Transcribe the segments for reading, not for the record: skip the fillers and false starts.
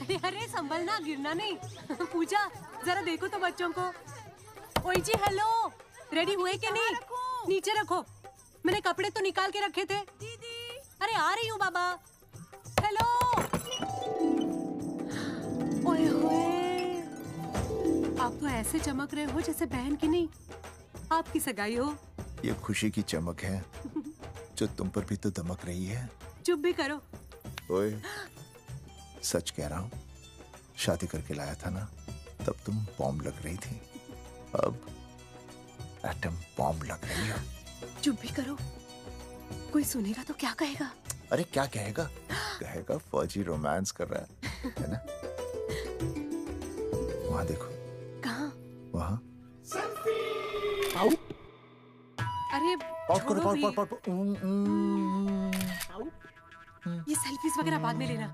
अरे अरे संभलना, गिरना नहीं। पूजा जरा देखो तो बच्चों को। ओए जी हेलो, रेडी हुए कि नहीं? नीचे रखो, मैंने कपड़े तो निकाल के रखे थे। दीदी अरे आ रही हूँ बाबा। हेलो। ओए होए, आप तो ऐसे चमक रहे हो जैसे बहन की नहीं आपकी सगाई हो। ये खुशी की चमक है जो तुम पर भी तो दमक रही है। चुप भी करो। ओए, सच कह रहा हूँ, शादी करके लाया था ना, तब तुम बॉम्ब लग रही थी, अब एटम बॉम्ब लग रही हो। चुप भी करो, कोई सुनेगा तो क्या कहेगा? अरे क्या कहेगा? कहेगा फौजी रोमांस कर रहा है ना? वहाँ देखो। कहाँ? वहाँ। अरे छोड़ो भी। ये सेल्फीज वगैरह बाद में लेना,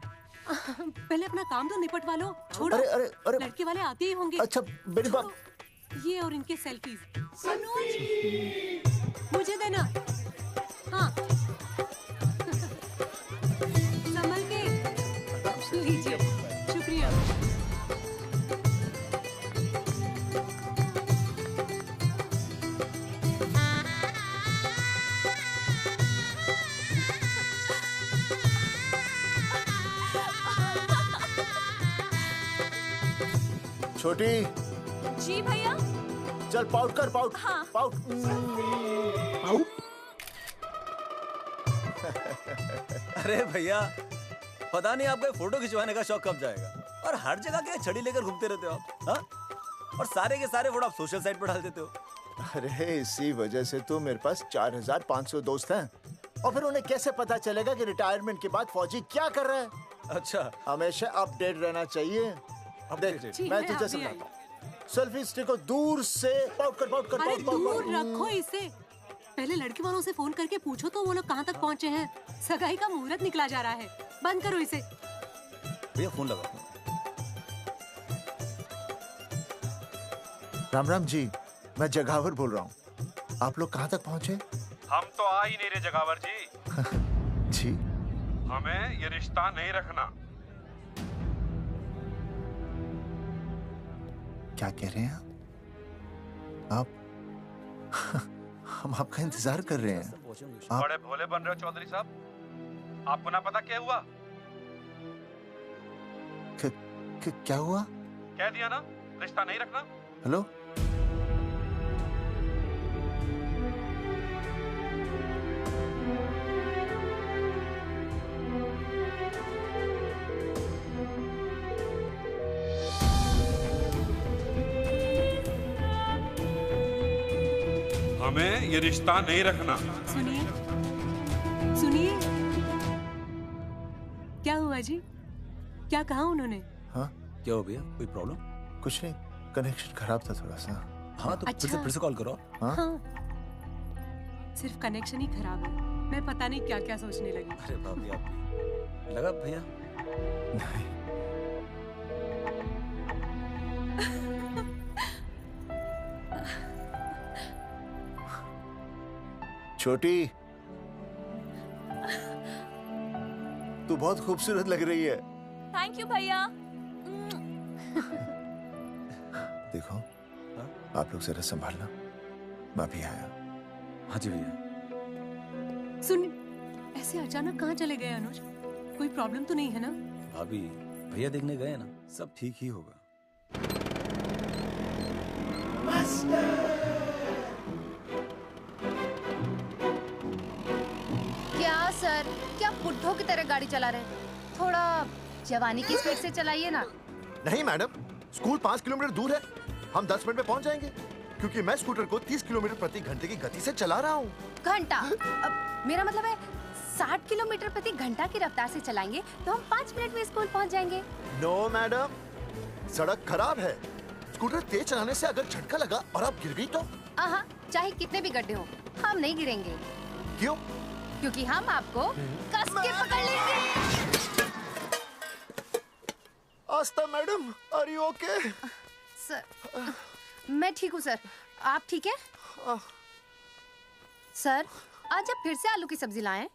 पहले अपना काम तो निपटवा लो। छोड़ो। अरे अरे अरे, लड़के वाले आते ही होंगे। अच्छा मेरी बात। ये और इनके सेल्फीज मुझे देना। हाँ संभल के लीजिए, शुक्रिया। छोटी जी भैया। चल पाउट कर, पाउट। हाँ। पाउट। अरे भैया, पता नहीं आपको फोटो खिंचवाने का शौक कब जाएगा, और हर जगह के छड़ी लेकर घूमते रहते हो आप। हाँ? और सारे के सारे फोटो आप सोशल साइट पर डाल देते हो। अरे इसी वजह से तो मेरे पास 4500 दोस्त हैं, और फिर उन्हें कैसे पता चलेगा कि रिटायरमेंट के बाद फौजी क्या कर रहा है। अच्छा, हमेशा अपडेट रहना चाहिए। देख, मैं तुझे समझाता हूँ। सेल्फी स्टिक को दूर से पाउट कर, पाउट कर, अरे पाउट, पाउट, दूर पाउट। रखो इसे। पहले लड़की वालों से फोन करके पूछो तो वो लोग कहाँ तक पहुँचे हैं। सगाई का मुहूर्त निकला जा रहा है, बंद करो इसे। भैया फोन लगा। राम राम जी, मैं जगावर बोल रहा हूँ। आप लोग कहाँ तक पहुँचे? हम तो आ ही नहीं रहे जगावर जी। जी, हमें ये रिश्ता नहीं रखना। क्या कह रहे हैं आप? हम आपका इंतजार कर रहे हैं। आप बड़े भोले बन रहे हो चौधरी साहब। आपको ना पता क्या हुआ? क्या हुआ? कह दिया ना, रिश्ता नहीं रखना। हेलो, हमें ये रिश्ता नहीं रखना। सुनिए सुनिए, क्या हुआ जी? क्या कहा उन्होंने? हाँ क्या हो भैया, कोई प्रॉब्लम? कुछ नहीं, कनेक्शन खराब था थोड़ा सा। हाँ तो अच्छा। फिर से कॉल करो। हाँ? हाँ, सिर्फ कनेक्शन ही खराब है। मैं पता नहीं क्या क्या सोचने लगी। अरे भाभी, आप भी लगा भैया? नहीं, छोटी तू बहुत खूबसूरत लग रही है। थैंक यू भैया। देखो, आप लोग जरा संभालना, मैं भी आया। हाँ जी भैया। सुन, ऐसे अचानक कहाँ चले गए अनुज? कोई प्रॉब्लम तो नहीं है ना? भाभी, भैया देखने गए ना, सब ठीक ही होगा। क्या सर, क्या बुड्ढों की तरह गाड़ी चला रहे हैं? थोड़ा जवानी की स्पीड से चलाइए ना। नहीं मैडम, स्कूल 5 किलोमीटर दूर है, हम 10 मिनट में पहुंच जाएंगे, क्योंकि मैं स्कूटर को 30 किलोमीटर प्रति घंटे की गति से चला रहा हूँ। घंटा? अब मेरा मतलब है 60 किलोमीटर प्रति घंटा की रफ्तार से चलाएंगे तो हम 5 मिनट में स्कूल पहुंच जाएंगे। नो मैडम, सड़क खराब है, स्कूटर तेज चलाने से अगर झटका लगा और आप गिर गई तो? आहा, चाहे कितने भी गड्ढे हो, हम नहीं गिरेंगे। क्यों? क्योंकि हम आपको कस के पकड़ लेंगे। Aastha madam, are you okay? Sir, मैं ठीक हूँ सर, आप ठीक है? सर, आज आप फिर से आलू की सब्जी लाएं?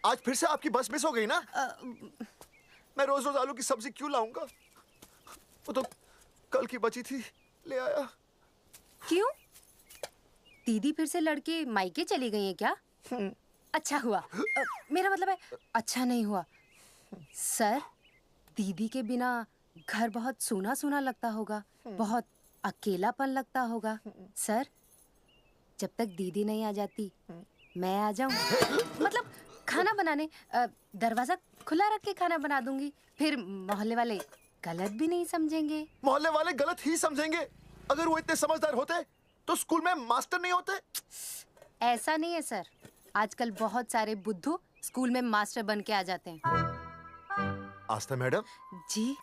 आज फिर से आपकी बस मिस हो गई ना? मैं रोज रोज आलू की सब्जी क्यों लाऊंगा? वो तो कल की बची थी, ले आया। क्यों? दीदी फिर से लड़के मायके चली गई हैं क्या? अच्छा हुआ। मेरा मतलब है अच्छा नहीं हुआ। सर, दीदी के बिना घर बहुत सूना सूना लगता होगा, बहुत अकेलापन लगता होगा। सर, जब तक दीदी नहीं आ जाती मैं आ जाऊं। मतलब खाना बनाने दरवाजा खुला रख के खाना बना दूंगी, फिर मोहल्ले वाले गलत भी नहीं समझेंगे। मोहल्ले वाले गलत ही समझेंगे। अगर वो इतने समझदार होते तो स्कूल में मास्टर नहीं होते। ऐसा नहीं है सर, आजकल बहुत सारे बुद्धू स्कूल में मास्टर बन के आ जाते हैं। आस्था मैडम जी?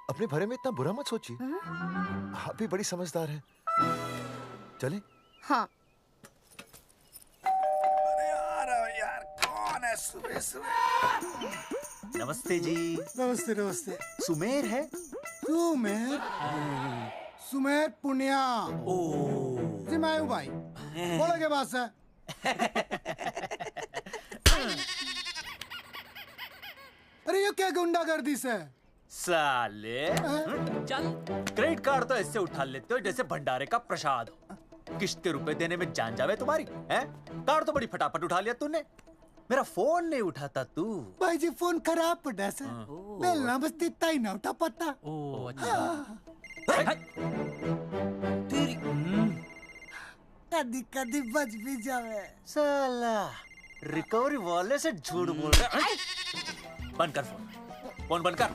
अपने बारे में इतना बुरा मत सोचिए। आप भी बड़ी समझदार हैं। चले? हाँ। यार कौन है सुबह सुबह? नमस्ते जी। नमस्ते नमस्ते। सुमेर है? सुमेर? सुमेर पुनिया। ओ जी मैं हूँ भाई। बोलो के पास है। अरे ये क्या गुंडागर्दी से? साले चल, क्रेडिट कार्ड तो ऐसे उठा लेते हो जैसे भंडारे का प्रसाद हो। किश्त के रुपए देने में जान जावे तुम्हारी हैं? कार्ड तो बड़ी फटाफट उठा लिया तूने, मेरा फोन नहीं उठाता तू। भाई जी फोन खराब पड़ा से। बेलना बस इतना ही ना उठा पाता। ओ अच्छा। तेरी कदी कदी बच भी जावे। साला रिकवरी वाले से झूठ बोल रहा है। बंद कर फोन बंद कर।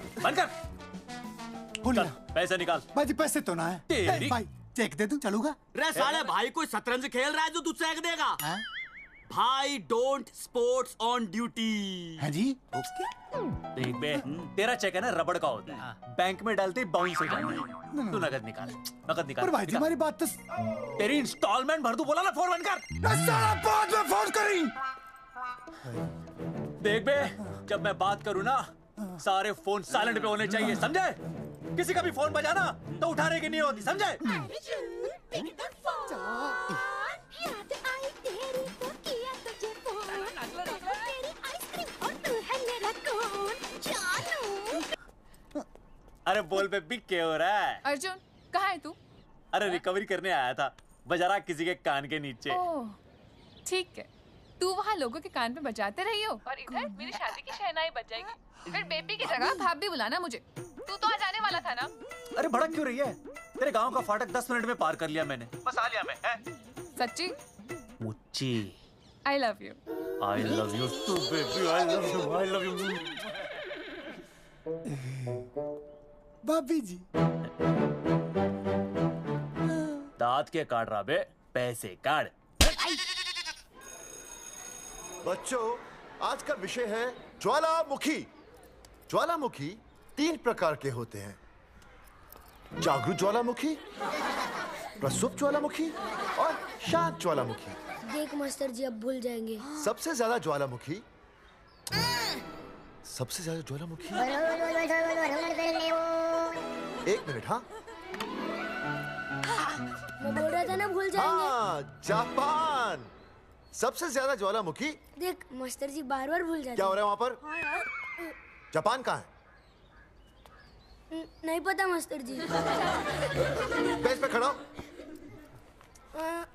बोलिए। चल पैसे निकाल। भाई जी पैसे तो ना है। तेरी- भाई चेक दे दूं, चलूगा? रे साले भाई कोई शतरंज खेल रहा है जो तुझसे चेक देगा? भाई डोंट स्पोर्ट्स ऑन ड्यूटी। है जी? देख बे, तेरा चेक है ना रबड़ का होता है, बैंक में डालते ही बाउंस हो जाता है। तू नकद निकाल। पर भाई जी हमारी बात तो। तेरी इंस्टॉलमेंट भर दूं, बोला ना फोन बंद कर। साला बाद में फोन करी। देख बे, जब मैं बात करूँ ना सारे फोन साइलेंट पे होने चाहिए, समझे? किसी का भी फोन बजाना तो उठाने की नहीं होती, समझे? अरे बोल बेबी क्या हो रहा है? अर्जुन कहाँ है तू? अरे रिकवरी करने आया था, बजा रहा किसी के कान के नीचे। ओह ठीक है, तू वहाँ लोगों के कान पे बजाते रही हो और इधर मेरी शादी की शहनाई बज जाएगी। फिर बेबी की जगह भाभी बुलाना मुझे। तू तो आ जाने वाला था ना? अरे भड़क क्यों रही है? तेरे गांव का फाटक 10 मिनट में पार कर लिया मैंने, बस आ लिया मैं। सच्ची? मुच्ची I love you. I love you too baby, I love you. भाभी जी दांत के काट रहा बे, पैसे काट। बच्चों आज का विषय है ज्वालामुखी। ज्वालामुखी 3 प्रकार के होते हैं, जागरूक ज्वालामुखी, प्रसुप्त ज्वालामुखी और शांत ज्वालामुखी। देख मास्टर जी अब भूल जाएंगे। सबसे ज्यादा ज्वालामुखी एक मिनट। हाँ मैं बोल रहा था ना भूल जाएंगे। हाँ, जापान सबसे ज्यादा ज्वालामुखी। देख मास्टर जी बार बार भूल जाते क्या हो रहा है वहाँ पर? हाँ यार। जापान कहाँ है? नहीं पता मास्टर जी। बेंच पे खड़ा हो।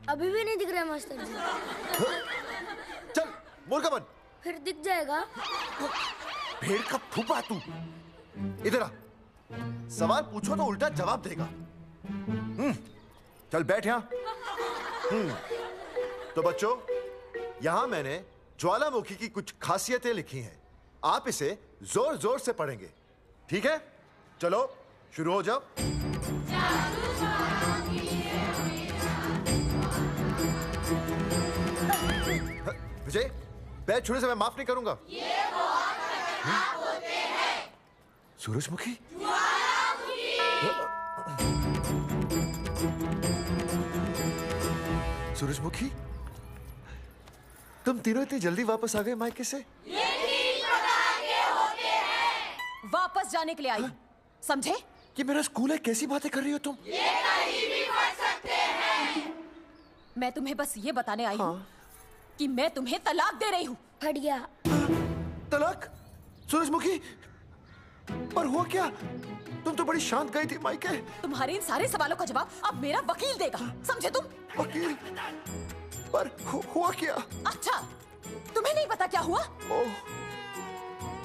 अभी भी नहीं दिख रहा है मास्टर जी। चल मुर्गा बन। फिर दिख जाएगा। भेड़ का फूफा तू। इधर आ, सवाल पूछो तो उल्टा जवाब देगा। चल बैठ यहाँ। तो बच्चों यहाँ मैंने ज्वालामुखी की कुछ खासियतें लिखी हैं, आप इसे जोर जोर से पढ़ेंगे, ठीक है? चलो शुरू हो जाओ। विजय, बैच छूने से मैं माफ नहीं करूंगा। ये वो होते हैं। सूरजमुखी? सूरजमुखी, तुम तीनों इतनी जल्दी वापस आ गए मायके से? वापस जाने के लिए आई, समझे? ये मेरा स्कूल है, कैसी बातें कर रही हो तुम? मैं तुम्हें बस ये बताने आई हूँ कि मैं तुम्हें तलाक दे रही हूँ। फट गया। तलाक? सूरजमुखी, पर हुआ क्या? तुम तो बड़ी शांत गई थी मायके। तुम्हारे इन सारे सवालों का जवाब अब मेरा वकील देगा, समझे तुम? वकील? पर हुआ क्या? अच्छा, तुम्हें नहीं पता क्या हुआ? ओह,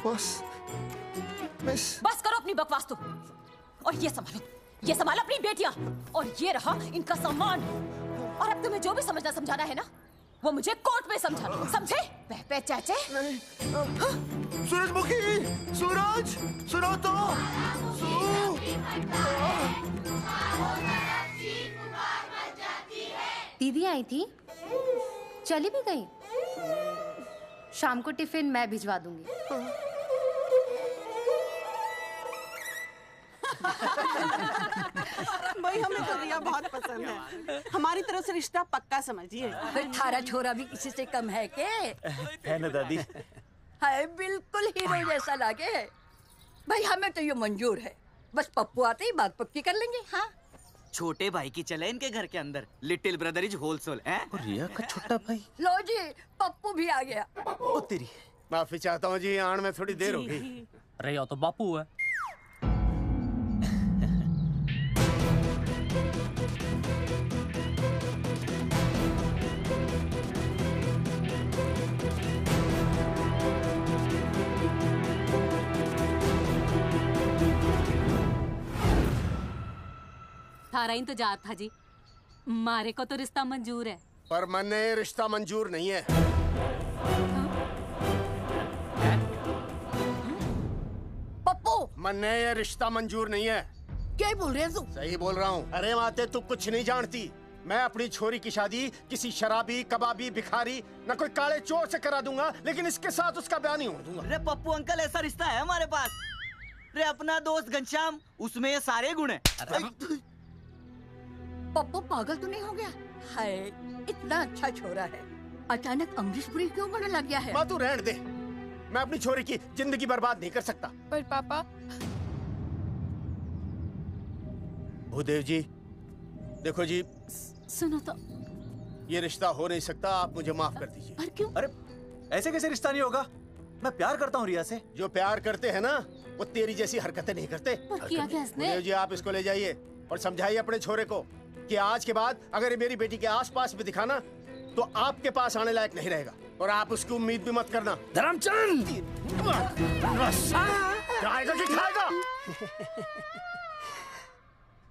बस मिस। बस करो अपनी बकवास तुम, और ये संभालो अपनी बेटियां, और ये रहा इनका सामान। और अब तुम्हें जो भी समझाना है ना, वो मुझे कोर्ट में समझाना, समझे? पे चाचे। सूरजमुखी, सूरज, सुनो तो। दीदी आई थी, चली भी गई। शाम को टिफिन मैं भिजवा दूंगी। भाई हमें तो रिया बहुत पसंद है, हमारी तरफ से रिश्ता पक्का समझिए। फिर थारा छोरा भी किसी से कम है के? है ना दादी? हाय, बिल्कुल हीरो जैसा लागे। भाई हमें तो ये मंजूर है, बस पप्पू आते ही बात पक्की कर लेंगे। हाँ, छोटे भाई की चले इनके घर के अंदर, लिटिल ब्रदर इज होलसेल है। रिया का छोटा भाई। लो जी, पप्पू भी आ गया। ओ तेरी। माफी चाहता हूँ जी, आने में थोड़ी देर हो गई। अरे यो तो बापू है। थारा इंतजार था जी, मारे को तो रिश्ता मंजूर है। पर मैंने ये रिश्ता मंजूर नहीं है। पप्पू, मैंने ये रिश्ता मंजूर नहीं है। क्या बोल रहे हैं तू? सही बोल रहा हूँ। अरे माते, तू कुछ नहीं जानती। मैं अपनी छोरी की शादी किसी शराबी, कबाबी, भिखारी, न कोई काले चोर से करा दूंगा, लेकिन इसके साथ उसका ब्याह नहीं होने दूंगा। अरे पप्पू अंकल, ऐसा रिश्ता है हमारे पास। अरे अपना दोस्त घनश्याम, उसमें ये सारे गुण हैं। पप्पू पागल तो नहीं हो गया? हाय, इतना अच्छा छोरा है, अचानक अमरीशपुरी क्यों बनने लग गया है? माँ तू रहने दे, मैं अपनी छोरी की जिंदगी बर्बाद नहीं कर सकता। पर पापा। भूदेव जी, देखो जी, सुनो तो। ये रिश्ता हो नहीं सकता, आप मुझे माफ कर दीजिए। पर क्यों? अरे ऐसे कैसे रिश्ता नहीं होगा? मैं प्यार करता हूँ रिया से। जो प्यार करते हैं ना, वो तेरी जैसी हरकतें नहीं करते। पर किया क्या इसने? भूदेव जी, आप इसको ले जाइए और समझाइए अपने छोरे को कि आज के बाद अगर ये मेरी बेटी के आसपास भी दिखाना, तो आपके पास आने लायक नहीं रहेगा, और आप उसकी उम्मीद भी मत करना। धर्मचंद, खाएगा कि खाएगा?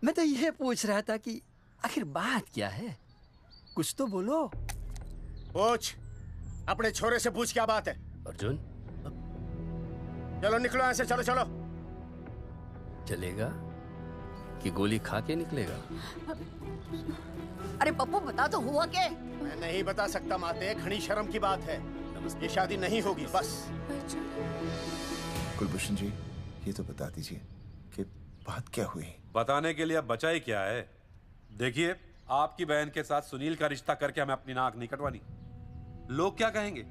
मैं तो यह पूछ रहा था कि आखिर बात क्या है, कुछ तो बोलो। पूछ, अपने छोरे से पूछ क्या बात है। अर्जुन, चलो निकलो यहाँ से, चलो चलो। चलेगा कि गोली खा के निकलेगा? अरे पप्पू, बता तो हुआ क्या? मैं नहीं बता सकता माते, घनी शर्म की बात है। ये शादी नहीं होगी, बस। कुलभूषण जी, ये तो बता दीजिए कि बात क्या हुई। बताने के लिए अब बचा ही क्या है। देखिए, आपकी बहन के साथ सुनील का रिश्ता करके हमें अपनी नाक नहीं कटवानी। लोग क्या कहेंगे?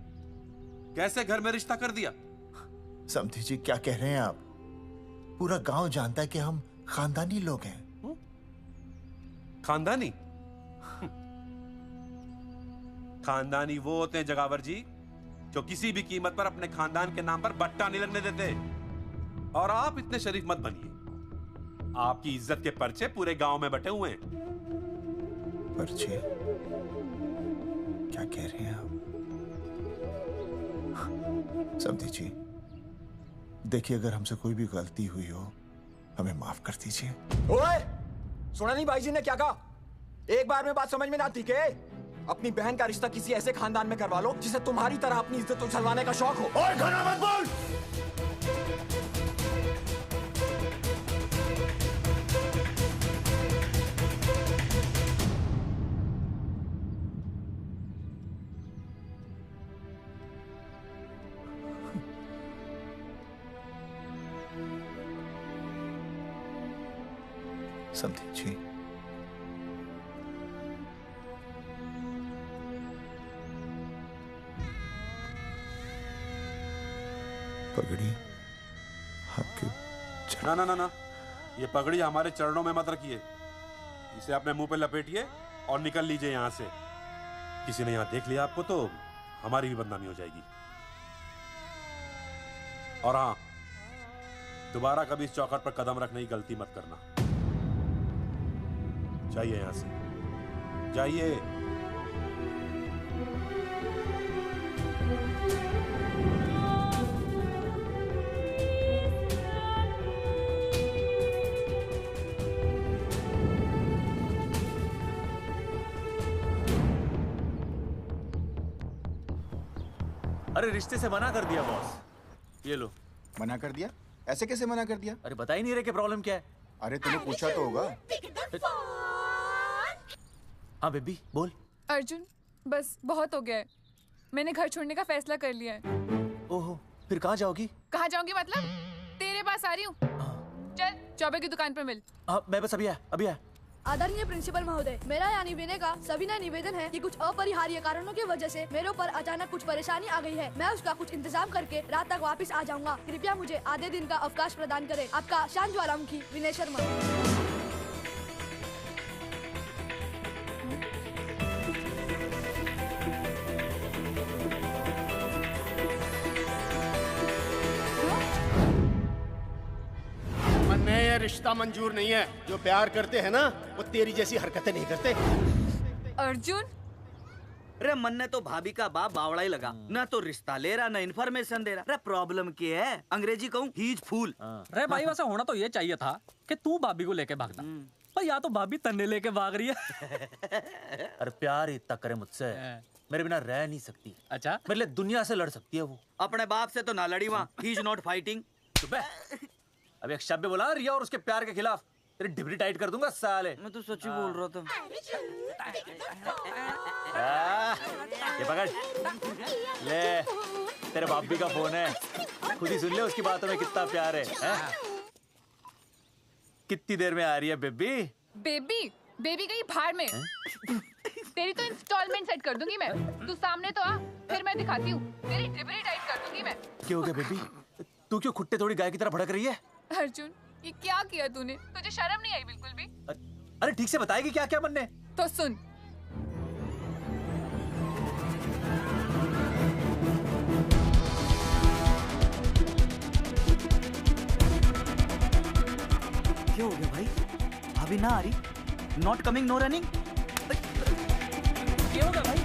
कैसे घर में रिश्ता कर दिया? समधी जी, क्या कह रहे हैं आप? पूरा गांव जानता है कि हम खानदानी लोग हैं। खानदानी? खानदानी वो होते हैं जगावर जी, जो किसी भी कीमत पर अपने खानदान के नाम पर बट्टा नहीं लगने देते। और आप इतने शरीफ मत बनिए। आपकी इज्जत के पर्चे पूरे गांव में बटे हुए हैं। पर्चे? क्या कह रहे हैं आप? समधी जी, देखिए, अगर हमसे कोई भी गलती हुई हो, हमें माफ कर दीजिए। ओए, सुना नहीं भाई जी ने क्या कहा? एक बार में बात समझ में ना आती के? अपनी बहन का रिश्ता किसी ऐसे खानदान में करवा लो जिसे तुम्हारी तरह अपनी इज्जत उछलवाने का शौक हो। और घना मत बोल। समधी जी, पगड़ी आपके ना ना ना ना, ये पगड़ी हमारे चरणों में मत रखिए। इसे अपने मुंह पे लपेटिए और निकल लीजिए यहाँ से। किसी ने यहाँ देख लिया आपको तो हमारी भी बदनामी हो जाएगी। और हाँ, दोबारा कभी इस चौखट पर कदम रखने की गलती मत करना। जाइए यहां से, जाइए। अरे रिश्ते से मना कर दिया बॉस। ये लो। मना कर दिया? ऐसे कैसे मना कर दिया? अरे बता ही नहीं रहे कि प्रॉब्लम क्या है। अरे तूने पूछा तो होगा। हाँ बेबी बोल। अर्जुन बस बहुत हो गया है, मैंने घर छोड़ने का फैसला कर लिया है। ओहो, फिर कहाँ जाओगी? कहाँ जाऊंगी मतलब? तेरे पास आ रही हूँ। चल चौबे की दुकान पर मिल। हाँ मैं बस अभी आया। आदरणीय प्रिंसिपल महोदय, मेरा यानी विनय का सविनय निवेदन है कि कुछ अपरिहार्य कारणों की वजह से मेरे ऊपर अचानक कुछ परेशानी आ गई है। मैं उसका कुछ इंतजाम करके रात तक वापस आ जाऊंगा। कृपया मुझे आधे दिन का अवकाश प्रदान करें। आपका शांत ज्वालामुखी विनय शर्मा। ये रिश्ता मंजूर नहीं है। जो प्यार करते हैं ना वो तेरी जैसी हरकतें नहीं करते। अर्जुन अरे मन ने तो भाभी का बाप बावड़ा ही लगा, ना तो रिश्ता ले रहा ना इन्फॉर्मेशन दे रहा। अरे प्रॉब्लम क्या है? अंग्रेजी कहूँ ही इज फूल। अरे भाई वैसे होना तो ये चाहिए था कि तू भाभी को लेके भागना, पर या तो भाभी तन्ने लेके भाग रही है। अरे प्यार इतना करे मुझसे, मेरे बिना रह नहीं सकती। अच्छा मेरे लिए दुनिया से लड़ सकती है वो। अपने बाप से तो ना लड़ी वहाँ, ही इज नॉट फाइटिंग। अब एक शब्द बोला रिया और उसके प्यार के खिलाफ, तेरी डिबरी टाइट कर दूंगा साले। मैं तो सच ही बोल रहा था। ये पकड़ ले, तेरे बापी का फोन है, खुद ही सुन ले उसकी बातों में कितना प्यार है? कितनी देर में आ रही है बेबी? बेबी गई भाड़ में। तेरी तो इंस्टॉलमेंट सेट कर दूंगी मैं। तू सामने तो आ, फिर मैं दिखाती हूँ। तेरी डिबरी टाइट कर दूंगी मैं। क्या हो गया बेबी? तू क्यों खुट्टे थोड़ी गाय की तरह भड़क रही है? अर्जुन ये क्या किया तूने? तुझे शर्म नहीं आई बिल्कुल भी? अरे ठीक से बताएगी क्या क्या बनने? तो सुन, क्या हो गया भाई? अभी ना आ रही? Not coming no running? क्या हो गया भाई?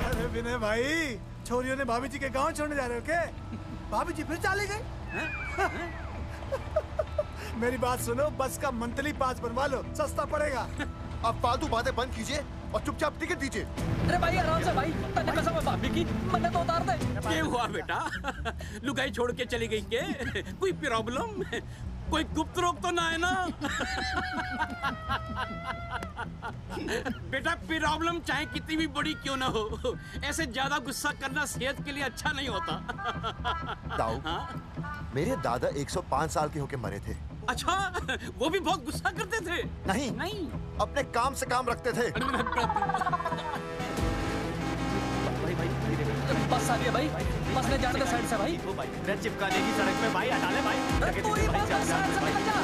अरे विनय भाई, छोरियों ने भाभी जी के गांव छोड़ने जा रहे हो क्या? भाभी जी फिर चले गए? मेरी बात सुनो, बस का मंथली पास बनवा लो, सस्ता पड़ेगा। अब फालतू बातें बंद कीजिए और चुपचाप टिकट दीजिए। अरे भाई आराम से भाई, तन्ने कसम है भाभी की, मन्ने तो उतार दे। क्या हुआ बेटा? लुगाई छोड़ के चली गई के? कोई प्रॉब्लम? कोई गुप्त रोग तो ना है ना? बेटा प्रॉब्लम चाहे कितनी भी बड़ी क्यों ना हो, ऐसे ज्यादा गुस्सा करना सेहत के लिए अच्छा नहीं होता। ताऊ, मेरे दादा 105 साल के होके मरे थे। अच्छा, वो भी बहुत गुस्सा करते थे? नहीं, अपने काम से काम रखते थे। बस आ रही है भाई, बस ले जाने दे साइड से भाई। मैं चिपका देगी सड़क पे भाई, हटा ले भाई। तू ही बस साइड से निकल जा।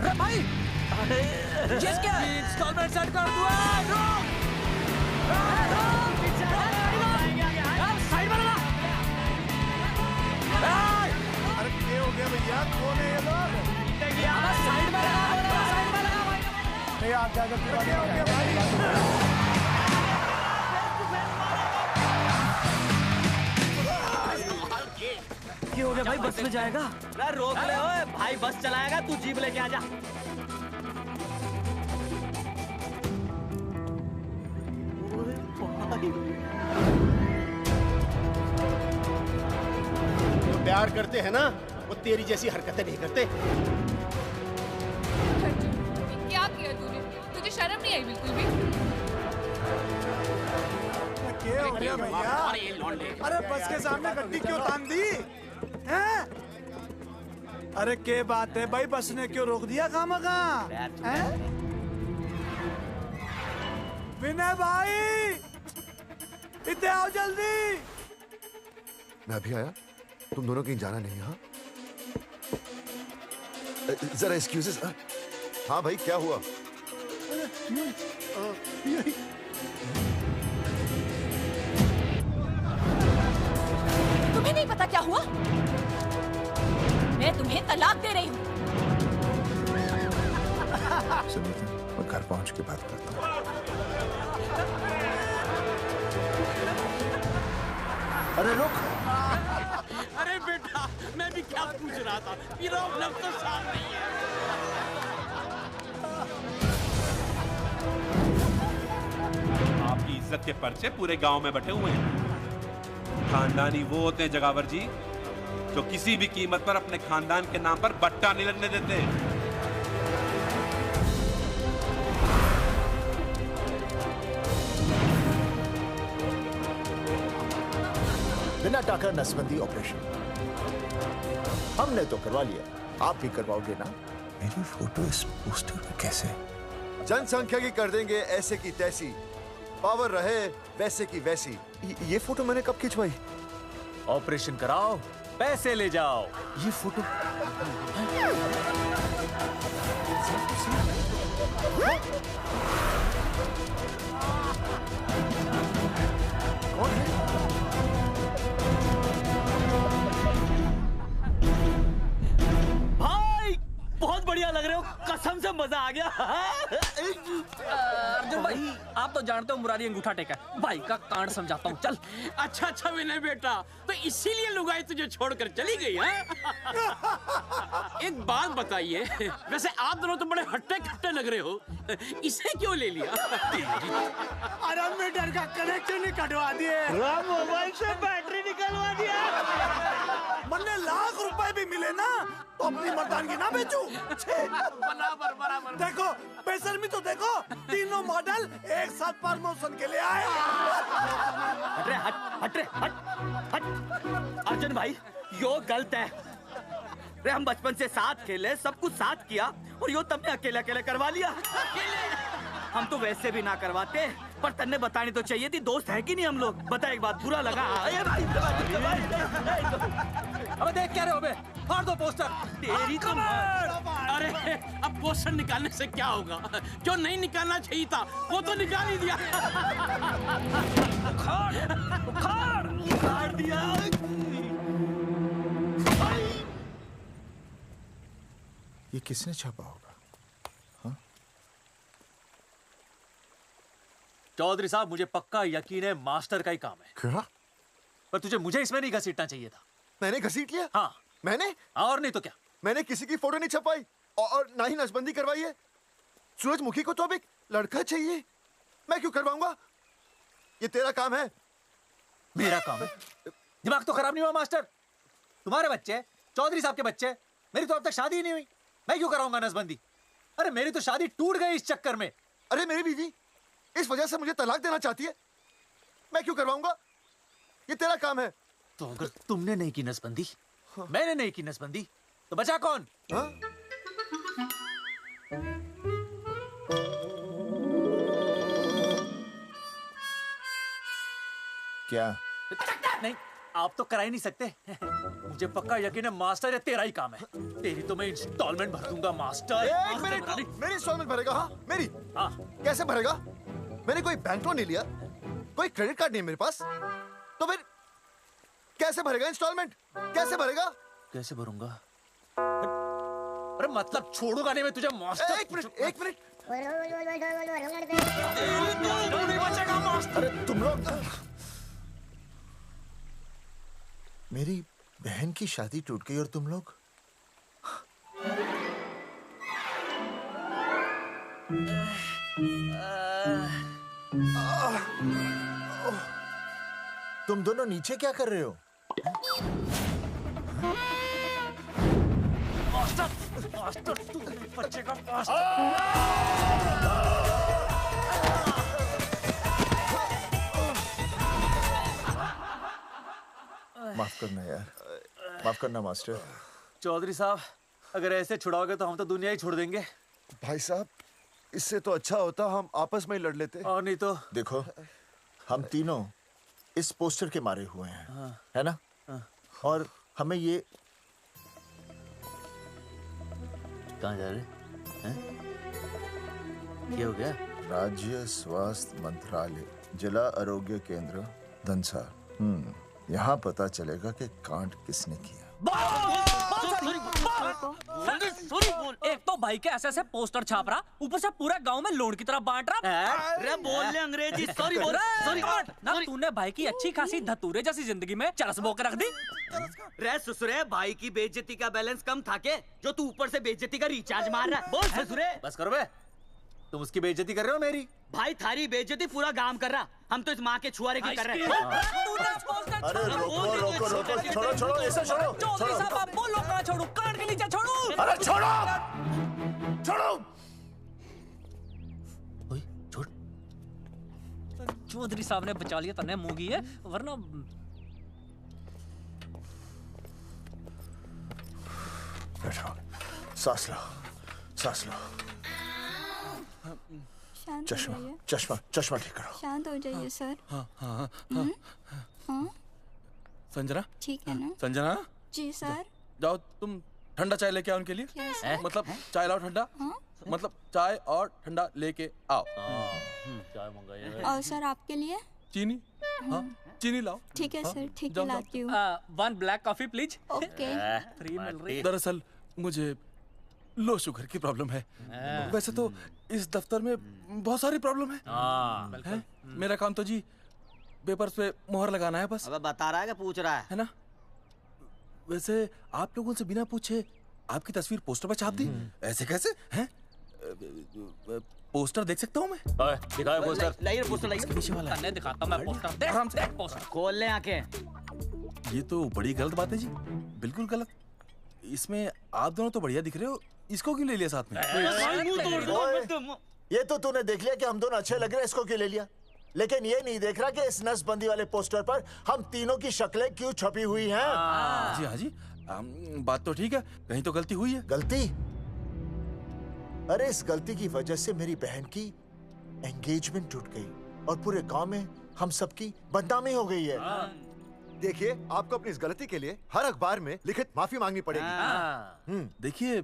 अरे भाई, चीज क्या है? इंस्टॉलमेंट सेट कर दो। साइड में लगा। अरे क्या हो गया भैया? कौन है ये लोग? साइड में लगा, साइड में लगा भाई। नहीं आप क्या हो गया भाई? क्या हो गया भाई? बस में जाएगा? अरे रोक ले ओए भाई, बस चलाएगा, तू जीप लेके आ जा। जो प्यार करते हैं ना वो तेरी जैसी हरकतें नहीं करते। क्या किया तूने? तुझे शर्म नहीं आई बिल्कुल भी? क्या हो गया भैया? अरे बस के सामने गड्डी क्यों तान दी? हैं? अरे क्या बात है भाई, बस ने क्यों रोक दिया खामखा? विनय भाई, इतने आओ जल्दी। मैं अभी आया, तुम दोनों कहीं जाना नहीं। हाँ जरा एक्सक्यूजेस। हाँ भाई, क्या हुआ? तुम्हें नहीं पता क्या हुआ? मैं तुम्हें तलाक दे रही हूँ। सुनिए तो, मैं घर पहुंच के बात करता हूँ। अरे रुक। अरे बेटा, मैं भी क्या पूछ रहा था, प्रॉब्लम तो साफ नहीं है। आपकी इज्जत के पर्चे पूरे गांव में बटे हुए हैं। खानदानी वो होते हैं जगावर जी जो किसी भी कीमत पर अपने खानदान के नाम पर बट्टा नहीं लगने देते। बिना टाका नसबंदी ऑपरेशन हमने तो करवा लिया, आप भी करवाओगे ना? मेरी फोटो इस पोस्टर में कैसे? जनसंख्या की कर देंगे ऐसे की तैसी, पावर रहे वैसे की वैसी। ये फोटो मैंने कब खिंचवाई? ऑपरेशन कराओ, पैसे ले जाओ। ये फोटो कौन है? भाई बहुत बढ़िया लग रहे हो, कसम से मजा आ गया। अर्जुन भाई, आप तो जानते हो मुरारी अंगूठा टेका, भाई का कांड समझाता हूँ, चल। अच्छा अच्छा विनय बेटा, तो इसीलिए लुगाई तुझे छोड़कर चली गई है? एक बात बताइए, वैसे आप दोनों तो बड़े हट्टे कट्टे लग रहे हो, इसे क्यों ले लिया? अरे मीटर का कनेक्शन ही कटवा दिए, मोबाइल से बैटरी निकलवा दिया। मन्ने लाख रुपए भी मिले ना तो अपनी मर्दानगी ना बेचू। बराबर बराबर। देखो बेशर्मी तो देखो, तीनों मॉडल एक साथ प्रमोशन के लिए आए। हट रे, हट रे, हट। अर्जुन भाई, यो गलत है। रे हम बचपन से साथ खेले, सब कुछ साथ किया, और यो तुमने अकेले अकेले करवा लिया। हम तो वैसे भी ना करवाते, पर तन्ने बतानी तो चाहिए थी, दोस्त है कि नहीं हम लोग? बता एक बात, बुरा लगा? अबे देख क्या रहे हो बे? फाड़ दो पोस्टर। तेरी तो अरे अब पोस्टर निकालने से क्या होगा? जो नहीं निकालना चाहिए था वो तो निकाल ही दिया। उखाड़ दिया। ये किसने छापा होगा? चौधरी साहब, मुझे पक्का यकीन है मास्टर का ही काम है। क्या? पर तुझे मुझे इसमें नहीं घसीटना चाहिए था। मैंने घसीट लिया? हाँ। मैंने? और नहीं तो क्या? मैंने किसी की फोटो नहीं छपाई और ना ही नसबंदी करवाई है। सूरजमुखी को तो अब एक लड़का चाहिए, मैं क्यों करवाऊंगा? ये तेरा काम है। मेरा काम है? दिमाग तो खराब नहीं हुआ मास्टर? तुम्हारे बच्चे, चौधरी साहब के बच्चे, मेरी तो अब तक शादी ही नहीं हुई, मैं क्यों कराऊंगा नसबंदी? अरे मेरी तो शादी टूट गई इस चक्कर में। अरे मेरी बीवी इस वजह से मुझे तलाक देना चाहती है, मैं क्यों करवाऊंगा? ये तेरा काम है। तो अगर तुमने नहीं की नसबंदी, मैंने नहीं की नसबंदी, तो बचा कौन? हाँ? क्या? नहीं, आप तो करा ही नहीं सकते। मुझे पक्का यकीन है मास्टर, ये तेरा ही काम है। तेरी तो मैं इंस्टॉलमेंट भर दूंगा मास्टर। एक मिनट, मेरी इंस्टॉलमेंट भरेगा? हाँ मेरी? हाँ। कैसे भरेगा? मैंने कोई बैंक लोन नहीं लिया, कोई क्रेडिट कार्ड नहीं है मेरे पास, तो फिर कैसे भरेगा इंस्टॉलमेंट? कैसे भरेगा? कैसे भरूंगा? अरे मतलब छोड़ूंगा नहीं मैं तुझे मास्टर। एक मिनट, एक मिनट। नहीं बचेगा मास्टर। अरे तुम लोग, मेरी बहन की शादी टूट गई और तुम लोग? तुम दोनों नीचे क्या कर रहे हो? मास्टर, मास्टर तू नहीं बचेगा मास्टर। माफ करना यार, माफ करना मास्टर। चौधरी साहब, अगर ऐसे छुड़ाओगे तो हम तो दुनिया ही छोड़ देंगे। भाई साहब, इससे तो अच्छा होता हम आपस में ही लड़ लेते। और नहीं तो। देखो, हम तीनों इस पोस्टर के मारे हुए हैं, हाँ। है ना? हाँ। और हमें ये कहाँ जा रहे हैं? क्या हो गया? राज्य स्वास्थ्य मंत्रालय, जिला आरोग्य केंद्र धनसा। यहाँ पता चलेगा कि कांड किसने किया। सॉरी बोल। एक तो भाई के ऐसे ऐसे पोस्टर छाप रहा, ऊपर से पूरा गांव में लोन की तरह बांट रहा। अरे बोल ले अंग्रेजी। सॉरी बोल। सॉरी ना, तूने भाई की अच्छी खासी धतूरे जैसी जिंदगी में चरस बो के रख दी। रे ससुरे, भाई की बेइज्जती का बैलेंस कम था के जो तू ऊपर से बेइज्जती का रिचार्ज मार रहा है? बोल ससुरे। बस करो बे, तुम उसकी बेइज्जती कर रहे हो मेरी। भाई थारी बेइज्जती पूरा गांव कर रहा, हम तो इस माँ के छुआरे की कर रहे हैं। अरे रोको रोको रोको, छोड़ो छोड़ो, ऐसे छोड़ो चौधरी साहब आप बोलो, कहाँ छोड़ू? कान के नीचे छोड़ू। अरे छोड़ो छोड़ो। छोड़। चौधरी साहब ने बचा लिया, तने मूंगी है, वरना बैठो, सांस लो, सांस लो। शांत चश्मा हो जाइए। चश्मा चश्मा ठीक करो। शांत हो जाइए सर। हाँ हाँ हाँ संजना, ठीक है ना? संजना जी सर। जाओ तुम ठंडा चाय लेके आओ उनके लिए। Yes, sir. मतलब चाय लाओ ठंडा। मतलब चाय और ठंडा लेके आओ। चाय मंगाइए। और सर आपके लिए? चीनी। हाँ चीनी लाओ। ठीक है हाँ, सर, ठीक है जाओ, लाती हूँ। 1 black coffee please. Okay. Free मिल रही। दरअसल मुझे लो शुगर की प्रॉब्लम है। वैसे तो इस दफ्तर में बहुत सारी प्रॉब्लम है। मेरा काम तो जी पेपर्स पे मोहर लगाना है बस। अब बता रहा है कि पूछ रहा है ना? वैसे आप लोगों से बिना पूछे आपकी तस्वीर पोस्टर पर छाप दी, ऐसे कैसे हैं? पोस्टर देख सकता हूँ मैं? दिखाओ पोस्टर। लाइए पोस्टर लाइए। पीछे वाला तन्ने दिखाता मैं पोस्टर। देख आराम से। देख पोस्टर। खोल ले आंखें। ये तो बड़ी गलत बात है जी, बिल्कुल गलत। इसमें आप दोनों तो बढ़िया दिख रहे हो, इसको क्यों ले लिया साथ में? ये तो तूने देख लिया कि हम दोनों अच्छे लग रहे हैं, इसको क्यों ले लिया? लेकिन ये नहीं देख रहा कि इस नसबंदी वाले पोस्टर पर हम तीनों की शक्लें क्यों छपी हुई हैं। जी हाँ जी, बात तो ठीक है, कहीं तो गलती हुई है। गलती? अरे इस गलती की वजह से मेरी बहन की एंगेजमेंट टूट गई और पूरे गांव में हम सबकी बदनामी हो गई है। देखिए, आपको अपनी इस गलती के लिए हर अखबार में लिखित माफी मांगनी पड़ेगी। देखिए,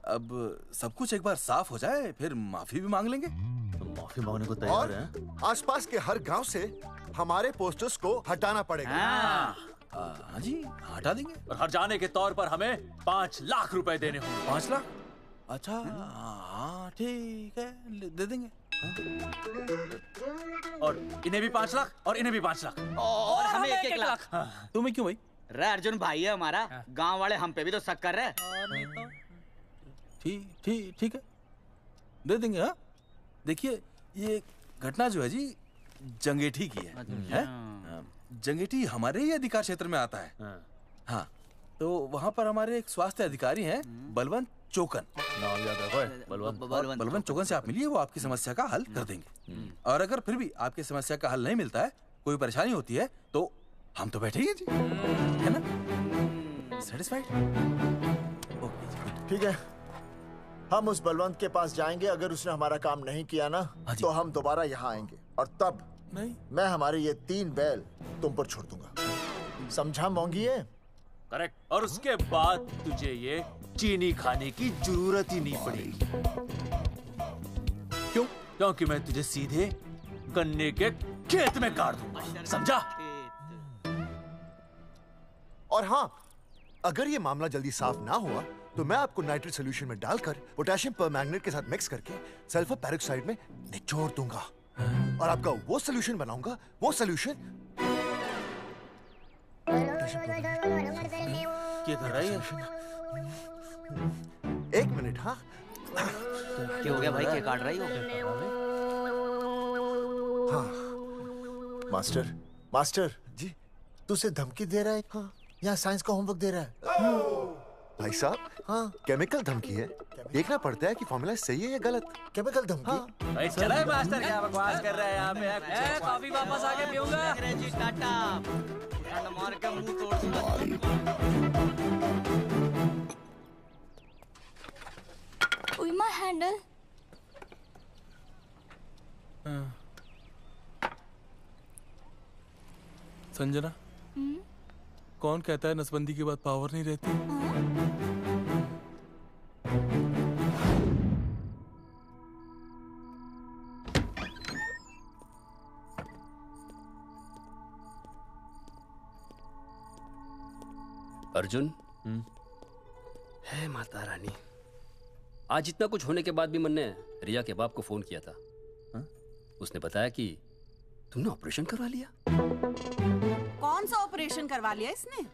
अब सब कुछ एक बार साफ हो जाए फिर माफी भी मांग लेंगे। तो माफी मांगने को तैयार हैं? आसपास के हर गांव से हमारे पोस्टर्स को हटाना पड़ेगा। हाँ जी, हटा देंगे। और हर जाने के तौर पर हमें 5 लाख रुपए देने होंगे। 5 लाख? अच्छा हाँ ठीक है, दे देंगे। और इन्हें भी 5 लाख और इन्हें भी 5 लाख और हमें 1-1 लाख। तुम्हें क्यों भाई? रे अर्जुन भाई है हमारा, गांव वाले हम पे भी तो शक कर रहे हैं। ठीक है, दे देंगे। हाँ देखिए, ये घटना जो है जी जंगेठी की है? जंगेठी हमारे ही अधिकार क्षेत्र में आता है। हाँ तो वहाँ पर हमारे एक स्वास्थ्य अधिकारी हैं, बलवंत चौकन। नाम याद रखो, बलवंत चौकन से आप मिलिए, वो आपकी समस्या का हल कर देंगे। और अगर फिर भी आपकी समस्या का हल नहीं मिलता है, कोई परेशानी होती है, तो हम तो बैठे ही हैं जी, है ना? सेटिस्फाइड? ठीक है, हम उस बलवंत के पास जाएंगे। अगर उसने हमारा काम नहीं किया ना, तो हम दोबारा यहाँ आएंगे और तब नहीं, मैं हमारे ये 3 बैल तुम पर छोड़ दूंगा। समझा मोंगी है? करेक्ट। और उसके बाद तुझे ये चीनी खाने की जरूरत ही नहीं पड़ेगी। क्यों? क्योंकि मैं तुझे सीधे गन्ने के खेत में काट दूंगा, समझा? और हाँ, अगर ये मामला जल्दी साफ ना हुआ तो मैं आपको नाइट्रेट सोल्यूशन में डालकर पोटेशियम परमैंगनेट के साथ मिक्स करके सल्फर पेरोक्साइड में निचोड़ दूंगा और आपका वो सोल्यूशन बनाऊंगा, वो सोल्यूशन। क्या कर रहा है? 1 मिनट। हाँ क्या हो गया भाई, क्या काट रही हो? हाँ मास्टर जी, तू उसे धमकी दे रहा है? हाँ, यहाँ साइंस का होमवर्क दे रहा है। भाई साहब, हाँ केमिकल धमकी है, देखना पड़ता है कि फॉर्मूला सही है या गलत। केमिकल धमकी? हाँ। भाई चला है मास्टर, क्या बकवास कर रहा है यहाँ पे? कॉफी वापस आके पीऊंगा। अंग्रेजी टाटा, ठंड मार के मुंह तोड़ दूंगा। With my handle. संजना, कौन कहता है नसबंदी के बाद पावर नहीं रहती? अर्जुन, है माता रानी, आज इतना कुछ होने के बाद भी मन ने रिया के बाप को फोन किया था। उसने बताया कि तुमने ऑपरेशन करवा लिया। कौन सा ऑपरेशन करवा लिया इसने?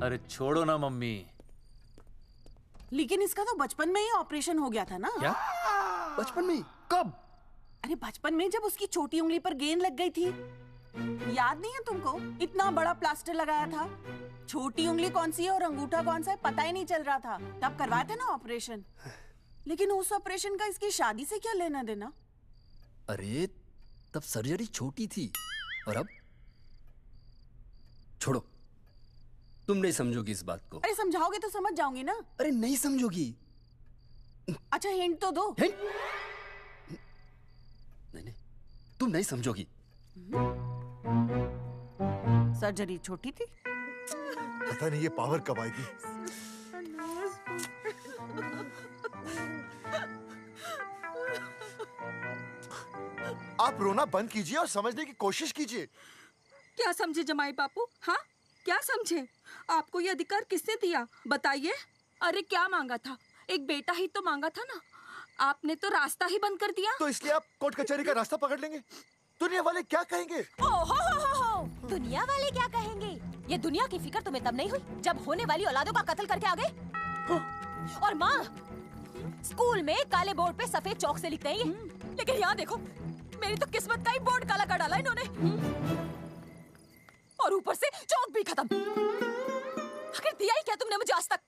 अरे छोड़ो ना मम्मी। लेकिन इसका तो बचपन में ही ऑपरेशन हो गया था ना। क्या? बचपन में? कब? अरे बचपन में, जब उसकी छोटी उंगली पर गेंद लग गई थी। याद नहीं है तुमको? इतना बड़ा प्लास्टर लगाया था। छोटी उंगली कौन सी है और अंगूठा कौन सा है पता ही नहीं चल रहा था। तब करवाए थे ना ऑपरेशन। लेकिन उस ऑपरेशन का इसकी शादी से क्या लेना देना? अरे तब सर्जरी छोटी थी और अब? छोड़ो, तुम नहीं समझोगी इस बात को। अरे समझाओगे तो समझ जाऊंगी ना। अरे नहीं समझोगी। अच्छा हिंट तो दो। हिंट? नहीं, तुम नहीं समझोगी। सर्जरी छोटी थी। पता नहीं ये पावर कब आएगी। आप रोना बंद कीजिए और समझने की कोशिश कीजिए। क्या समझे जमाई बापू? हाँ, क्या समझे? आपको ये अधिकार किसने दिया बताइए? अरे क्या मांगा था? एक बेटा ही तो मांगा था ना। आपने तो रास्ता ही बंद कर दिया। तो इसलिए आप कोर्ट कचहरी का रास्ता पकड़ लेंगे। दुनिया वाले क्या कहेंगे? हो। दुनिया वाले क्या कहेंगे? ये दुनिया की फिक्र तुम्हें तब नहीं हुई जब होने वाली औलादों का कत्ल करके आ गए। और माँ, स्कूल में काले बोर्ड पे सफेद चौक से लिखते हैं ये, लेकिन यहाँ देखो, मेरी तो किस्मत का ही बोर्ड काला कर डाला इन्होंने। और ऊपर से चौक भी खत्म। आखिर दिया ही क्या तुमने मुझे आज तक?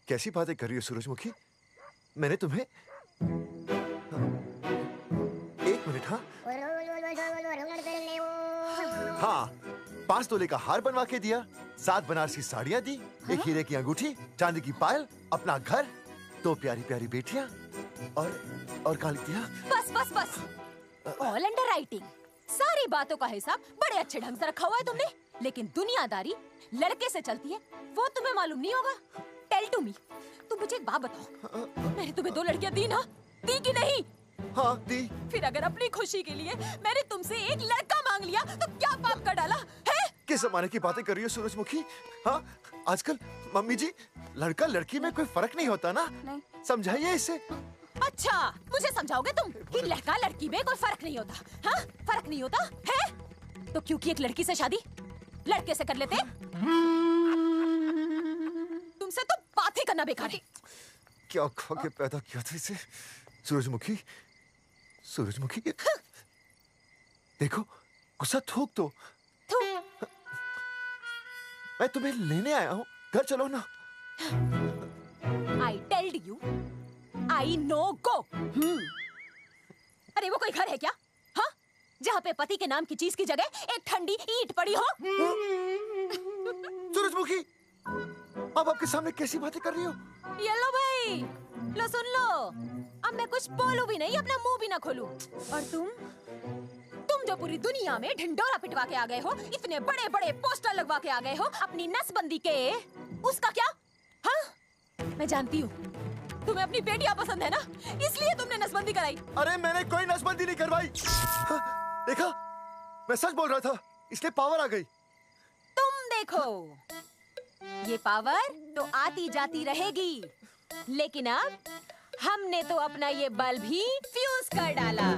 कैसी बातें कर रही हो सूरजमुखी? मैंने तुम्हें एक मिनट। हाँ, 5 तोले का हार बनवा के दिया, 7 बनारसी साड़ियाँ दी, एक हीरे की अंगूठी, चांदी की पायल, अपना घर, 2 प्यारी प्यारी बेटियाँ और कालिया। बस। All under writing. सारी बातों का हिसाब बड़े अच्छे ढंग से रखा हुआ है तुमने, लेकिन दुनियादारी लड़के से चलती है वो तुम्हें मालूम नहीं होगा। टेल टू मी, तुम मुझे एक बात बताओ, मैंने तुम्हें 2 लड़कियां दी ना? दी कि नहीं? हाँ दी। फिर अगर अपनी खुशी के लिए मैंने तुमसे एक लड़का मांग लिया तो क्या पाप कर डाला है? किस जमाने की बातें कर रही हो सूरजमुखी? हाँ, आजकल मम्मी जी, लड़का लड़की में कोई फर्क नहीं होता ना। नहीं। समझाइए इसे। अच्छा, मुझे समझाओगे तुम कि लड़का लड़की में कोई फर्क नहीं होता? हाँ, फर्क नहीं होता है? तो क्योंकि एक लड़की से शादी लड़के से कर लेते? तुमसे तो बात ही करना बेकार है। क्या खा के पैदा किया था इसे? सूरजमुखी, देखो, गुस्सा थूक दो। मैं तुम्हें लेने आया हूँ, घर चलो ना। I told you, I know go। अरे वो कोई घर है क्या? हाँ, जहाँ पे पति के नाम की चीज की जगह एक ठंडी ईंट पड़ी हो। सूरजमुखी, अब आपके सामने कैसी बातें कर रही हो? ये लो भाई, लो सुन लो, अब मैं कुछ बोलूं भी नहीं, अपना मुंह भी ना खोलूं। और तुम जो पूरी दुनिया में ढिंडोरा पिटवा के आ गए हो, इतने बड़े बड़े पोस्टर लगवा के आ गए हो अपनी नसबंदी के, उसका क्या? हाँ, मैं जानती हूँ तुम्हें अपनी बेटियां पसंद है ना, इसलिए तुमने नसबंदी कराई। अरे मैंने कोई नसबंदी नहीं करवाई। देखा, मैं सच बोल रहा था, इसलिए पावर आ गई। तुम देखो, ये पावर तो आती जाती रहेगी, लेकिन अब हमने तो अपना ये बल्ब ही फ्यूज कर डाला।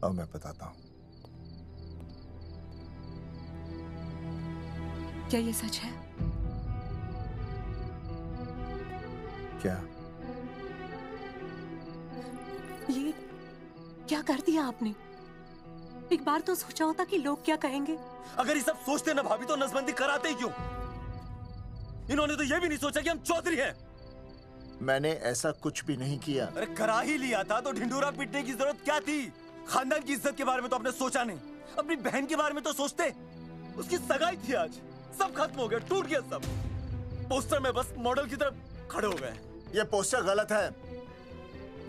अब मैं बताता हूँ। क्या ये सच है? क्या? ये क्या कर दिया आपने? एक बार तो सोचा होता कि लोग क्या कहेंगे। अगर ये सब सोचते ना भाभी तो नसबंदी कराते ही क्यों? इन्होंने तो ये भी नहीं सोचा कि हम चौधरी हैं। मैंने ऐसा कुछ भी नहीं किया। अरे करा ही लिया था तो ढिंडोरा पीटने की जरूरत क्या थी? खानदान की इज्जत के बारे में तो आपने सोचा नहीं, अपनी बहन के बारे में तो सोचते। उसकी सगाई थी आज, सब खत्म हो गया, टूट गया सब। पोस्टर में बस मॉडल की तरफ खड़े हो गए। ये पोस्टर गलत है,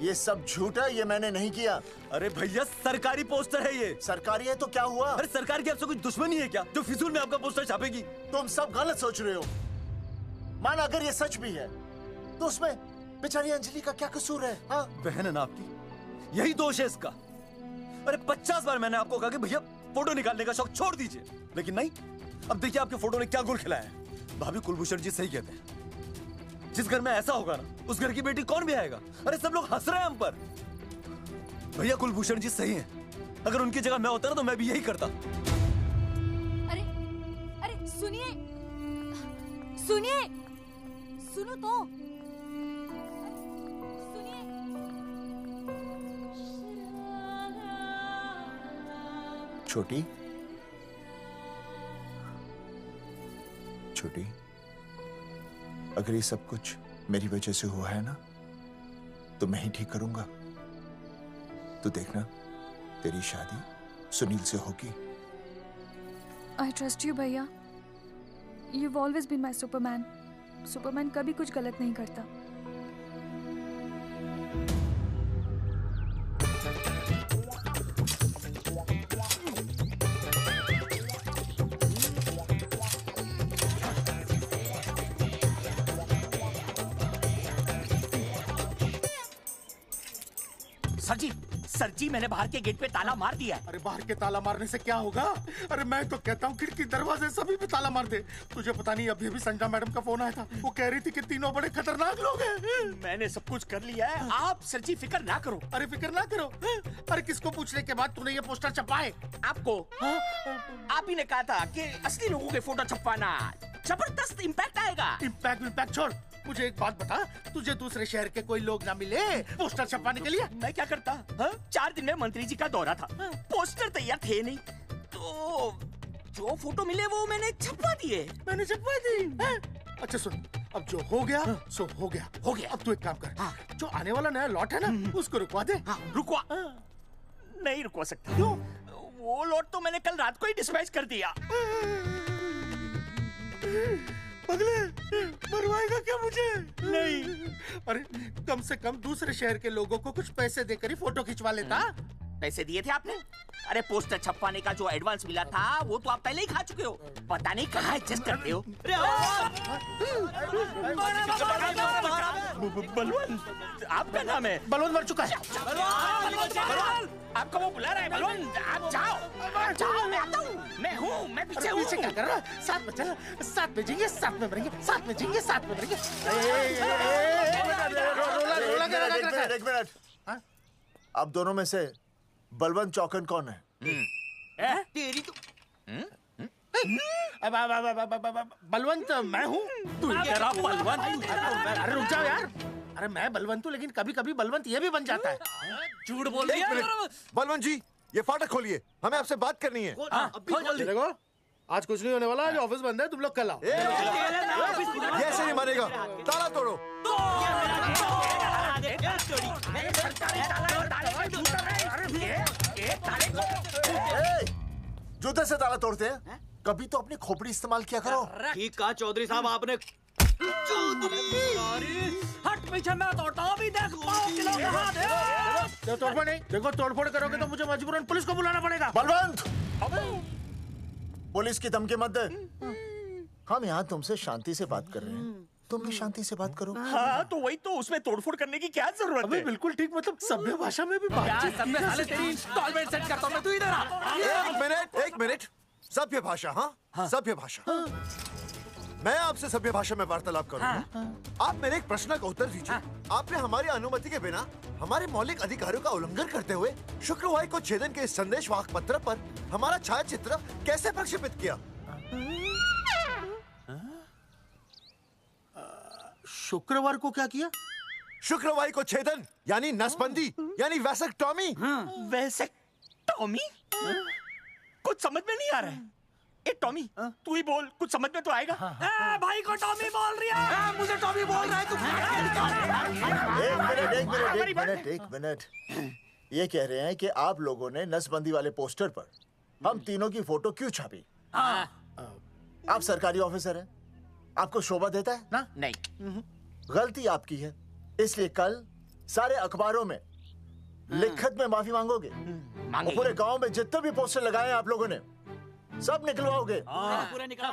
ये सब झूठ है, ये मैंने नहीं किया। अरे भैया सरकारी पोस्टर है ये। सरकारी है तो क्या हुआ? अरे सरकार की आपसे कोई दुश्मनी है क्या जो फिजूल में आपका पोस्टर छापेगी? तुम सब गलत सोच रहे हो। माना अगर ये सच भी है तो उसमें बेचारी अंजलि का क्या कसूर है? हाँ? बहन है ना आपकी, यही दोष है इसका। अरे 50 बार मैंने आपको कहा कि भैया फोटो निकालने का शौक छोड़ दीजिए, लेकिन नहीं। अब देखिए आपके फोटो ने क्या गुल खिलाया है। भाभी कुलभूषण जी सही कहते हैं, जिस घर में ऐसा होगा ना उस घर की बेटी कौन भी आएगा। अरे सब लोग हंस रहे हैं हम पर। भैया कुलभूषण जी सही हैं, अगर उनकी जगह मैं होता ना तो मैं भी यही करता। अरे अरे सुनिए सुनिए, सुनो तो। छोटी छोटी, अगर ये सब कुछ मेरी वजह से हुआ है ना तो मैं ही ठीक करूंगा। तो देखना तेरी शादी सुनील से होगी। आई ट्रस्ट यू भैया। You've always been my Superman. Superman कभी कुछ गलत नहीं करता। सर जी मैंने बाहर के गेट पे ताला मार दिया है। अरे बाहर के ताला मारने से क्या होगा? अरे मैं तो कहता हूँ खिड़की दरवाजे सभी पे ताला मार दे। तुझे पता नहीं अभी अभी संजना मैडम का फोन आया था, वो कह रही थी कि तीनों बड़े खतरनाक लोग हैं। मैंने सब कुछ कर लिया है, आप सर जी फिक्र ना करो। अरे फिक्र ना करो। अरे किसको पूछने के बाद तूने ये पोस्टर छपाए? आपको। आप ही ने कहा था कि असली लोगों के फोटो छपवाना जबरदस्त इम्पैक्ट आएगा। इम्पैक्ट छोड़, मुझे एक बात बता, तुझे दूसरे शहर के कोई लोग ना मिले पोस्टर छपवाने के लिए? मैं क्या करता? 4 दिन में मंत्री जी का दौरा था, पोस्टर तैयार थे नहीं, तो जो फोटो मिले वो मैंने छपवा दिए। मैंने छपवा दी? अच्छा सुन, अब जो हो गया सो हो गया। हो गया। अब तू एक काम कर, जो आने वाला नया लॉट है ना उसको रुकवा दे। रुकवा? नहीं रुकवा सकता। क्यों? वो लॉट तो मैंने कल रात को ही डिस्पैच कर दिया। पगले, मरवाएगा क्या मुझे? नहीं। अरे कम से कम दूसरे शहर के लोगों को कुछ पैसे देकर ही फोटो खिंचवा लेता। पैसे दिए थे आपने? अरे पोस्टर छपवाने का जो एडवांस मिला था वो तो आप पहले ही खा चुके हो, पता नहीं कहाँ एडजस्ट करते हो। बलवंत, आपका नाम है? बलवंत मर चुका है। आपको वो बुला रहा है बलवंत, आप जाओ। मैं आता हूँ, मैं हूँ, मैं पीछे हूँ। पीछे क्या कर रहा है? साथ में चल, साथ में जिएंगे, साथ में मरेंगे, साथ में जिएंगे, साथ में मरेंगे। एक मिनट। अब दोनों में से बलवंत चौकन कौन है? तेरी तो बलवंत मैं हूँ। तू तेरा बलवंत? अरे रुक जाओ यार। अरे मैं बलवंत हूँ, लेकिन कभी कभी बलवंत ये भी बन जाता है। झूठ बोल रही है। बलवंत जी, ये फाटक खोलिए, हमें आपसे बात करनी है। देखो, आज कुछ नहीं होने वाला, आज ऑफिस बंद है, तुम लोग कल आओ। ये ऐसे नहीं मानेगा, ताला तोड़ो। जूते से ताला तोड़ते हैं? कभी तो अपनी खोपड़ी इस्तेमाल किया करो। ठीक कहा चौधरी साहब आपने। हट पीछे, मैं तोड़ता हूँ अभी। देख पाँव किलो का हाथ है। तोड़फोड़ नहीं, देखो तोड़फोड़ करोगे तो मुझे मजबूरन पुलिस को बुलाना पड़ेगा। बलवंत, पुलिस की धमकी मत दे। हम यहाँ तुमसे शांति से बात कर रहे हैं, तुम भी शांति से बात करो। हाँ तो वही तो, उसमें तोड़फोड़ करने की क्या जरूरत है? बिल्कुल ठीक, मतलब सभ्य भाषा में भी बातचीत। सेट करता हूँ मैं, तू इधर आ। एक मिनट, सभ्य भाषा। हाँ, सभ्य भाषा। मैं आपसे सभ्य भाषा में वार्तालाप करूंगा। आप मेरे एक प्रश्न का उत्तर दीजिए। आपने हमारी अनुमति के बिना हमारे मौलिक अधिकारों का उल्लंघन करते हुए शुक्रवार को छेदन के संदेश वाहक पत्र पर हमारा छायाचित्र कैसे प्रक्षेपित किया? शुक्रवार को क्या किया? शुक्रवार को छेदन यानी नसबंदी यानी वैसेक्टॉमी। वैसेक्टॉमी? कुछ समझ में नहीं आ रहा है। ए टॉमी, तू ही बोल, कुछ समझ में तो आएगा। भाई को टॉमी बोल रही है। मुझे टॉमी बोल रहा है तू। एक मिनट। ये कह रहे हैं कि आप लोगों ने नसबंदी वाले पोस्टर पर हम तीनों की फोटो क्यों छापी? आप सरकारी ऑफिसर हैं, आपको शोभा देता है ना? नहीं। गलती आपकी है, इसलिए कल सारे अखबारों में लिखत में माफी मांगोगे। और पूरे गांव में जितने भी पोस्टर लगाए हैं आप लोगों ने सब निकलवाओगे। पूरा निकला।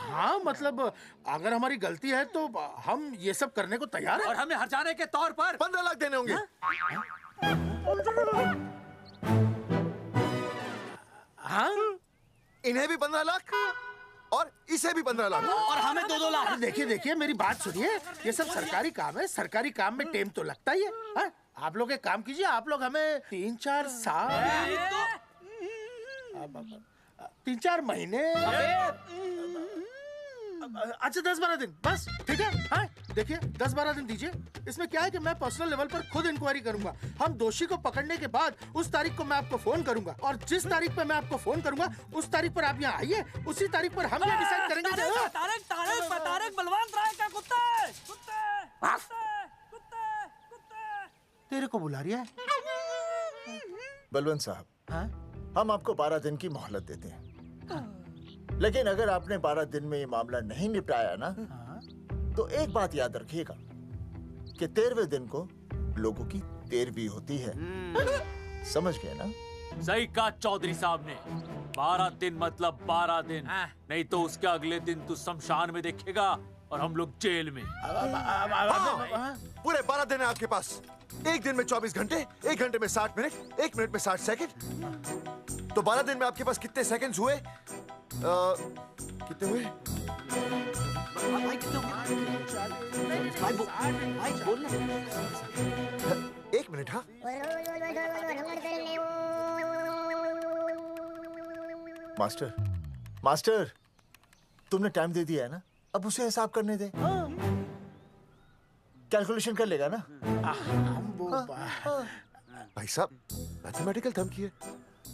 हाँ मतलब अगर हमारी गलती है तो हम ये सब करने को तैयार हैं। और हमें हर्जाने के तौर पर 15 लाख देने होंगे। हाँ? इन्हें भी 15 लाख और इसे भी 15 लाख और हमें 2-2 लाख। देखिए मेरी बात सुनिए, ये सब सरकारी काम है, सरकारी काम में टाइम तो लगता ही है। हाँ? आप लोग एक काम कीजिए, आप लोग हमें 3-4 साल 3-4 महीने अच्छा 10-12 दिन बस, ठीक है। हाँ देखिए 10-12 दिन दीजिए। इसमें क्या है कि मैं पर्सनल लेवल पर खुद इंक्वायरी करूंगा। हम दोषी को पकड़ने के बाद उस तारीख को मैं आपको फोन करूंगा और जिस तारीख पर मैं आपको फोन करूंगा उस तारीख पर आप यहाँ आइए। उसी तारीख पर हम ये डिसाइड करेंगे तारक बलवंत राय का कुत्ता है। तेरे को बुला रही है। बलवंत साहब, हम आपको 12 दिन की मोहलत देते हैं, लेकिन अगर आपने 12 दिन में ये मामला नहीं निपटाया ना, तो एक बात याद रखिएगा कि 13वें दिन को लोगों की 13वीं होती है। समझ गए ना? सही कहा चौधरी साहब ने। 12 दिन मतलब 12 दिन, नहीं तो उसके अगले दिन तू शमशान में देखेगा और हम लोग जेल में। पूरे 12 दिन है आपके पास। एक दिन में 24 घंटे, 1 घंटे में 60 मिनट, 1 मिनट में 60 सेकंड। तो 12 दिन में आपके पास कितने सेकंड्स हुए? कितने हुए? एक मिनट। हाँ मास्टर तुमने टाइम दे दिया है ना, अब उसे हिसाब करने दे। कैलकुलेशन कर लेगा ना। भाई साहब मैथमेटिकल थम की है,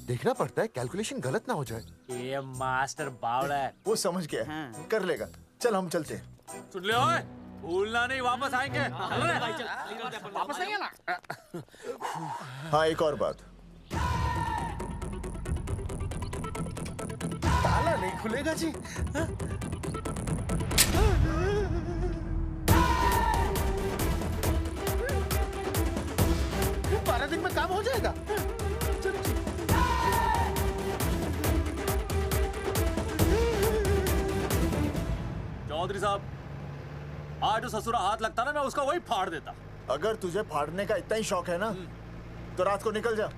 देखना पड़ता है कैलकुलेशन गलत ना हो जाए। ये मास्टर बावड़ा है। वो समझ गया, कर लेगा। चल हम चलते हैं। सुन ले ओए, भूलना नहीं, वापस आएंगे। वापस आइए ना। हाँ एक और बात, ताला नहीं खुलेगा जी। 12 दिन में काम हो जाएगा। चौधरी साहब, आज जो ससुरा हाथ लगता ना, मैं उसका वही फाड़ देता। अगर तुझे फाड़ने का इतना ही शौक है ना, तो रात को निकल जा,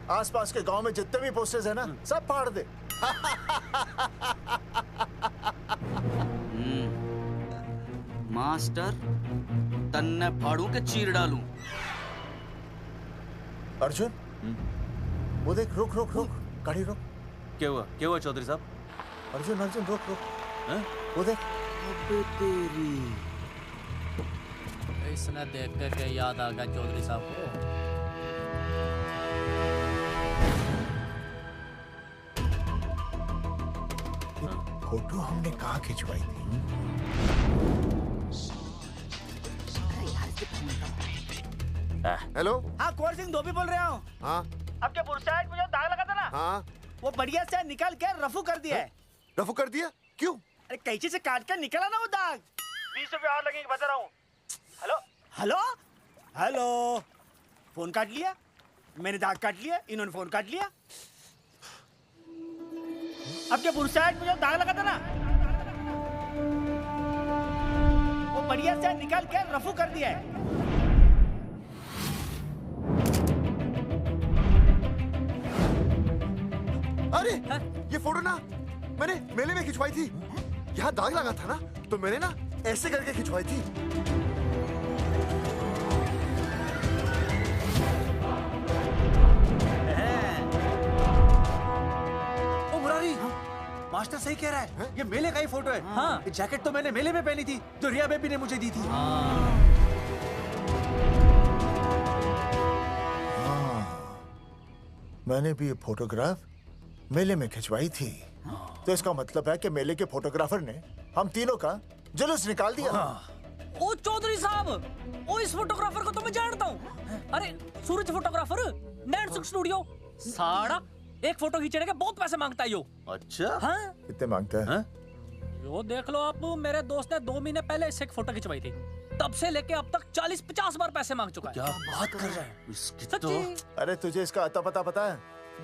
आसपास के गांव में जितने भी पोस्टर्स है ना, सब फाड़ दे। मास्टर, तन्ने फाड़ू के चीर डालूं। अर्जुन, वो देख, रुक गाड़ी रोक। क्या हुआ चौधरी साहब? अर्जुन रुक। वो देख। तेरी इसने देख के याद आ गया चौधरी साहब को। फोटो हमने कहाँ खिंचवाई थी? हेलो। हाँ कुंवर सिंह धोबी बोल रहा हूँ। हाँ आपके बुरसाइड में जो दाग लगा था ना, हाँ वो बढ़िया से निकाल के रफू कर दिया है। रफू कर दिया? क्यों? अरे कैंची से काट कर निकला ना वो दाग। 20 रुपए और लगेंगे, बता रहा हूँ। हेलो फोन काट लिया, मैंने दाग काट लिया, इन्होंने फोन काट लिया। आपके बुरसाइड में जो दाग लगा था ना, वो बढ़िया से निकाल के रफू कर दिया है। अरे ये फोटो ना मैंने मेले में खिंचवाई थी। यहाँ दाग लगा था ना, तो मैंने ना ऐसे करके खिंचवाई थी। ओ मुरारी, मास्टर सही कह रहा है। ये मेले का ही फोटो है। हाँ। ये जैकेट तो मैंने मेले में पहनी थी, जो रिया बेबी ने मुझे दी थी। मैंने भी ये फोटोग्राफ मेले में खिंचवाई थी। तो इसका मतलब है कि मेले के फोटोग्राफर ने हम तीनों का जुलूस निकाल दिया। ओ चौधरी साहब, ओ इस फोटोग्राफर को तो मैं जानता हूँ। अरे सूरज फोटोग्राफर, नैनसुख स्टूडियो। साड़ा एक फोटो खींचने के बहुत पैसे मांगता है यो। अच्छा? हाँ? कितने मांगता है? यो देख लो आप, मेरे दोस्त ने 2 महीने पहले इससे एक फोटो खिंचवाई थी, तब से लेके अब तक 40-50 बार पैसे मांग चुका है। क्या बात कर रहा है? इसकी तो... अरे तुझे इसका अता पता पता है?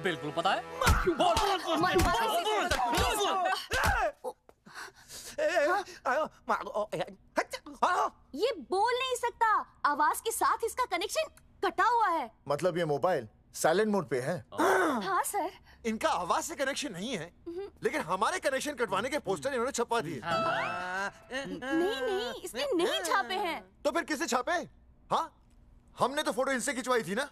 बिल्कुल पता है। ये बोल नहीं सकता, आवाज के साथ इसका कनेक्शन कटा हुआ है। मतलब ये मोबाइल साइलेंट मोड पे है? हाँ सर। इनका आवाज से कनेक्शन नहीं है, लेकिन हमारे कनेक्शन कटवाने के पोस्टर इन्होंने छपवा दिए। नहीं, इसने नहीं छापे हैं। तो फिर किसने छापे? हाँ, हमने तो फोटो इनसे खिंचवाई थी ना।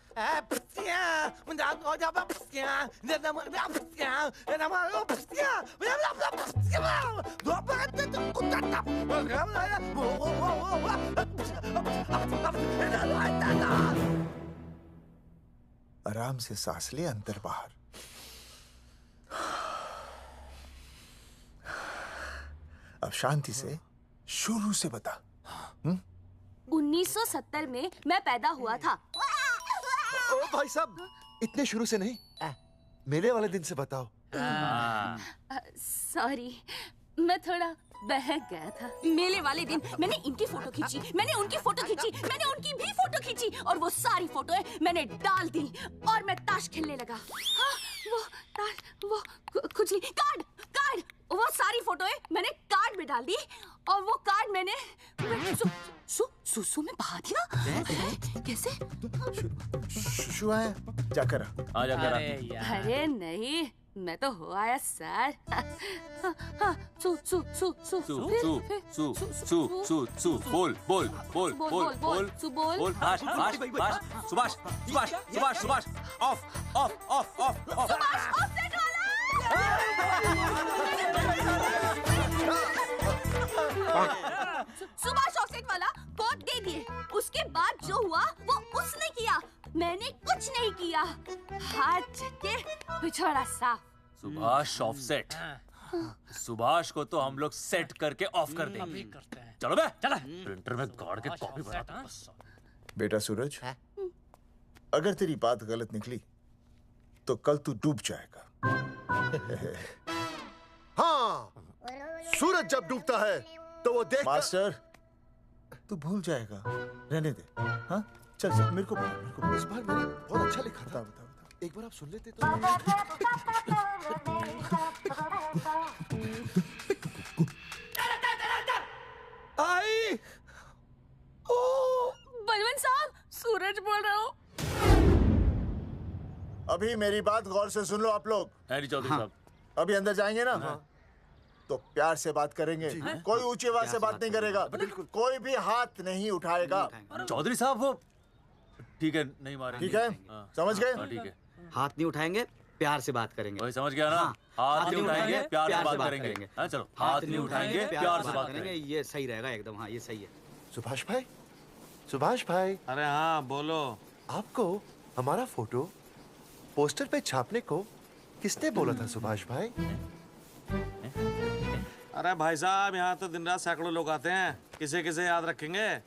आराम से सांस ले, अंदर बाहर। अब शांति से शुरू से बता। 1970 में मैं पैदा हुआ था। ओ भाई साहब, इतने शुरू से नहीं, मेले वाले दिन से बताओ। सॉरी, मैं थोड़ा बहक गया था। मेले वाले दिन मैंने इनकी फोटो खींची, मैंने उनकी फोटो खींची, मैंने उनकी भी फोटो खींची, और वो सारी फोटोएं मैंने डाल दी और मैं ताश खेलने लगा। हाँ, वो खुजली, कार्ड, वो सारी फोटोएं मैंने कार्ड में डाल दी, और वो कार्ड मैंने सुसु में बहा दिया। कैसे? शुशु है, जाकर आ जाकर। अरे नहीं, मैं तो हो आया सर। सु बोल Subhash of offset Subhash offset वाला कोड दे दिए। उसके बाद जो हुआ वो उसने किया, मैंने कुछ नहीं किया। हाथ के पिछड़ा साफ। सुभाष ऑफसेट। सुभाष को तो हम लोग सेट करके ऑफ कर देंगे। चलो बे, चला प्रिंटर में गाड़ के कॉपी बनाता हूं। बेटा सूरज, अगर तेरी बात गलत निकली तो कल तू डूब जाएगा। हाँ, सूरज जब डूबता है तो वो देख। मास्टर, तू भूल जाएगा, रहने दे। हाँ, चल मेरे को इस बार मैंने बहुत अच्छा लिखा था। बता एक बार आप सुन लेते तो। आई बलवंत साहब, सूरज बोल रहा हूँ। अभी मेरी बात गौर से सुन लो आप लोग। चौधरी साहब, अभी अंदर जाएंगे ना, तो प्यार से बात करेंगे। कोई ऊंची आवाज से बात नहीं करेगा, कोई भी हाथ नहीं उठाएगा। चौधरी साहब वो ठीक है, नहीं मारेंगे। ठीक है, समझ गए? ठीक है, हाथ नहीं उठाएंगे, प्यार से बात करेंगे। वही समझ गया ना? हाथ नहीं उठाएंगे, प्यार से बात करेंगे। हाँ चलो, हाथ नहीं उठाएंगे, प्यार से बात करेंगे। ये सही रहेगा एकदम। हाँ, ये सही है। सुभाष भाई। अरे हाँ, बोलो। आपको हमारा फोटो पोस्टर पे छापने को किसने बोला था सुभाष भाई? अरे भाई साहब, यहाँ तो दिन रात सैकड़ों लोग आते हैं, किसे किसे याद रखेंगे।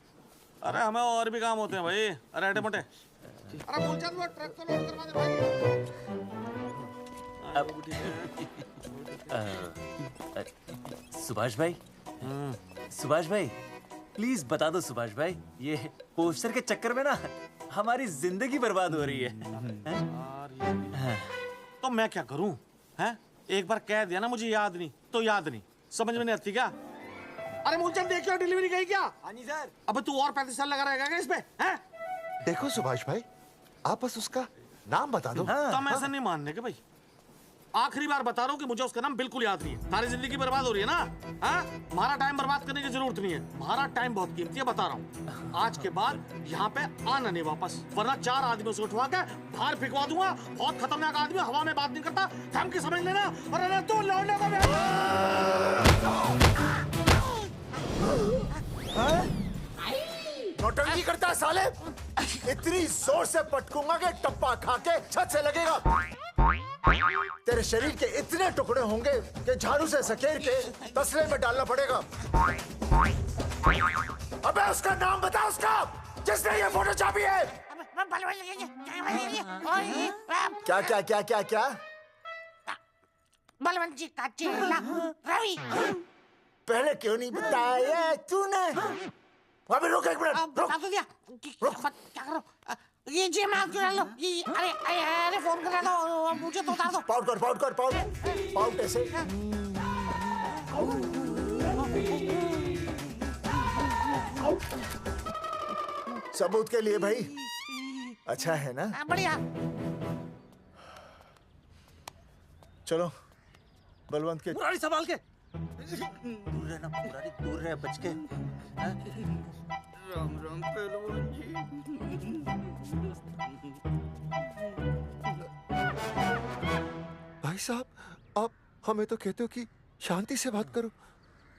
अरे हमें और भी काम होते हैं भाई। अरे हटे मोटे। अरे मूलचंद, वो ट्रक तो लोड करवा दे भाई। सुभाष भाई प्लीज बता दो सुभाष भाई, ये पोस्टर के चक्कर में ना हमारी जिंदगी बर्बाद हो रही है। तो मैं क्या करूं? हैं? एक बार कह दिया ना मुझे याद नहीं तो याद नहीं, समझ में नहीं आती क्या? अरे मूलचंद, देखियो डिलीवरी गई क्या? हाँ जी सर। अब तू और 35 साल लगा रहेगा क्या इस पे? हैं? देखो सुभाष भाई, आप बस उसका नाम बता दो। तो हम ऐसा नहीं मानने के भाई। आखिरी बार बता रहा हूँ कि मुझे उसका नाम बिल्कुल याद नहीं है। सारी जिंदगी बर्बाद हो रही है ना? हाँ? हमारा टाइम बर्बाद करने की जरूरत नहीं है। हमारा टाइम बहुत कीमती है, बता रहा हूँ। आज के बाद यहाँ पे आना नहीं वापस, वरना 4 आदमियों से उठवा के बाहर फेंकवा दूंगा। बहुत खतरनाक आदमी, हवा में बात नहीं करता, धमकी समझ लेना। और अरे तू लौटने का नौटंकी करता है साले। इतनी जोर से पटकूंगा कि टप्पा खा के छत से लगेगा। तेरे शरीर के इतने टुकड़े होंगे कि झाड़ू से सकेर के तसले में डालना पड़ेगा। अबे उसका नाम बता, उसका जिसने ये फोटो छापी है। क्या क्या क्या क्या क्या? बलवंत जी का चेला रवि। पहले क्यों नहीं बताया तूने? अबे रुक एक मिनट, रुक। क्या करो? ये जी माफ करा लो। ये अरे फोन करा दो, मुझे तो उतार दो। पाउट कर, पाउट कर, पाउट ऐसे। सबूत के लिए भाई अच्छा है ना? बढ़िया। चलो बलवंत के मुरारी संभाल के। दूर रहना मुरारी, दूर रह बच के। राम राम पहलवान जी। भाई साहब, आप हमें तो कहते हो कि शांति से बात करो,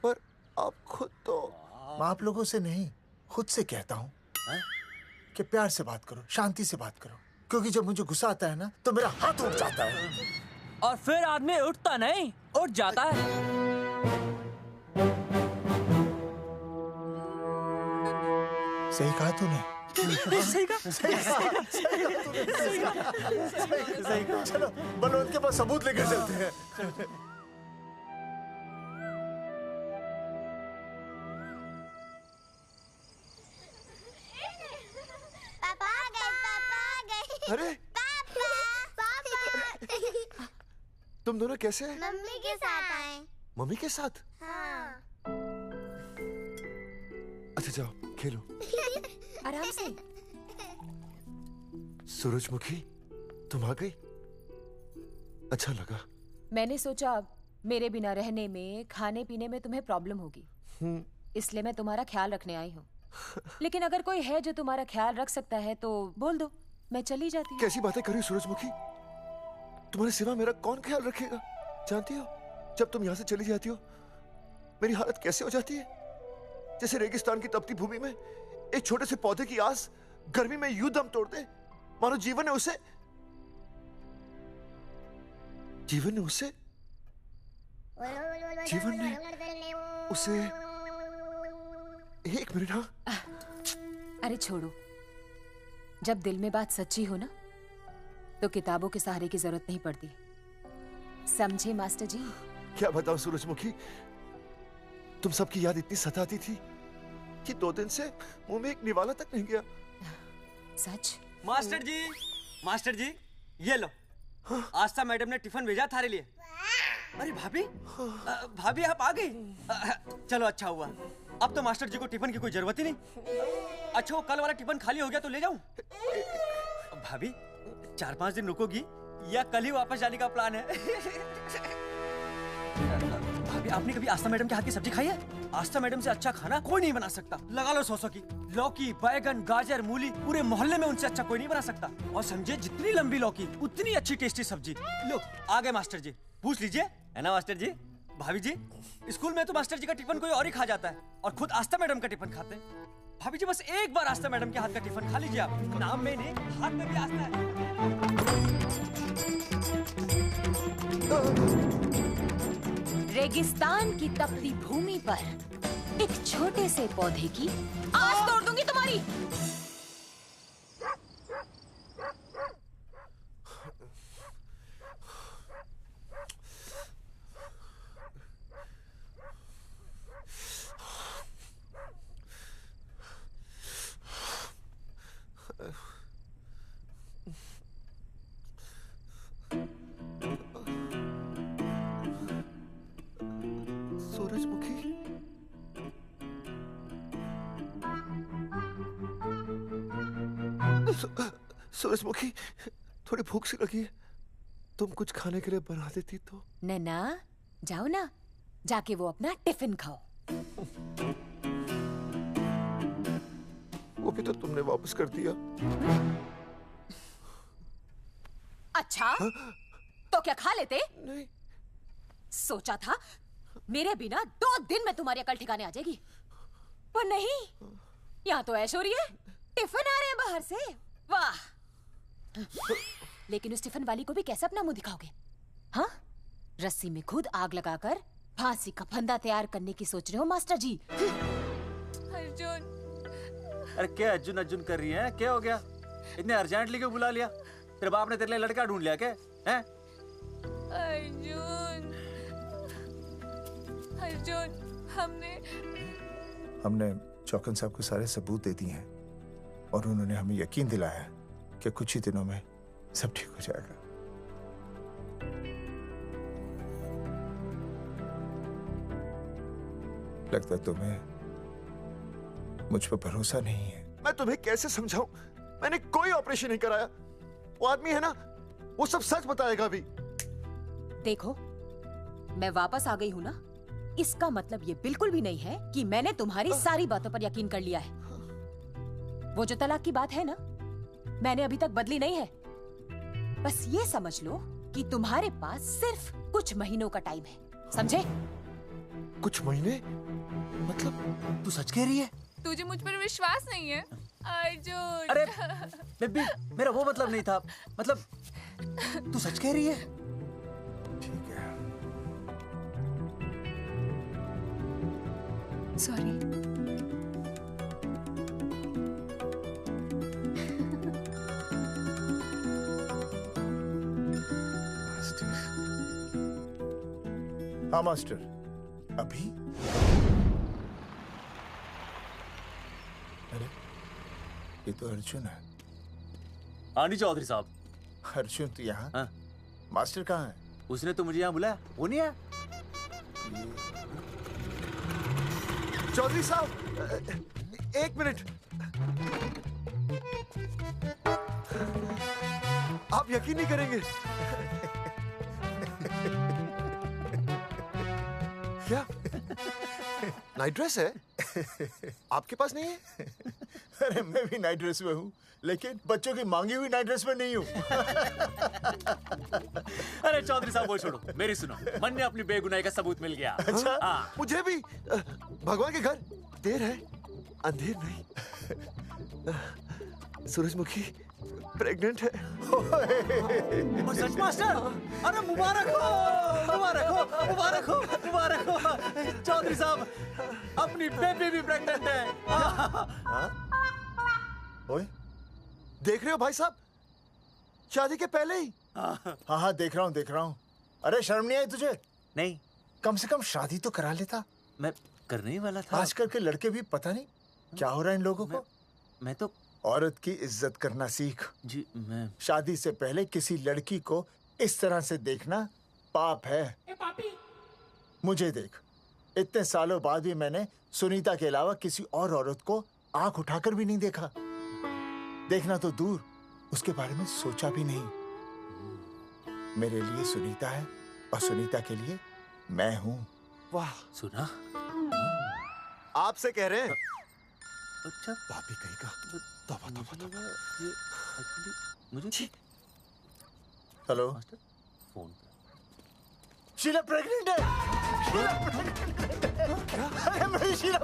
पर आप खुद तो। आप लोगों से नहीं, खुद से कहता हूँ कि प्यार से बात करो, शांति से बात करो, क्योंकि जब मुझे गुस्सा आता है ना तो मेरा हाथ उठ जाता है। और फिर आदमी उठता नहीं, उठ जाता है। सही कहा तूने। सही कहा। सही कहा। चलो बलवंत के पास सबूत लेकर चलते हैं। पापा आ गए, पापा आ गए। अरे तुम दोनों कैसे हैं? मम्मी के साथ आए। मम्मी के साथ? हाँ। अच्छा जाओ खेलो। आराम से। सूरजमुखी, तुम आ गई? अच्छा लगा। मैंने सोचा मेरे बिना रहने में, खाने पीने में तुम्हें प्रॉब्लम होगी, इसलिए मैं तुम्हारा ख्याल रखने आई हूँ। लेकिन अगर कोई है जो तुम्हारा ख्याल रख सकता है तो बोल दो, मैं चली जाती हूँ। कैसी बातें कर रही हो सूरजमुखी? तुम्हारे सिवा मेरा कौन ख्याल रखेगा? जानती हो, जब तुम यहाँ से चली जाती हो मेरी हालत कैसे हो जाती है? जैसे रेगिस्तान की तपती भूमि में एक छोटे से पौधे की आस गर्मी में यूं दम तोड़ दे, मानो जीवन ने उसे एक मिनट। हाँ अरे छोड़ो, जब दिल में बात सच्ची हो ना तो किताबों के सहारे की जरूरत नहीं पड़ती, समझे मास्टर जी? क्या बताऊं सूरजमुखी, तुम सबकी याद इतनी सताती थी कि 2 दिन से मुंह में एक निवाला तक नहीं गया। सच? मास्टर जी ये लो। आस्था मैडम ने टिफिन भेजा थारे लिए। अरे भाभी, भाभी आप आ गई? चलो अच्छा हुआ, अब तो मास्टर जी को टिफिन की कोई जरूरत ही नहीं। अच्छा वो कल वाला टिफिन खाली हो गया तो ले जाऊं? भाभी 4-5 दिन रुकोगी या कल ही वापस जाने का प्लान है? भाभी आपने कभी आस्था मैडम के हाथ की सब्जी खाई है? आस्था मैडम से अच्छा खाना कोई नहीं बना सकता। लगा लो 100 की। लौकी, बैगन, गाजर, मूली, पूरे मोहल्ले में उनसे अच्छा कोई नहीं बना सकता। और समझे, जितनी लंबी लौकी उतनी अच्छी टेस्टी सब्जी। लो आ गए मास्टर जी, पूछ लीजिए, है ना मास्टर जी? भाभी जी, स्कूल में तो मास्टर जी का टिफिन कोई और ही खा जाता है और खुद आस्था मैडम का टिफिन खाते हैं। भाभी जी बस एक बार आस्था मैडम के हाथ का टिफिन खा लीजिए आप। नाम में नहीं, हाथ में भी आस्था है। रेगिस्तान की तपती भूमि पर एक छोटे से पौधे की आस तोड़ दूंगी तुम्हारी। सूरजमुखी, सूरजमुखी, थोड़ी भूख सी लगी है, तुम कुछ खाने के लिए बना देती तो। नैना जाओ ना, जाके वो अपना टिफिन खाओ। वो भी तो तुमने वापस कर दिया। अच्छा तो क्या खा लेते? नहीं। सोचा था मेरे बिना 2 दिन में तुम्हारी अकल ठिकाने आ जाएगी, पर नहीं, यहाँ तो ऐश हो रही है। टिफिन आ रहे हैं बाहर से, वाह। लेकिन उस टिफिन वाली को भी कैसे अपना मुंह दिखाओगे? हाँ, रस्सी में खुद आग लगाकर फांसी का फंदा तैयार करने की सोच रहे हो मास्टर जी? अर्जुन, अरे क्या अर्जुन अर्जुन कर रही है? क्या हो गया? इतने अर्जेंटली क्यों बुला लिया? तेरे बाप ने तेरे लिए लड़का ढूंढ लिया क्या? हैं? अर्जुन, हमने चौकन साहब को सारे सबूत दे दिए हैं और उन्होंने हमें यकीन दिलाया कि कुछ ही दिनों में सब ठीक हो जाएगा। लगता है तुम्हें मुझ पर भरोसा नहीं है। मैं तुम्हें कैसे समझाऊं? मैंने कोई ऑपरेशन नहीं कराया। वो आदमी है ना, वो सब सच बताएगा अभी। देखो, मैं वापस आ गई हूँ ना, इसका मतलब ये बिल्कुल भी नहीं है कि मैंने तुम्हारी सारी बातों पर यकीन कर लिया है। वो जो तलाक की बात है ना, मैंने अभी तक बदली नहीं है। बस ये समझ लो कि तुम्हारे पास सिर्फ कुछ महीनों का टाइम है, समझे? कुछ महीने? मतलब तू सच कह रही है? तुझे मुझ पर विश्वास नहीं है अर्जुन? अरे बेबी, मेरा वो मतलब नहीं था। मतलब तू सच कह रही है? ठीक है। सॉरी। हाँ मास्टर, अभी? अरे ये तो अर्जुन है। हाँ जी चौधरी साहब। अर्जुन तो यहाँ? हाँ। मास्टर कहाँ है? उसने तो मुझे यहाँ बुलाया, वो नहीं आया। चौधरी साहब, एक मिनट। आप यकीन नहीं करेंगे। क्या नाइट ड्रेस है? आपके पास नहीं है? अरे मैं भी नाइट ड्रेस में हूँ, लेकिन बच्चों की मांगी हुई नाइट ड्रेस में नहीं हूँ। अरे चौधरी साहब वो छोड़ो, मेरी सुनो। मन ने अपनी बेगुनाही का सबूत मिल गया। अच्छा? हाँ। मुझे भी। भगवान के घर देर है, अंधेर नहीं। सूरजमुखी प्रेग्नेंट है। और सच मास्टर? अरे मुबारक हो, मुबारक हो, मुबारक हो, मुबारक हो। चौधरी साहब, अपनी बेबी भी प्रेग्नेंट है। ओए, देख रहे हो भाई साहब, शादी के पहले ही। हाँ हाँ देख रहा हूँ, देख रहा हूँ। अरे शर्म नहीं आई तुझे? नहीं। कम से कम शादी तो करा लेता। मैं करने ही वाला था। आजकल के लड़के भी पता नहीं क्या हो रहा है इन लोगों को। मैं तो औरत की इज्जत करना सीख। जी मैं शादी से पहले किसी लड़की को इस तरह से देखना पाप है। मुझे देख, इतने सालों बाद भी मैंने सुनीता के अलावा किसी और औरत को आंख उठाकर भी नहीं देखा। देखना तो दूर, उसके बारे में सोचा भी नहीं। मेरे लिए सुनीता है और सुनीता के लिए मैं हूँ। वाह, सुना? आपसे कह रहे हैं। अच्छा, भाभी कहीं का। तौबा तौबा तौबा। ये एक्चुअली मुझे हेलो, फोन शीला प्रेग्नेंट है। अरे मेरी शीला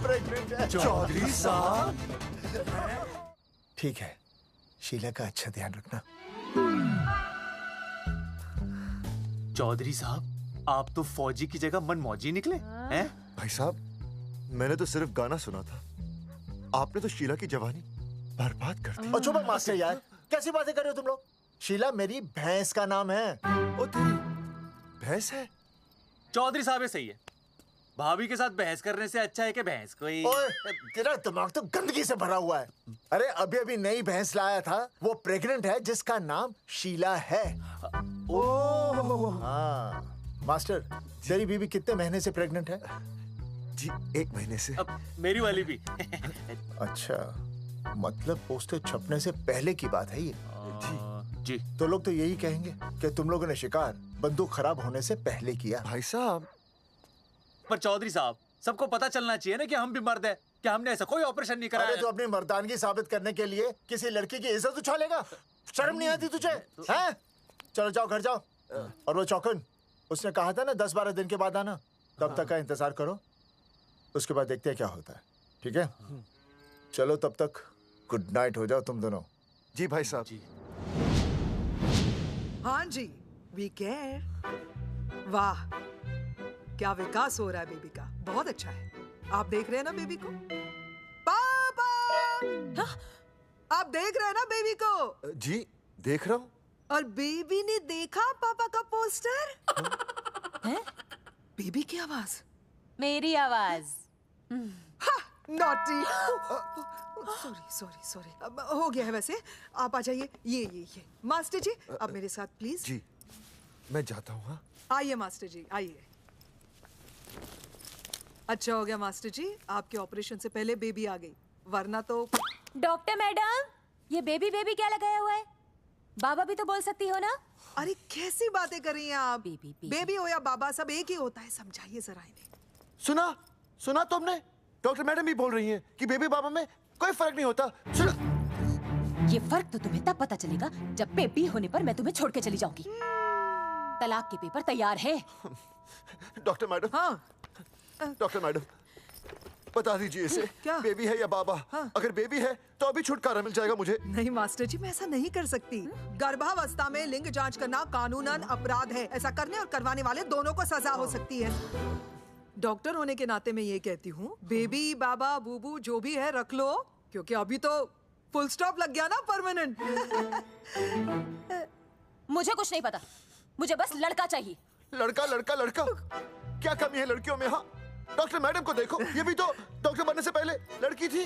प्रेग्नेंट है। चौधरी साहब, ठीक है, शीला का अच्छा ध्यान रखना। चौधरी साहब, आप तो फौजी की जगह मनमौजी निकले हैं? भाई साहब, मैंने तो सिर्फ गाना सुना था, आपने तो शीला की जवानी बर्बाद कर दी। और चुप मास्टर यार, कैसी बातें कर रहे हो तुम लोग? शीला मेरी भैंस का नाम है। ओ तेरी भैंस है? चौधरी साहब ये सही है। भाभी के साथ बहस करने से अच्छा है कि भैंस कोई। ओए, तेरा दिमाग तो गंदगी से भरा हुआ है। अरे अभी अभी नई भैंस लाया था, वो प्रेग्नेंट है, जिसका नाम शीला है। ओह हाँ मास्टर, तेरी बीवी कितने महीने से प्रेग्नेंट है? जी 1 महीने से। अब मेरी वाली भी। अच्छा, मतलब पोस्टर छपने से पहले की बात है ये। जी तो लोग तो यही कहेंगे कि तुम लोगों ने शिकार बंदूक खराब होने से पहले किया। भाई साहब, पर चौधरी साहब, सबको पता चलना चाहिए ना कि हम भी मर्द हैं, कि हमने ऐसा कोई ऑपरेशन नहीं कराया। अरे तो अपनी मर्दानगी साबित करने के लिए किसी लड़की की इज्जत उछालेगा? शर्म नहीं आती तुझे? हैं? चलो जाओ, घर जाओ। और वो चौकन, उसने कहा था ना 10-12 दिन के बाद आना, तब तक का इंतजार करो, उसके बाद देखते हैं क्या होता है। ठीक है, चलो तब तक गुड नाइट हो जाओ तुम दोनों। जी भाई साहब। जी हाँ जी, वी केयर। वाह, क्या विकास हो रहा है बेबी का, बहुत अच्छा है। आप देख रहे हैं ना बेबी को? पापा, आप देख रहे हैं ना बेबी को? जी देख रहा हूँ। और बेबी ने देखा पापा का पोस्टर? हैं? बेबी की आवाज? मेरी आवाज। नॉटी। सॉरी सॉरी सॉरी, हो गया है वैसे। आप आ जाइए। ये मास्टर जी, आप मेरे साथ प्लीज। जी मैं जाता हूँ। हाँ आइए मास्टर जी, आइए। अच्छा हो गया मास्टर जी, आपके ऑपरेशन से पहले बेबी आ गई, वरना तो। डॉक्टर मैडम, ये बेबी बेबी क्या लगाया हुआ है? बाबा भी तो बोल सकती हो ना? अरे कैसी बातें कर रही हैं आप? बेबी हो या बाबा, सब एक ही होता है, समझाइए जरा इन्हें। सुना तुमने? डॉक्टर मैडम भी बोल रही हैं कि बेबी बाबा में कोई फर्क नहीं होता। सुना? ये फर्क तो तुम्हें तब पता चलेगा जब बेबी होने पर मैं तुम्हें छोड़ के चली जाऊंगी। तलाक के पेपर तैयार है। Doctor madam. हाँ। डॉक्टर मैडम, बता दीजिए इसे, क्या? बेबी है या बाबा? हाँ। अगर बेबी है तो अभी छुटकारा मिल जाएगा मुझे। नहीं मास्टर जी, मैं ऐसा नहीं कर सकती। गर्भावस्था में लिंग जांच करना कानूनन अपराध है। ऐसा करने और करवाने वाले दोनों को सजा हो सकती है। डॉक्टर होने के नाते मैं ये कहती हूँ, बेबी बाबा बूबू जो भी है रख लो, क्योंकि अभी तो फुल स्टॉप लग गया ना परमानेंट। मुझे कुछ नहीं पता, मुझे बस लड़का चाहिए। लड़का लड़का लड़का, क्या कमी है लड़कियों में? हाँ, डॉक्टर मैडम को देखो, ये भी तो डॉक्टर बनने से पहले लड़की थी।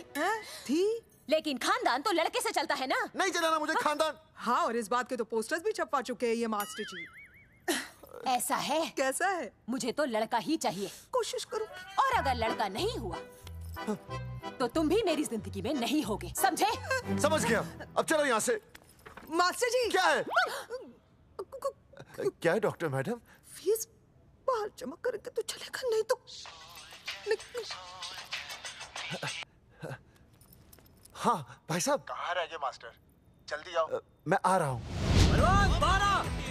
थी? लेकिन खानदान तो लड़के से चलता है ना। नहीं चलाना मुझे खानदान। हाँ, और इस बात के तो पोस्टर्स भी छपवा चुके हैं ये मास्टर जी। ऐसा है? कैसा है? मुझे तो लड़का ही चाहिए। कोशिश करूँ। और अगर लड़का नहीं हुआ तो तुम भी मेरी जिंदगी में नहीं होगे, समझे? समझ गया। अब चलो यहाँ से। मास्टर जी। क्या है? क्या है डॉक्टर मैडम? फीस बाहर जमा करेंगे तो चलेगा, नहीं तो। हाँ भाई साहब। कहाँ रह गए मास्टर? जल्दी आओ। मैं आ रहा हूँ।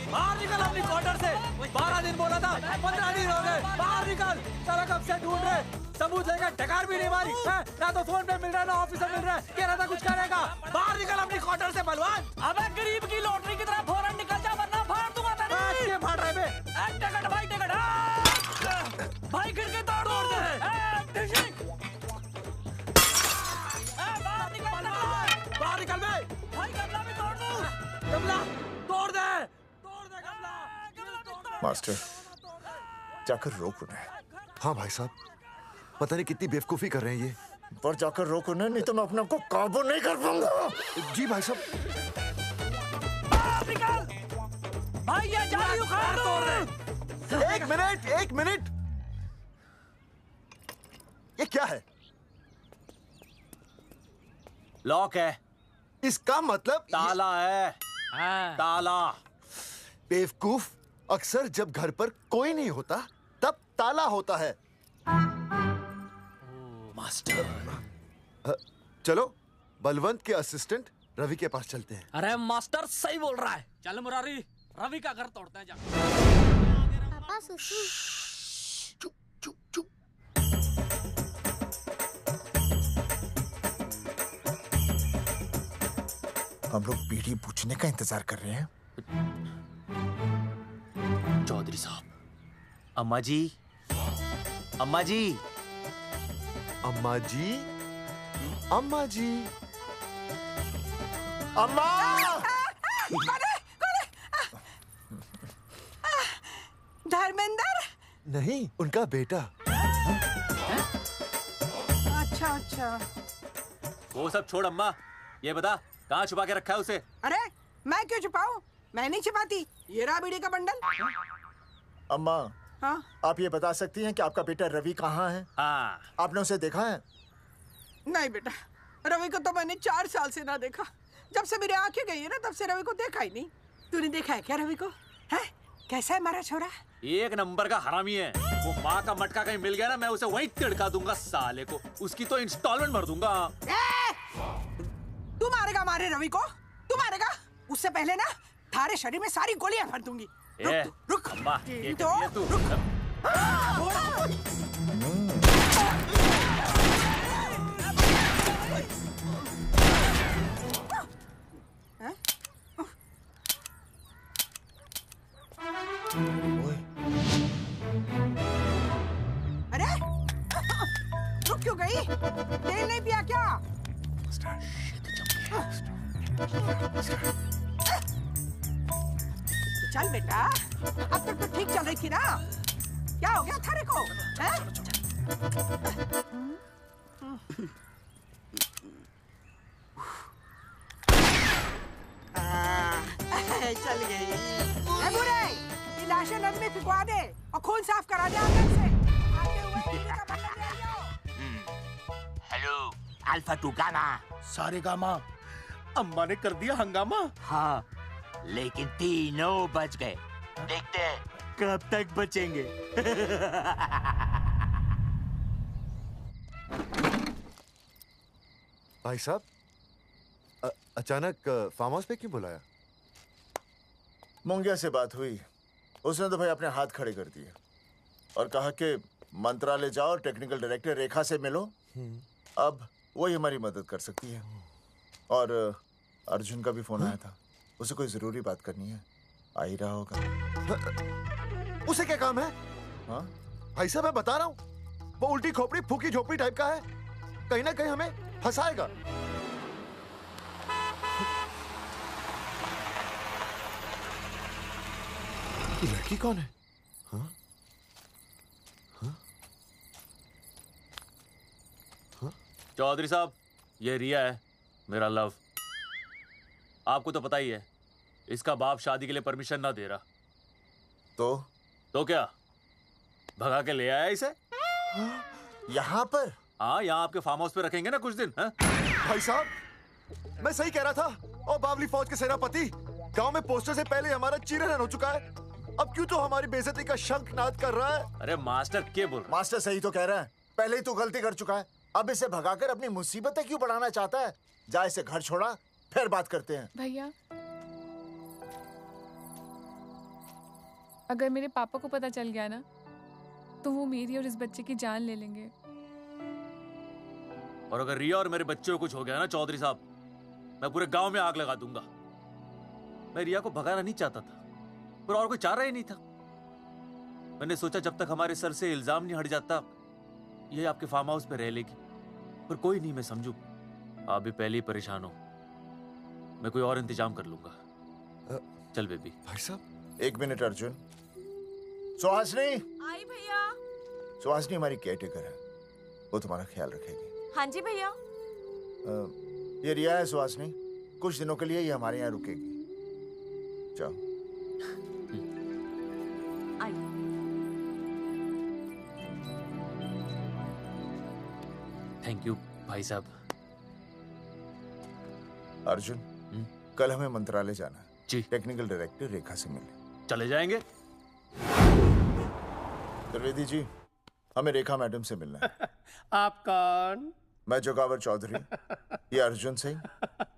बाहर निकल अपनी क्वार्टर से। 12 दिन बोला था, 15 दिन हो गए। बाहर निकल। सारा कब से ढूंढ रहे, सबूत लेकर ढकार भी नहीं मारी है? ना तो फोन पे मिल रहा है, ना ऑफिस में मिल रहा है। कह रहा था कुछ करेगा। बाहर निकल अपनी क्वार्टर से बलवान। अबे गरीब की लॉटरी की तरह फौरन निकल जा, वरना फाड़ दूंगा तेरी। क्या फाड़ रहे बे? टिकट भाई, टिकट। भाई खिड़की तोड़ दे। बाहर निकल बे। भाई गमला भी तोड़ दूं। गमला तोड़ दे। मास्टर, जाकर रोक उन्हें। हाँ भाई साहब, पता नहीं कितनी बेवकूफी कर रहे हैं ये। पर जाकर रोक उन्हें, नहीं तो मैं अपने आप को काबू नहीं कर पाऊंगा। जी भाई साहब। निकल भाई, ये जाली उखाड़ दो। एक मिनट। ये क्या है? लॉक है। इसका मतलब ताला है। ताला। बेवकूफ, अक्सर जब घर पर कोई नहीं होता तब ताला होता है। मास्टर। चलो बलवंत के असिस्टेंट रवि के पास चलते हैं। अरे मास्टर सही बोल रहा है, चल मुरारी, रवि का घर तोड़ते हैं जा। पापा सुसु। हम लोग बीड़ी पूछने का इंतजार कर रहे हैं। चौधरी साहब। अम्मा जी, अम्मा जी, अम्मा जी, अम्मा जी, अम्मा। धर्मेंद्र? नहीं, उनका बेटा। अच्छा। वो सब छोड़ अम्मा, ये बता कहाँ छुपा के रखा है उसे? अरे मैं क्यों छुपाऊं? मैं नहीं छिपाती। ये रहा बीड़ी का बंडल। अम्मा, हाँ? आप ये बता सकती हैं कि आपका बेटा रवि कहाँ है? हाँ। आपने उसे देखा है? नहीं बेटा, रवि को तो मैंने 4 साल से ना देखा। जब से मेरी आंखें गई है ना, तब से रवि को देखा ही नहीं। तूने देखा है क्या रवि को? है? कैसा है हमारा छोरा? एक नंबर का हरामी है। वो माँ का मटका कहीं मिल गया ना, मैं उसे वहीं तिड़का दूंगा साले को। उसकी तो इंस्टॉलमेंट भर दूंगा। तू मारेगा हमारे रवि को? तू मारेगा? उससे पहले ना थारे शरीर में सारी गोलियां भर दूंगी। रुक अम्मा, ये तो कर दिया तू। अरे रुक क्यों गई? तेल नहीं पिया क्या? चल बेटा, अब तक तो ठीक चल रही थी ना। क्या हो गया थारे को? चल गई। बुरे, ये लाशें नदी में फिकवा दे और खून साफ करा दे अंदर से। आते हुए अल्फा टू गामा। सारे गामा। अम्मा ने कर दिया हंगामा। हाँ, लेकिन तीनों बच गए। देखते हैं कब तक बचेंगे। भाई साहब, अचानक फार्म हाउस पे क्यों बुलाया? मुंगिया से बात हुई, उसने तो भाई अपने हाथ खड़े कर दिए और कहा कि मंत्रालय जाओ, टेक्निकल डायरेक्टर रेखा से मिलो, अब वही हमारी मदद कर सकती है। और अर्जुन का भी फोन आया था, उसे कोई जरूरी बात करनी है, आ ही रहा होगा। उसे क्या काम है? हाँ भाई साहब, मैं बता रहा हूँ, वो उल्टी खोपड़ी फूकी झोपड़ी टाइप का है, कहीं ना कहीं हमें फंसाएगा। ये लड़की कौन है? हाँ? हाँ? हाँ? चौधरी साहब, ये रिया है, मेरा लव। आपको तो पता ही है, इसका बाप शादी के लिए परमिशन ना दे रहा। तो क्या भगा के ले आया इसे? यहाँ पर? हाँ, यहाँ आपके फार्म हाउस पे रखेंगे ना कुछ दिन। हाँ? भाई साहब, मैं सही कह रहा था। और बावली फौज के सेनापति, गांव में पोस्टर से पहले हमारा चीरहरण हो चुका है, अब क्यों तो हमारी बेइज्जती का शंखनाद कर रहा है? अरे मास्टर क्या बोल रहा है? मास्टर सही तो कह रहा है, पहले ही तो गलती कर चुका है, अब इसे भगाकर अपनी मुसीबतें क्यों बढ़ाना चाहता है? जा इसे घर छोड़ा, फिर बात करते हैं। भैया, अगर मेरे पापा को पता चल गया ना, तो वो मेरी और इस बच्चे की जान ले लेंगे। और अगर रिया और मेरे बच्चे को कुछ हो गया ना चौधरी साहब, मैं पूरे गांव में आग लगा दूंगा। मैं रिया को भगाना नहीं चाहता था, पर और कोई चारा ही नहीं था। मैंने सोचा जब तक हमारे सर से इल्जाम नहीं हट जाता, ये आपके फार्म हाउस पे रह लेगी। पर कोई नहीं, मैं समझू आप भी पहले ही परेशान हो, मैं कोई और इंतजाम कर लूंगा। चल बेबी। भाई साहब, 1 मिनट अर्जुन। सुहासनी। आई भैया। सुहासनी हमारी केयरटेकर है, वो तुम्हारा ख्याल रखेगी। हाँ जी भैया। ये रिया है सुहासनी, कुछ दिनों के लिए ये हमारे यहाँ रुकेगी। जाओ। थैंक यू भाई साहब। अर्जुन, कल हमें मंत्रालय जाना है जी। टेक्निकल डायरेक्टर रेखा से मिलने चले जाएंगे। त्रिवेदी जी, हमें रेखा मैडम से मिलना है। आप कौन? मैं जोगावर चौधरी, ये अर्जुन सिंह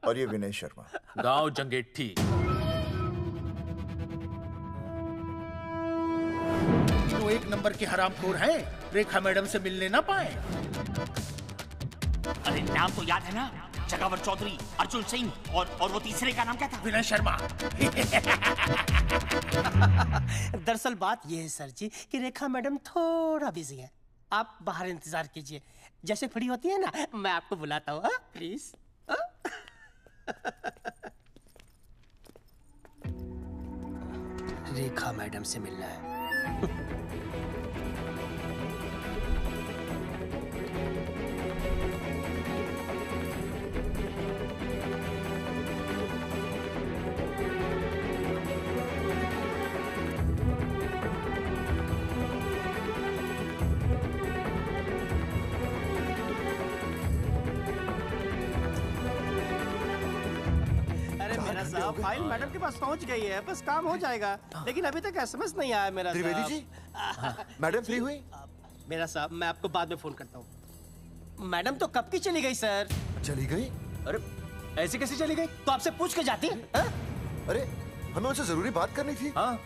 और ये विनय शर्मा। गांव जंगेठी। वो 1 नंबर के हरामखोर हैं, रेखा मैडम से मिलने ना पाए। अरे नाम तो याद है ना, जगावर चौधरी, अर्जुन सिंह और वो तीसरे का नाम क्या था? विनय शर्मा। दरअसल बात ये है सर जी कि रेखा मैडम थोड़ा बिजी है, आप बाहर इंतजार कीजिए, जैसे फ्री होती है ना मैं आपको बुलाता हूँ, प्लीज। रेखा मैडम से मिलना है। फाइल मैडम के पास पहुंच गई है, बस काम हो जाएगा, लेकिन अभी तक एसएमएस नहीं आया मेरा। त्रिवेदी जी, मैडम फ्री हुई? मेरा साहब, मैं आपको बाद में फोन करता हूँ। मैडम तो कब की चली गई सर। चली गई? अरे ऐसे कैसे चली गई? तो आपसे पूछ के जाती। अरे हमें उनसे जरूरी बात करनी थी। हाँ,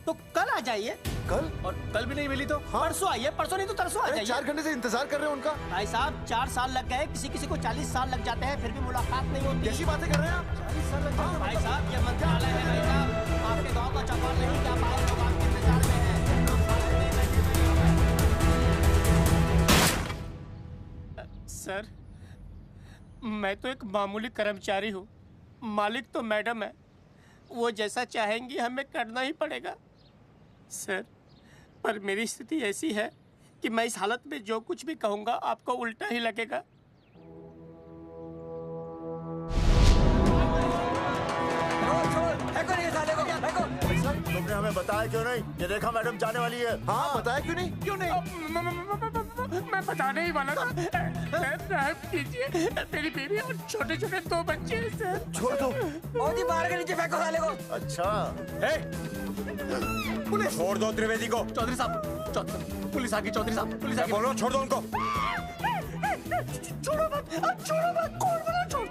तो कल आ जाइए। कल? और कल भी नहीं मिली तो? हाँ? परसों आइए, परसों नहीं तो तरसों आ जाइए। 4 घंटे से इंतजार कर रहे हैं उनका। भाई साहब 4 साल लग गए, किसी को 40 साल लग जाते हैं, फिर भी मुलाकात नहीं होती। कैसी बातें कर रहे हैं आप? 40 साल लग जाते हैं। भाई साहब ये मंत्रालय है भाई साहब, आपके गाँव का चौपाल नहीं क्या पाए, लोग आपके इंतजार में हैं। सर, मैं तो एक मामूली कर्मचारी हूँ, मालिक तो मैडम है, वो जैसा चाहेंगी हमें करना ही पड़ेगा। सर, पर मेरी स्थिति ऐसी है कि मैं इस हालत में जो कुछ भी कहूँगा आपको उल्टा ही लगेगा। तुमने हमें बताया क्यों नहीं? ये रेखा मैडम जाने वाली है। हाँ, बताया क्यों नहीं? क्यों नहीं? मैं बताने ही वाला था। माफ कीजिए, मेरी बीवी और छोटे छोटे 2 बच्चे हैं सर। छोड़ दो। ओ जी बाहर के नीचे फेंको साले को। अच्छा पुलिस छोड़ दो त्रिवेदी को। चौधरी साहब, पुलिस आ गई। चौधरी साहब पुलिस आ गई। बोलो छोड़ दो उनको। छोड़ो मत, कौन बोला छोड़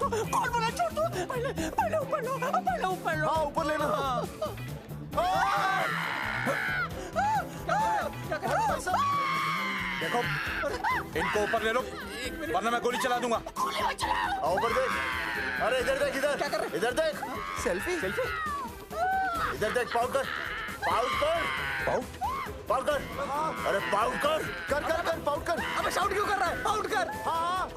दो, पहले ऊपर लो, हाँ ऊपर लेना। देखो इनको ऊपर ले लो वरना मैं गोली चला दूंगा। आओ ऊपर देख। अरे इधर देख, इधर देख। सेल्फी। इधर देख, पाउट कर। अरे पाउट कर। पाउट कर। अबे शाउट क्यों कर रहा है? पाउट कर। हाँ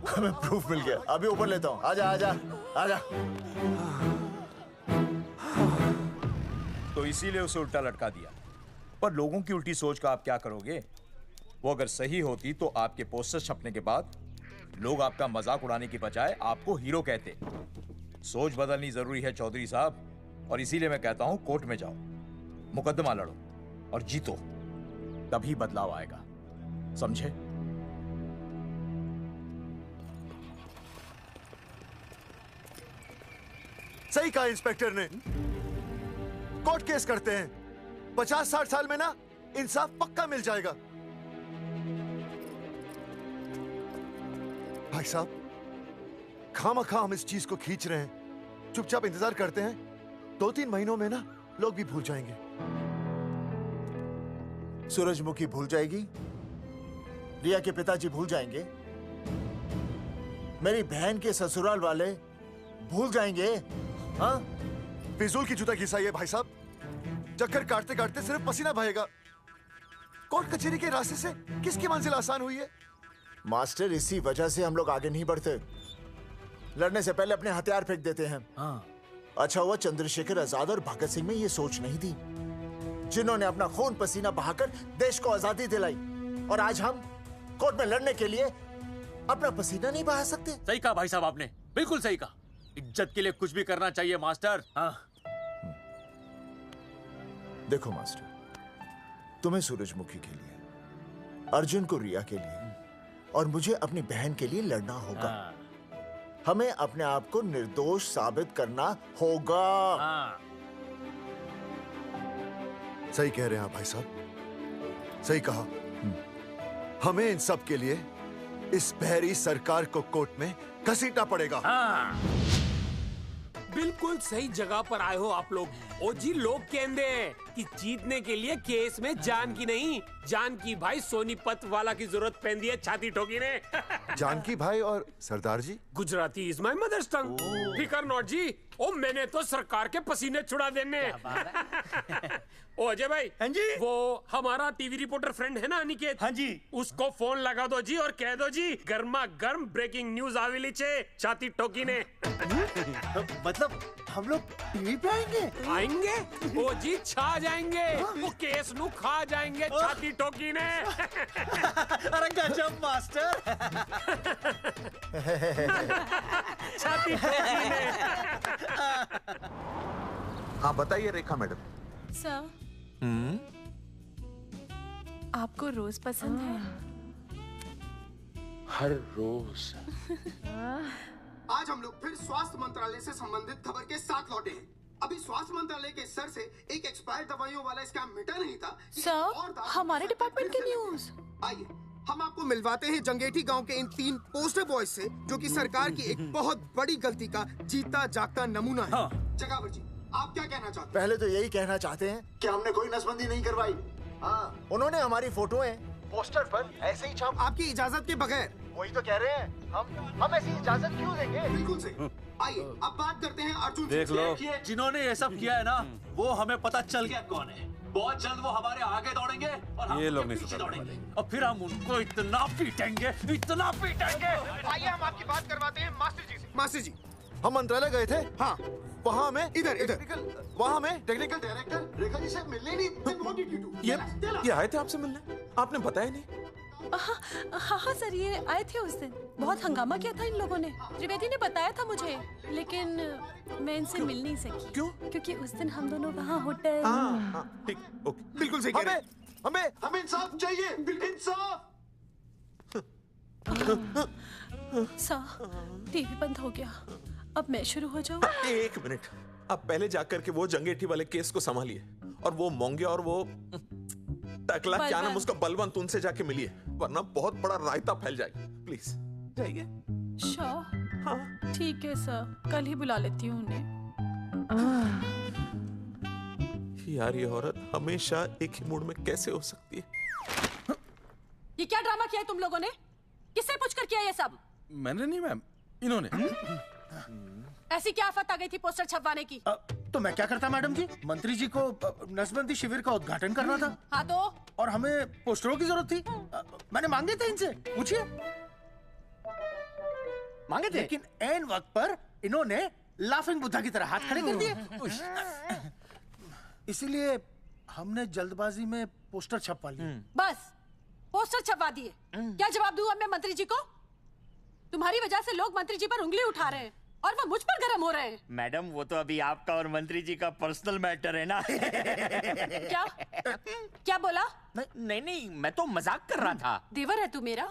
हमें प्रूफ मिल गया। अभी ऊपर लेता हूँ। आजा। तो इसीलिए उसे उल्टा लटका दिया। पर लोगों की उल्टी सोच का आप क्या करोगे? वो अगर सही होती तो आपके पोस्टर छपने के बाद लोग आपका मजाक उड़ाने की बजाय आपको हीरो कहते। सोच बदलनी जरूरी है चौधरी साहब, और इसीलिए मैं कहता हूं कोर्ट में जाओ, मुकदमा लड़ो और जीतो, तभी बदलाव आएगा। समझे? सही कहा इंस्पेक्टर ने। कोर्ट केस करते हैं, 50-60 साल में ना इंसाफ पक्का मिल जाएगा। भाई साहब, खामखा हम इस चीज को खींच रहे हैं। चुपचाप इंतजार करते हैं, 2-3 महीनों में ना लोग भी भूल जाएंगे। सूरजमुखी भूल जाएगी, रिया के पिताजी भूल जाएंगे, मेरी बहन के ससुराल वाले भूल जाएंगे। हाँ, फिजूल की जूता घिसाई है भाई साहब। चक्कर काटते काटते सिर्फ पसीना बहेगा। कोर्ट कचहरी के रास्ते से किसकी मंजिल आसान हुई है? मास्टर, इसी वजह से हम लोग आगे नहीं बढ़ते। लड़ने से पहले अपने हथियार फेंक देते हैं। हाँ। अच्छा हुआ चंद्रशेखर आजाद और भगत सिंह में ये सोच नहीं थी, जिन्होंने अपना खून पसीना बहाकर देश को आजादी दिलाई। और आज हम कोर्ट में लड़ने के लिए अपना पसीना नहीं बहा सकते। सही कहा भाई साहब आपने, बिल्कुल सही कहा। इज्जत के लिए कुछ भी करना चाहिए मास्टर। हाँ। देखो मास्टर, तुम्हें सूरजमुखी के लिए, अर्जुन को रिया के लिए और मुझे अपनी बहन के लिए लड़ना होगा। हमें अपने आप को निर्दोष साबित करना होगा। सही कह रहे हैं आप भाई साहब, सही कहा। हमें इन सब के लिए इस बहरी सरकार को कोर्ट में घसीटना पड़ेगा। बिल्कुल सही जगह पर आए हो आप लोग। ओ जी, लोग कहते हैं कि जीतने के लिए केस में जान की नहीं, जान की भाई सोनीपत वाला की जरूरत पैंदी है छाती ठोकी ने। जानकी भाई और सरदार जी? गुजराती इज माय मदर्स टंग। फिकर नॉट जी। ओ मैंने तो सरकार के पसीने छुड़ा देने। ओ अजय भाई। हाँ जी। वो हमारा टीवी रिपोर्टर फ्रेंड है ना अनिकेत? हाँ जी। उसको फोन लगा दो जी और कह दो जी गर्मा गर्म ब्रेकिंग न्यूज आवेली छे छाती ठोकी ने। मतलब हम लोग टीवी पे आएंगे? ओ जी छा जाएंगे। वो केस नु खा जाएंगे छाती ठोकी ने। अरे गजब मास्टर। छाती ठोकी ने। हाँ बताइए रेखा मैडम। सर, आपको रोज पसंद है? हर रोज। आज हम लोग फिर स्वास्थ्य मंत्रालय से संबंधित खबर के साथ लौटे हैं। अभी स्वास्थ्य मंत्रालय के सर से एक एक्सपायर्ड दवाइयों वाला स्कैम मिटा नहीं था। सर, हमारे डिपार्टमेंट की न्यूज। आइए हम आपको मिलवाते हैं जंगेठी गांव के इन 3 पोस्टर बॉयज से, जो कि सरकार की एक बहुत बड़ी गलती का जीता जागता नमूना है। जगावर जी, आप क्या कहना चाहते हैं? पहले तो यही कहना चाहते हैं कि हमने कोई नसबंदी नहीं करवाई। हाँ, उन्होंने हमारी फोटोएं पोस्टर पर ऐसे ही छाप, आपकी इजाजत के बगैर। वही तो कह रहे हैं, हम ऐसी इजाजत क्यों देंगे? बिल्कुल सही। आइए अब बात करते हैं अर्जुन से। देख लो, जिन्होंने ये सब किया है ना, वो हमें पता चल गया कौन है। बहुत जल्द वो हमारे आगे दौड़ेंगे और हम ये लोग उनके नहीं पीछे सुधरने दौड़ेंगे और फिर हम उनको इतना पीटेंगे, इतना पीटेंगे। आइए हम आपकी बात करवाते हैं मास्टर जी से। मास्टर जी, हम मंत्रालय गए थे। हाँ, वहाँ हमें इधर वहाँ हमें टेक्निकल डायरेक्टर रेखा जी से मिलने नहीं। ये आए थे आपसे मिलने, आपने बताया नहीं। हाँ सर, ये आए थे उस दिन। बहुत हंगामा किया था इन लोगों ने। त्रिवेदी ने बताया था मुझे, लेकिन मैं इनसे मिल नहीं सकी। क्यों? क्योंकि उस दिन हम दोनों वहाँ होटल। ठीक, ओके। बिल्कुल सही कह रहे हैं। हमें इंसाफ चाहिए, इंसाफ। सर, टीवी बंद हो गया। अब मैं शुरू हो जाऊँ? एक मिनट, आप पहले जाकर के वो जंगेठी वाले केस को संभालिए, और वो मोंगिया और वो टकला क्या नाम उसका, बलवंत, उनसे जाके मिलिए, वरना बहुत बड़ा रायता फैल जाएगा। प्लीज जाइए। श्योर। हाँ ठीक है सर, कल ही बुला लेती हूँ उन्हें। यार ये औरत हमेशा एक ही मूड में कैसे हो सकती है? ये क्या ड्रामा किया है तुम लोगों ने? किससे पूछकर किया ये सब? मैंने नहीं मैम, इन्होंने। ऐसी क्या आफत आ गई थी पोस्टर छपवाने की? तो मैं क्या करता मैडम जी? मंत्री जी को नसबंदी शिविर का उद्घाटन करना था। हाँ तो? और हमें पोस्टरों की जरूरत थी। मैंने मांगे थे इनसे, पूछिए। मांगे थे, लेकिन ऐन वक्त पर इन्होंने लाफिंग बुद्धा की तरह हाथ खड़े कर दिए। इसीलिए हमने जल्दबाजी में पोस्टर छपवा लिए। बस पोस्टर छपवा दिए। क्या जवाब दूं अब मैं मंत्री जी को? तुम्हारी वजह से लोग मंत्री जी पर उंगली उठा रहे हैं और वो मुझ पर गर्म हो रहे हैं। मैडम वो तो अभी आपका और मंत्री जी का पर्सनल मैटर है ना। क्या क्या बोला? नहीं, मैं तो मजाक कर रहा था। देवर है तू मेरा?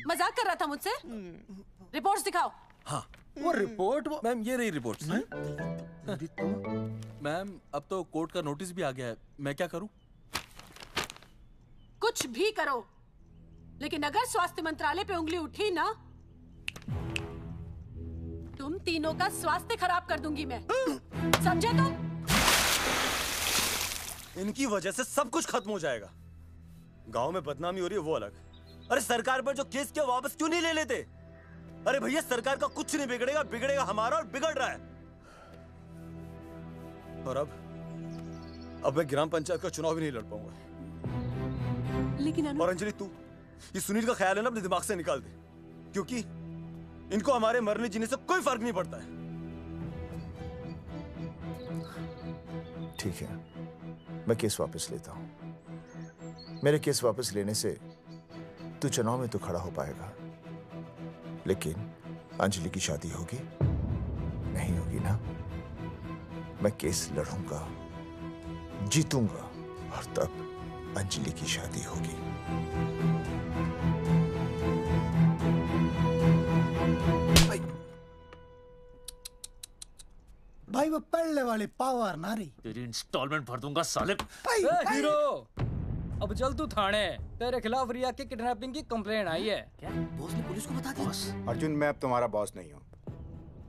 मजाक कर रहा था मुझसे? रिपोर्ट्स दिखाओ। हाँ वो रिपोर्ट मैम, ये रही रिपोर्ट। मैम अब तो कोर्ट का नोटिस भी आ गया है, मैं क्या करूं? कुछ भी करो, लेकिन अगर स्वास्थ्य मंत्रालय पे उंगली उठी ना, तुम तीनों का स्वास्थ्य खराब कर दूंगी मैं। समझे तुम? इनकी वजह से सब कुछ खत्म हो जाएगा। गांव में बदनामी हो रही है वो अलग, अरे सरकार पर जो केस किया वापस क्यों नहीं ले लेते? अरे भैया सरकार का कुछ नहीं बिगड़ेगा, बिगड़ेगा हमारा, और बिगड़ रहा है। और अब मैं ग्राम पंचायत का चुनाव भी नहीं लड़ पाऊंगा। लेकिन और अंजलि तू ये सुनील का ख्याल है ना अपने दिमाग से निकाल दे, क्योंकि इनको हमारे मरने जीने से कोई फर्क नहीं पड़ता है। ठीक है, मैं केस वापस लेता हूं। मेरे केस वापस लेने से तू चुनाव में तो खड़ा हो पाएगा, लेकिन अंजलि की शादी होगी नहीं होगी ना? मैं केस लड़ूंगा, जीतूंगा, और तब अंजलि की शादी होगी। भाई वो पढ़ने वाली पावर नारी। तेरी इंस्टॉलमेंट भर दूंगा साले। हीरो, अब चल तू थाने। तेरे खिलाफ रिया की किडनैपिंग की कंप्लेंट आई है। क्या बॉस ने पुलिस को बता दिया? अर्जुन मैं अब तुम्हारा बॉस नहीं हूँ।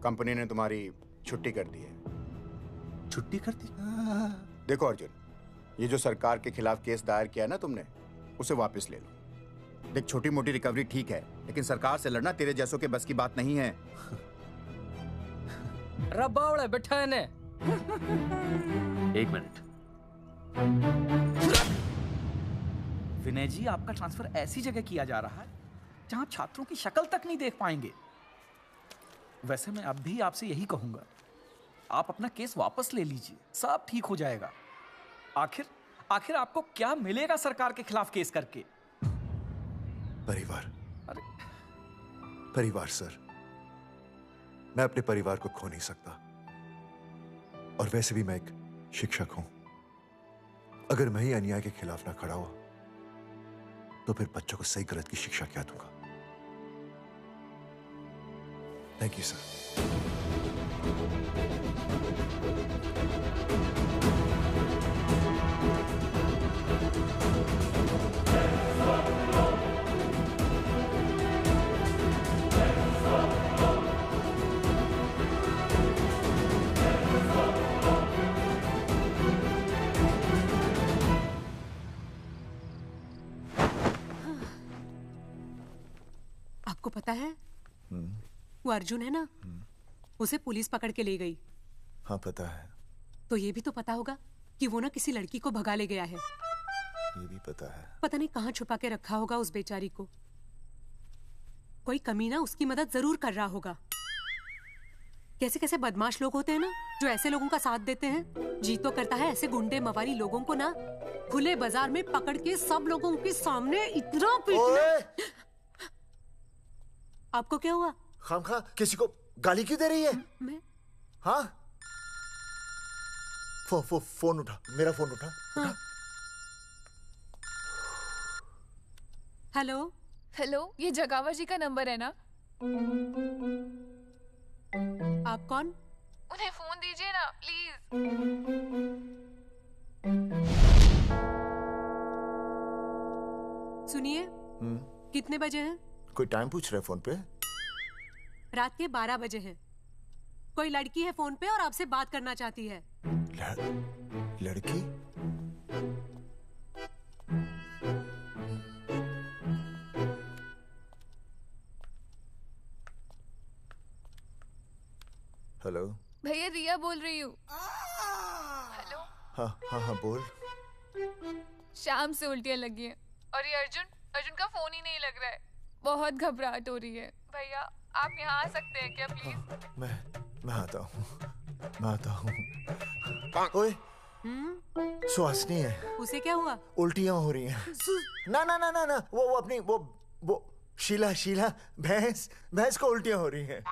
कंपनी ने तुम्हारी छुट्टी कर दी है। छुट्टी कर दी? देखो अर्जुन, ये जो सरकार के खिलाफ केस दायर किया है ना तुमने, उसे वापस ले लो। देख छोटी मोटी रिकवरी ठीक है, लेकिन सरकार से लड़ना तेरे जैसों के बस की बात नहीं है। रबावड़े बैठा है ने। एक मिनट। विनय जी, आपका ट्रांसफर ऐसी जगह किया जा रहा है जहां छात्रों की शक्ल तक नहीं देख पाएंगे। वैसे मैं अब भी आपसे यही कहूंगा, आप अपना केस वापस ले लीजिए, सब ठीक हो जाएगा। आखिर आपको क्या मिलेगा सरकार के खिलाफ केस करके? परिवार। परिवार सर, मैं अपने परिवार को खो नहीं सकता, और वैसे भी मैं एक शिक्षक हूं। अगर मैं ही अन्याय के खिलाफ ना खड़ा हुआ तो फिर बच्चों को सही गलत की शिक्षा क्या दूंगा? Thank you sir. आपको पता है वो अर्जुन है ना, उसे पुलिस पकड़ के ले गई। हाँ पता है। तो ये भी तो पता होगा कि वो ना किसी लड़की को भगा ले गया है। ये भी पता है। पता नहीं कहाँ छुपा के रखा होगा उस बेचारी को। कोई कमीना उसकी मदद जरूर कर रहा होगा। कैसे कैसे बदमाश लोग होते हैं ना, जो ऐसे लोगों का साथ देते हैं। जी तो करता है ऐसे गुंडे मवाली लोगों को ना खुले बाजार में पकड़ के सब लोगों के सामने इतना पीटना। आपको क्या हुआ? खामखा किसी को गाली क्यों दे रही है? मैं? हाँ? फोन उठा, मेरा फोन उठा। हाँ। हेलो हेलो, ये जगावर जी का नंबर है ना? आप कौन? उन्हें फोन दीजिए ना प्लीज। सुनिए, कितने बजे हैं? कोई टाइम पूछ रहे फोन पे? रात के 12 बजे हैं। कोई लड़की है फोन पे और आपसे बात करना चाहती है। लड़की? हेलो भैया, रिया बोल रही हूँ। हेलो। हाँ हाँ हाँ बोल। शाम से उल्टियाँ लगी हैं और ये अर्जुन का फोन ही नहीं लग रहा है। बहुत घबराहट हो रही है। भैया आप यहाँ आ सकते हैं क्या प्लीज? मैं आता हूँ। ओए, सुहासिनी है। उसे क्या हुआ? उल्टियाँ हो रही हैं। ना वो अपनी वो शीला भैंस को उल्टियाँ हो रही हैं।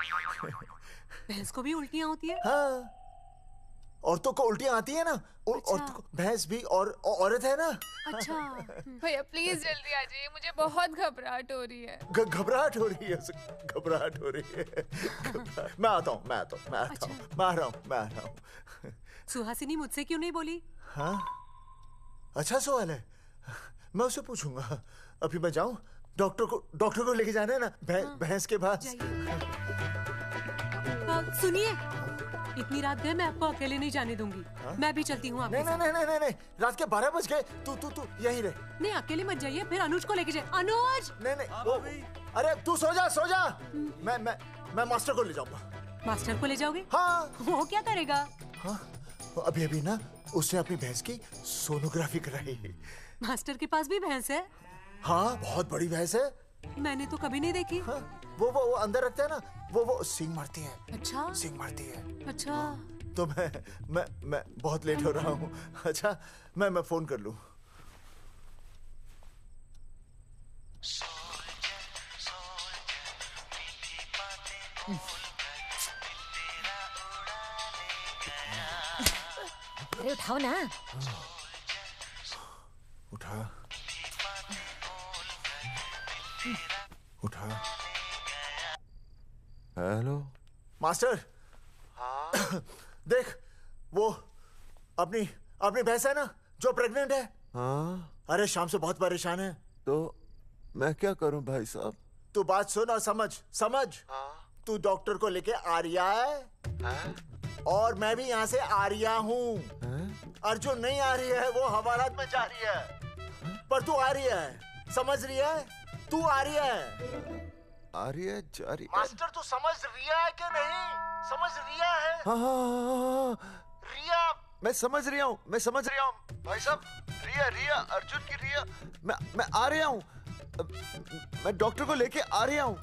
भैंस को भी उल्टियाँ होती है? हाँ, औरतों को उल्टियाँ आती है ना। अच्छा। औरतों को, भैंस भी और औरत है ना। अच्छा। भैया प्लीज जल्दी आ जाइए, मुझे बहुत घबराहट हो रही है। घबराहट हो रही है। मैं आता हूँ। मैं आ रहा हूँ। सुहासिनी मुझसे क्यों नहीं बोली? हाँ, अच्छा सवाल है, मैं उसे पूछूंगा। अभी मैं जाऊँ? डॉक्टर को लेके जाना है ना भैंस के पास। सुनिए, इतनी रात गए, मैं आपको अकेले नहीं जाने दूंगी। मैं भी चलती हूँ आपके साथ। नहीं, रात के 12 बज गए। तू यहीं रह। नहीं, अकेले मत जाइए, फिर अनुज को लेके जाइए। अनुज! नहीं, अरे तू सो जा। मैं मास्टर को ले जाऊंगा। मास्टर को ले जाओगे? हाँ। वो क्या करेगा? हाँ, अभी ना उसने अपनी भैंस की सोनोग्राफी कराई। मास्टर के पास भी भैंस है? हाँ, बहुत बड़ी भैंस है। मैंने तो कभी नहीं देखी। हाँ, वो अंदर रखते हैं ना, वो सींग मारती है। अच्छा। सींग मारती है। अच्छा। तो मैं बहुत लेट हो रहा हूँ। अच्छा, मैं फोन कर लूँ। अरे उठाओ ना। उठा। Hello master. देख, वो अपनी भैंस है ना जो प्रेग्नेंट है। हाँ? अरे शाम से बहुत परेशान है। तो मैं क्या करूं भाई साहब? तू बात सुन और समझ। तू डॉक्टर को लेके आ रिया है? और मैं भी यहाँ से आ रिया हूँ। अर्जुन नहीं आ रही है, वो हवालात में जा रही है। पर तू आ रही है, समझ रही है? तू आ रही है। आ रही है, जा रही है। मास्टर तू समझ रिया है कि नहीं? समझ रिया है? हाँ। रिया। मैं समझ रहा हूँ भाई साहब। रिया अर्जुन की रिया। मैं आ रहा हूँ। मैं डॉक्टर को लेके आ रहा हूँ।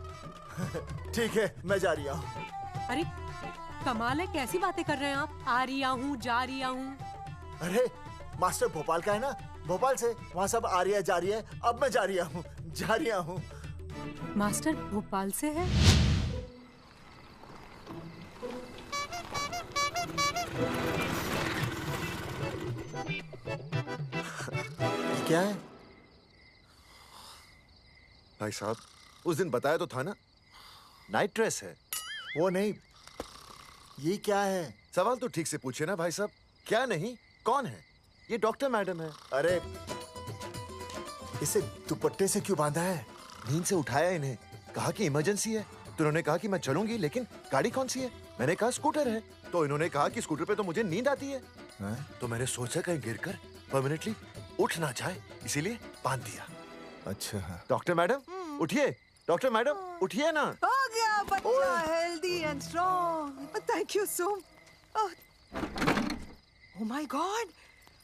ठीक है, मैं जा रही हूँ। अरे कमाल है, कैसी बातें कर रहे हैं आप? आ रिया हूँ, जा रिया हूँ। अरे मास्टर भोपाल का है ना, भोपाल से वहाँ सब आ रही है, जा रही है। अब मैं जा रही हूँ। मास्टर भोपाल से है? क्या है भाई साहब? उस दिन बताया तो था ना, नाइट ड्रेस है। वो नहीं, ये क्या है? सवाल तो ठीक से पूछे ना भाई साहब। क्या नहीं, कौन है? ये डॉक्टर मैडम है। अरे इसे दुपट्टे से क्यों बांधा है? नींद से उठाया इन्हें, कहा कि इमरजेंसी है। तो उन्होंने कहा कि मैं चलूंगी, लेकिन गाड़ी कौन सी है? मैंने कहा स्कूटर है। तो इन्होंने कहा कि स्कूटर पे तो मुझे नींद आती है। तो मैंने सोचा कहीं गिरकर परमानेंटली उठ ना जाए, इसीलिए बांध दिया। अच्छा। डॉक्टर मैडम उठिए, डॉक्टर मैडम उठिए ना। हो गया बच्चा, healthy and strong. Thank you so. Oh my God,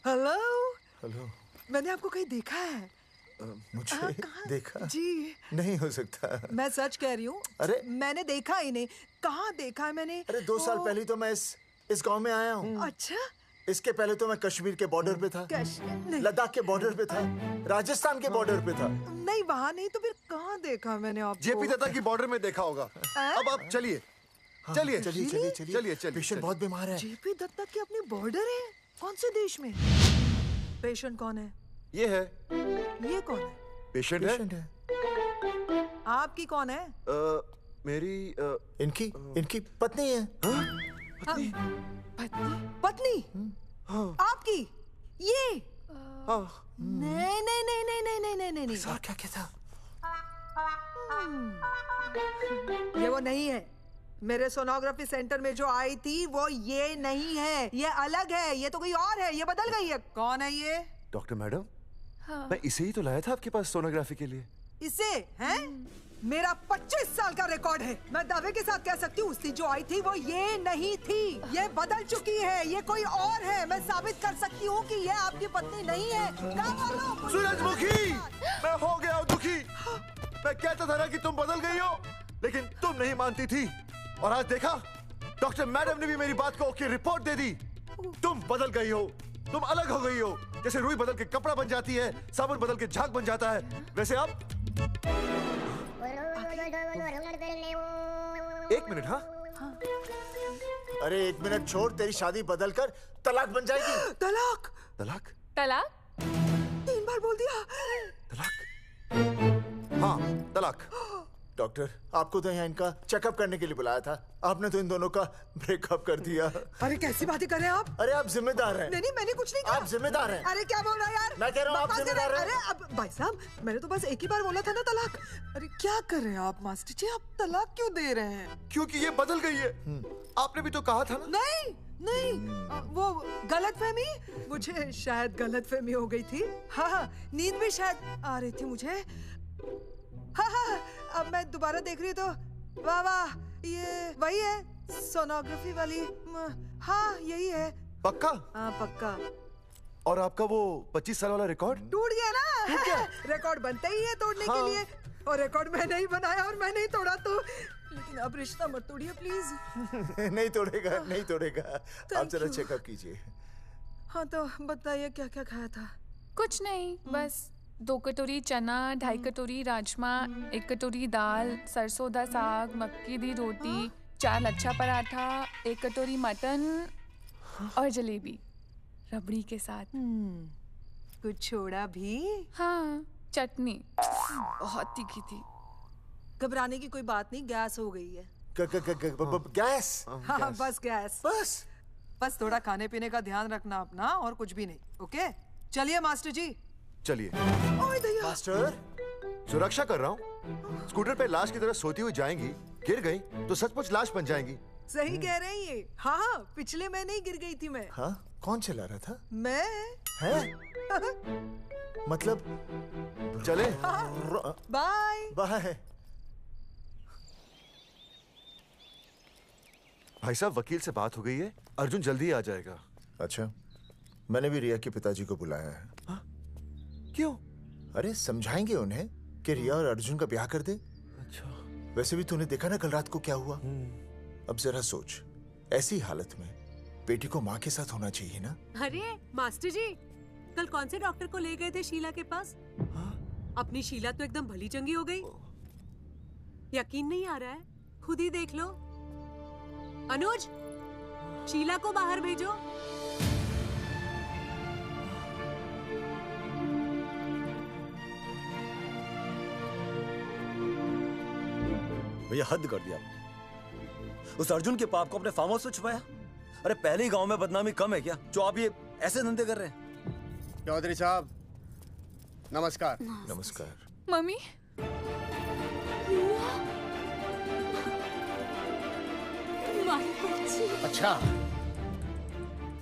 hello. Hello. मैंने आपको कहीं देखा है। मुझे देखा जी नहीं हो सकता। मैं सच कह रही हूँ। अरे मैंने देखा ही नहीं। कहाँ देखा है मैंने? अरे 2 साल पहले तो मैं इस गांव में आया हूँ। अच्छा। इसके पहले तो मैं कश्मीर के बॉर्डर पे था, लद्दाख के बॉर्डर पे था, राजस्थान के बॉर्डर पे था। नहीं वहाँ नहीं तो फिर कहाँ देखा मैंने आपको? जेपी दत्ता की बॉर्डर में देखा होगा। अब आप चलिए चलिए चलिए चलिए चलिए चलिए। पेशेंट बहुत बीमार है। जेपी दत्ता की अपनी बॉर्डर है? कौन से देश में? पेशेंट कौन है? ये है। ये कौन है? पेशेंट है। आपकी कौन है? मेरी इनकी पत्नी है। पत्नी? पत्नी? आपकी? ये? नहीं नहीं नहीं नहीं नहीं नहीं नहीं नहीं। सर क्या था? ये वो नहीं है। मेरे सोनोग्राफी सेंटर में जो आई थी वो ये नहीं है, ये अलग है, ये तो कोई और है, ये बदल गई है। कौन है ये? डॉक्टर मैडम, हाँ। मैं इसे ही तो लाया था आपके पास सोनोग्राफी के लिए। इसे हैं? मेरा 25 साल का रिकॉर्ड है। मैं दावे के साथ कह सकती हूँ उसकी जो आई थी वो ये नहीं थी, ये बदल चुकी है, ये कोई और है। मैं साबित कर सकती हूँ कि ये आपकी पत्नी नहीं है। सूरजमुखी, मैं हो गया हूँ दुखी। मैं कहता था ना कि तुम बदल गई हो, लेकिन तुम नहीं मानती थी। और आज देखा, डॉक्टर मैडम ने भी मेरी बात को ओके रिपोर्ट दे दी। तुम बदल गई हो, तुम अलग हो गई हो। जैसे रुई बदल के कपड़ा बन जाती है, साबुन बदल के झाग बन जाता है, वैसे अब। एक मिनट। हाँ अरे 1 मिनट छोड़, तेरी शादी बदल कर तलाक बन जाएगी। तलाक? तलाक? तलाक? 3 बार बोल दिया। हाँ तलाक। डॉक्टर, आपको तो यहाँ इनका चेकअप करने के लिए बुलाया था, आपने तो इन दोनों का ब्रेकअप कर दिया। अरे कैसी बातें कर रहे हैं आप? अरे आप जिम्मेदार हैं। नहीं मैंने कुछ नहीं कहा। आप जिम्मेदार हैं। अरे क्या बोल रहा है यार? मैं कह रहा हूँ आप जिम्मेदार हैं। अरे अब भाई साहब, मैंने तो बस एक ही बार बोला था ना तलाक। अरे क्या कर रहे हैं आप मास्टर जी? आप तलाक क्यों दे रहे हैं? क्योंकि ये बदल गई है। आपने भी तो कहा था ना। नहीं वो गलतफहमी, मुझे शायद गलतफहमी हो गई थी। हाँ नींद भी शायद आ रही थी मुझे। हाँ अब मैं दोबारा देख रही तो वाह वाह, ये वही है सोनोग्राफी वाली। हाँ यही है। पक्का? हाँ पक्का। और आपका वो 25 साल वाला रिकॉर्ड टूट गया ना? रिकॉर्ड बनता ही है तोड़ने के लिए, और रिकॉर्ड मैंने ही बनाया और मैंने ही तोड़ा। तो लेकिन अब रिश्ता मत तोड़िए प्लीज। नहीं तोड़ेगा, नहीं तोड़ेगा। आप जरा चेकअप कीजिए। हाँ तो बताइए क्या क्या खाया था? कुछ नहीं, बस 2 कटोरी चना, 2.5 कटोरी राजमा, 1 कटोरी दाल, सरसों दा साग, मक्की दी रोटी, 4 लच्छा पराठा, 1 कटोरी मटन और जलेबी रबड़ी के साथ। कुछ छोड़ा भी? हाँ चटनी बहुत तीखी थी। घबराने की कोई बात नहीं, गैस हो गई है। गैस? हाँ बस गैस। बस थोड़ा खाने पीने का ध्यान रखना अपना, और कुछ भी नहीं। ओके चलिए मास्टर जी। चलिए। मास्टर, सुरक्षा कर रहा हूँ। स्कूटर पे लाश की तरह सोती हुई जाएंगी, गिर गई तो सचमुच लाश बन जाएंगी। सही कह रही है। हाँ पिछले महीने ही गिर गई थी मैं। हाँ कौन चला रहा था? मैं। है? मतलब चले? Bye bye. भाई साहब, वकील से बात हो गई है, अर्जुन जल्दी आ जाएगा। अच्छा, मैंने भी रिया के पिताजी को बुलाया है। क्यों? अरे समझाएंगे उन्हें कि रिया और अर्जुन का ब्याह कर दे। अच्छा। वैसे भी तूने देखा ना कल रात को क्या हुआ। अब जरा सोच, ऐसी हालत में बेटी को माँ के साथ होना चाहिए ना। अरे मास्टर जी, कल कौन से डॉक्टर को ले गए थे शीला के पास? अपनी शीला तो एकदम भली चंगी हो गई। यकीन नहीं आ रहा है? खुद ही देख लो। अनुज, शीला को बाहर भेजो। भैया हद कर दिया। उस अर्जुन के पाप को अपने फार्म हाउस में छुपाया। अरे पहले ही गांव में बदनामी कम है क्या, जो आप ये ऐसे धंधे कर रहे हैं? चौधरी साहब नमस्कार। नमस्कार। मम्मी। अच्छा,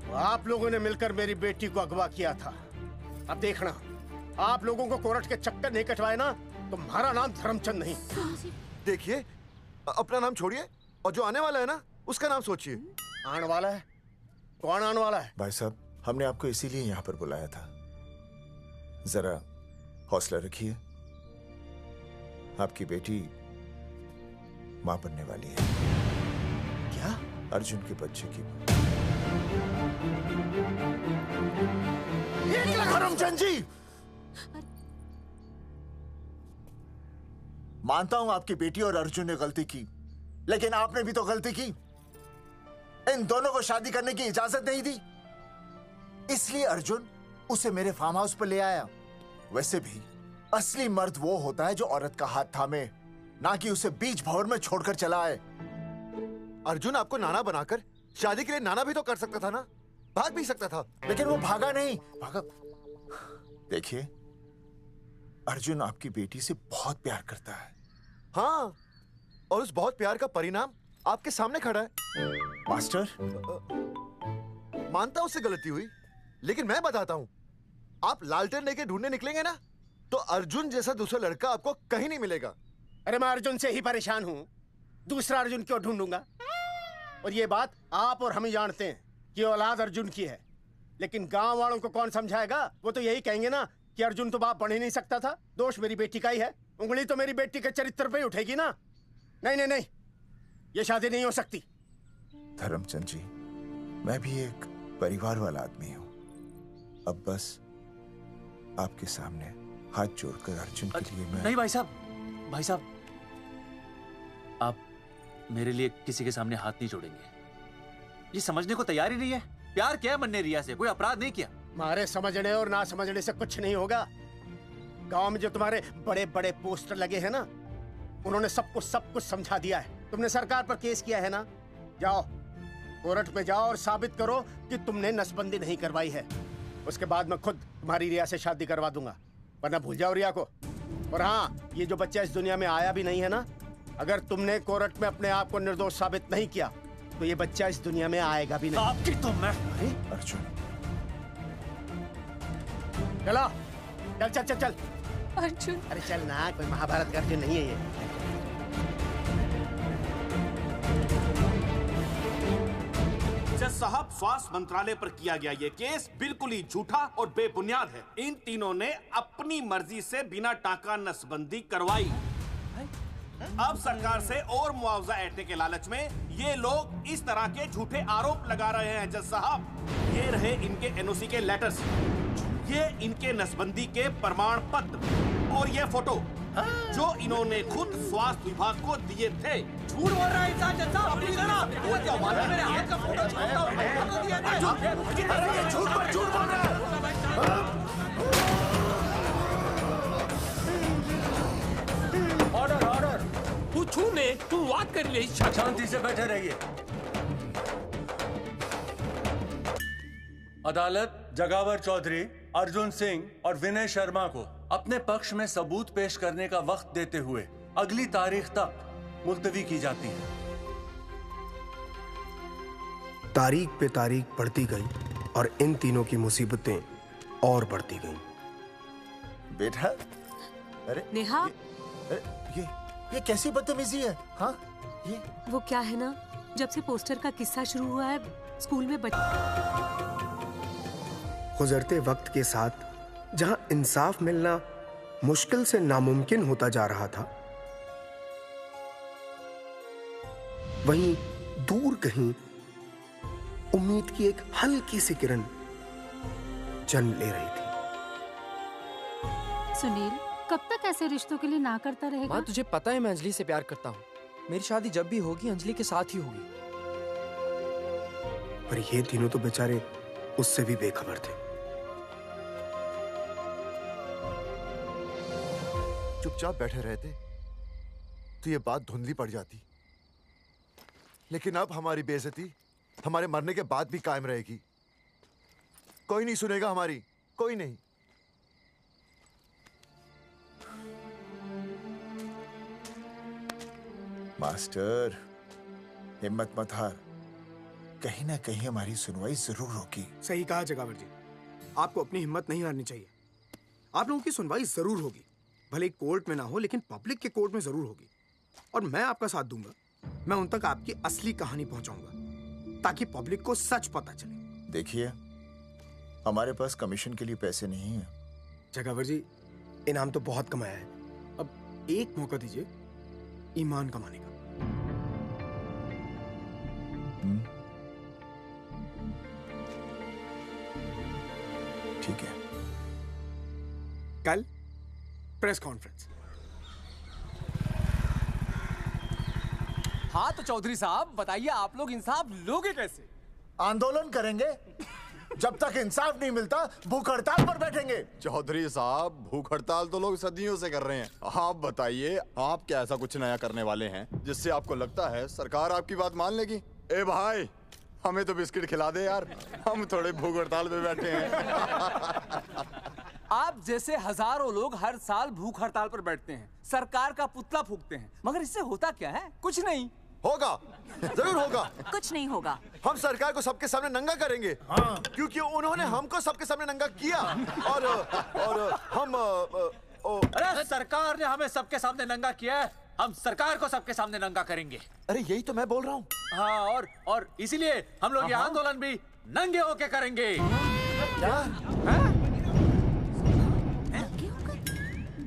तो आप लोगों ने मिलकर मेरी बेटी को अगवा किया था। अब देखना, आप लोगों को कोर्ट के चक्कर नहीं कटवाए ना, तो हमारा नाम धर्मचंद नहीं। देखिए, अपना नाम छोड़िए और जो आने वाला है ना, उसका नाम सोचिए। आने वाला है? कौन आने वाला है? भाई साहब, हमने आपको इसीलिए यहाँ पर बुलाया था। जरा हौसला रखिए, आपकी बेटी मां बनने वाली है। क्या? अर्जुन के बच्चे की। करमचंद जी, मानता हूं आपकी बेटी और अर्जुन ने गलती की, लेकिन आपने भी तो गलती की। इन दोनों को शादी करने की इजाजत नहीं दी, इसलिए अर्जुन उसे मेरे फार्म हाउस पर ले आया। वैसे भी असली मर्द वो होता है जो औरत का हाथ थामे, ना कि उसे बीच भंवर में छोड़कर चला आए। अर्जुन आपको नाना बनाकर शादी के लिए नाना भी तो कर सकता था ना, भाग भी सकता था। लेकिन वो भागा नहीं। भागा। देखिए, अर्जुन आपकी बेटी से बहुत प्यार करता है। हाँ, और उस बहुत प्यार का परिणाम आपके सामने खड़ा है। मास्टर, मानता हूं उससे गलती हुई, लेकिन मैं बताता हूं, आप लालटेन लेके ढूंढने निकलेंगे ना, तो अर्जुन जैसा दूसरा लड़का आपको कहीं नहीं मिलेगा। अरे मैं अर्जुन से ही परेशान हूं, दूसरा अर्जुन क्यों ढूंढूंगा? और ये बात आप और हम ही जानते हैं कि औलाद अर्जुन की है, लेकिन गांव वालों को कौन समझाएगा? वो तो यही कहेंगे ना कि अर्जुन तो बाप बन ही नहीं सकता था, दोष मेरी बेटी का ही है। उंगली तो मेरी बेटी के चरित्र पे ही उठेगी ना। नहीं नहीं नहीं, ये शादी नहीं हो सकती। धर्मचंद जी, मैं भी एक परिवार वाला आदमी हूं। अब बस आपके सामने हाथ जोड़कर अर्जुन के लिए मैं... नहीं भाई साहब, आप मेरे लिए किसी के सामने हाथ नहीं जोड़ेंगे। ये समझने को तैयार ही नहीं है। प्यार किया है मन ने रिया से, कोई अपराध नहीं किया। तुम्हारे समझने और ना समझने से कुछ नहीं होगा। गांव में जो तुम्हारे बड़े बड़े पोस्टर लगे हैं ना, उन्होंने सब कुछ समझा दिया है। तुमने सरकार पर केस किया है ना, जाओ कोर्ट में जाओ और साबित करो कि तुमने नसबंदी नहीं करवाई है। उसके बाद मैं खुद तुम्हारी रिया से शादी करवा दूंगा, वरना भूल जाओ रिया को। और हाँ, ये जो बच्चा इस दुनिया में आया भी नहीं है ना, अगर तुमने कोर्ट में अपने आप को निर्दोष साबित नहीं किया तो ये बच्चा इस दुनिया में आएगा भी नहीं। आपकी तो मैं... अर्जुन, चलो चल चल चल चल। अर्जुन, अरे चल ना, कोई महाभारत का अर्जुन नहीं है ये। जज साहब, स्वास्थ्य मंत्रालय पर किया गया ये केस बिल्कुल ही झूठा और बेबुनियाद है। इन तीनों ने अपनी मर्जी से बिना टाका नसबंदी करवाई। अब सरकार से और मुआवजा ऐंठने के लालच में ये लोग इस तरह के झूठे आरोप लगा रहे हैं। जज साहब, ये रहे इनके एनओसी के लेटर्स, ये इनके नसबंदी के प्रमाण पत्र और ये फोटो जो इन्होंने खुद स्वास्थ्य विभाग को दिए थे। झूठ बोल रहा है इंसान। जज साहब, अपनी जगह। वो क्या मालूम है, मेरे हाथ का फोटो छोड़ता हूं, फोटो दिया था। अरे ये झूठ बोल रहा है। ऑर्डर। तू छूने, तू बात कर ले। शांति से बैठे रहिए। अदालत जगावर चौधरी, अर्जुन सिंह और विनय शर्मा को अपने पक्ष में सबूत पेश करने का वक्त देते हुए अगली तारीख तक मुलतवी की जाती है। तारीख पे तारीख बढ़ती गई और इन तीनों की मुसीबतें और बढ़ती गईं। बेटा, अरे नेहा, ये कैसी बदतमीजी है? हाँ, ये वो क्या है ना, जब से पोस्टर का किस्सा शुरू हुआ है स्कूल में गुजरते वक्त के साथ जहां इंसाफ मिलना मुश्किल से नामुमकिन होता जा रहा था, वहीं दूर कहीं उम्मीद की एक हल्की सी किरण जन्म ले रही थी। सुनील, कब तक ऐसे रिश्तों के लिए ना करता रहेगा? माँ, तुझे पता है मैं अंजलि से प्यार करता हूँ। मेरी शादी जब भी होगी अंजलि के साथ ही होगी। पर ये तीनों तो बेचारे उससे भी बेखबर थे। चुपचाप बैठे रहते तो ये बात धुंधली पड़ जाती, लेकिन अब हमारी बेइज्जती हमारे मरने के बाद भी कायम रहेगी। कोई नहीं सुनेगा हमारी, कोई नहीं। मास्टर, हिम्मत मत हार, कहीं ना कहीं हमारी सुनवाई जरूर होगी। सही कहा जगावर जी, आपको अपनी हिम्मत नहीं हारनी चाहिए। आप लोगों की सुनवाई जरूर होगी, भले कोर्ट में ना हो लेकिन पब्लिक के कोर्ट में जरूर होगी। और मैं आपका साथ दूंगा, मैं उन तक आपकी असली कहानी पहुंचाऊंगा ताकि पब्लिक को सच पता चले। देखिए, हमारे पास कमीशन के लिए पैसे नहीं है। जगावर जी, इनाम तो बहुत कमाया है, अब एक मौका दीजिए ईमान कमाने का। ठीक है, कल प्रेस कॉन्फ्रेंस। हाँ तो चौधरी साहब बताइए, आप लोग इंसाफ लोगे कैसे? आंदोलन करेंगे, जब तक इंसाफ नहीं मिलता भूख हड़ताल पर बैठेंगे। चौधरी साहब, भूख हड़ताल तो लोग सदियों से कर रहे हैं। आप बताइए, आप क्या ऐसा कुछ नया करने वाले हैं जिससे आपको लगता है सरकार आपकी बात मान लेगी? ए भाई, हमें तो बिस्किट खिला दे यार, हम थोड़े भूख हड़ताल पे बैठे हैं। आप जैसे हजारों लोग हर साल भूख हड़ताल पर बैठते हैं, सरकार का पुतला फूंकते हैं, मगर इससे होता क्या है? कुछ नहीं होगा, जरूर होगा। कुछ नहीं होगा। हम सरकार को सबके सामने नंगा करेंगे, क्योंकि उन्होंने हमको सबके सामने नंगा किया। और हम अरे सरकार ने हमें सबके सामने नंगा किया है, हम सरकार को सबके सामने नंगा करेंगे। अरे यही तो मैं बोल रहा हूँ। हाँ, और इसीलिए हम लोग ये आंदोलन भी नंगे होके करेंगे।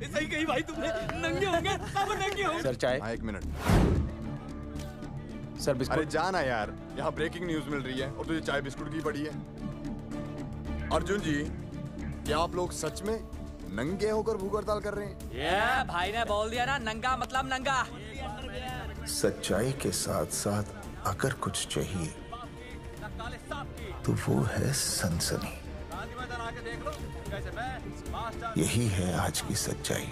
सही कही भाई तुमने, नंगे होंगे, अब नंगे होंगे। सर चाय। एक मिनट सर, बिस्कुट। अरे जाना यार, यहाँ ब्रेकिंग न्यूज मिल रही है और तुझे चाय बिस्कुट की पड़ी है। अर्जुन जी, क्या आप लोग सच में नंगे होकर भूख हड़ताल कर रहे हैं? ये भाई ने बोल दिया ना, नंगा मतलब नंगा। सच्चाई के साथ साथ अगर कुछ चाहिए तो वो है सनसनी। यही है आज की सच्चाई।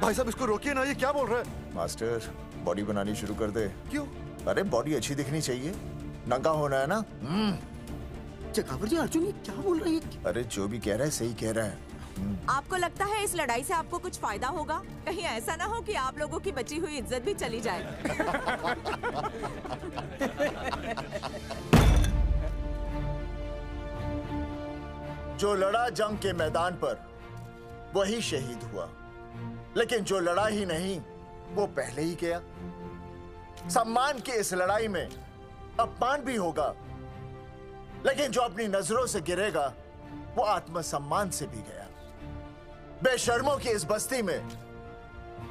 भाई साहब इसको रोकिए ना, ये क्या बोल रहा है? मास्टर, बॉडी बनानी शुरू कर दे। क्यों? अरे बॉडी अच्छी दिखनी चाहिए, नंगा होना है ना। चकावर जी, अर्जुन ये क्या बोल रहे हैं? अरे जो भी कह रहा है सही कह रहा है। आपको लगता है इस लड़ाई से आपको कुछ फायदा होगा? कहीं ऐसा ना हो कि आप लोगों की बची हुई इज्जत भी चली जाए। जो लड़ा जंग के मैदान पर वही शहीद हुआ, लेकिन जो लड़ा ही नहीं वो पहले ही गया। सम्मान की इस लड़ाई में अपमान भी होगा, लेकिन जो अपनी नजरों से गिरेगा वो आत्मसम्मान से भी गया। बेशर्मों की इस बस्ती में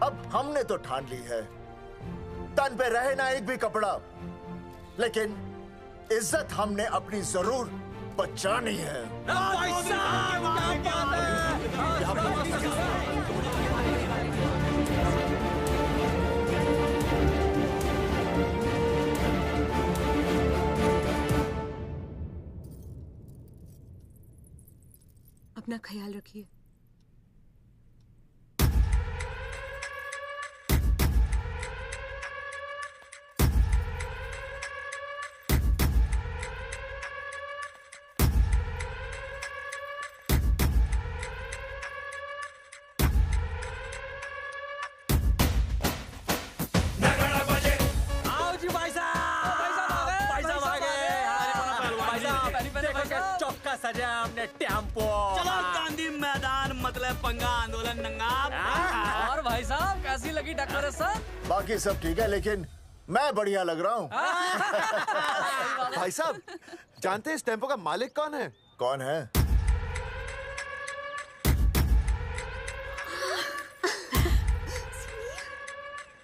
अब हमने तो ठान ली है, तन पे रहे ना एक भी कपड़ा, लेकिन इज्जत हमने अपनी जरूर बचानी है। अपना ख्याल रखिए। सजा हमने टेम्पो। चलो गांधी मैदान, मतलब पंगा, आंदोलन नंगा। और भाई साहब कैसी लगी डेकोरेशन? बाकी सब ठीक है, लेकिन मैं बढ़िया लग रहा हूँ। भाई साहब, जानते हैं इस टेम्पो का मालिक कौन है? कौन है?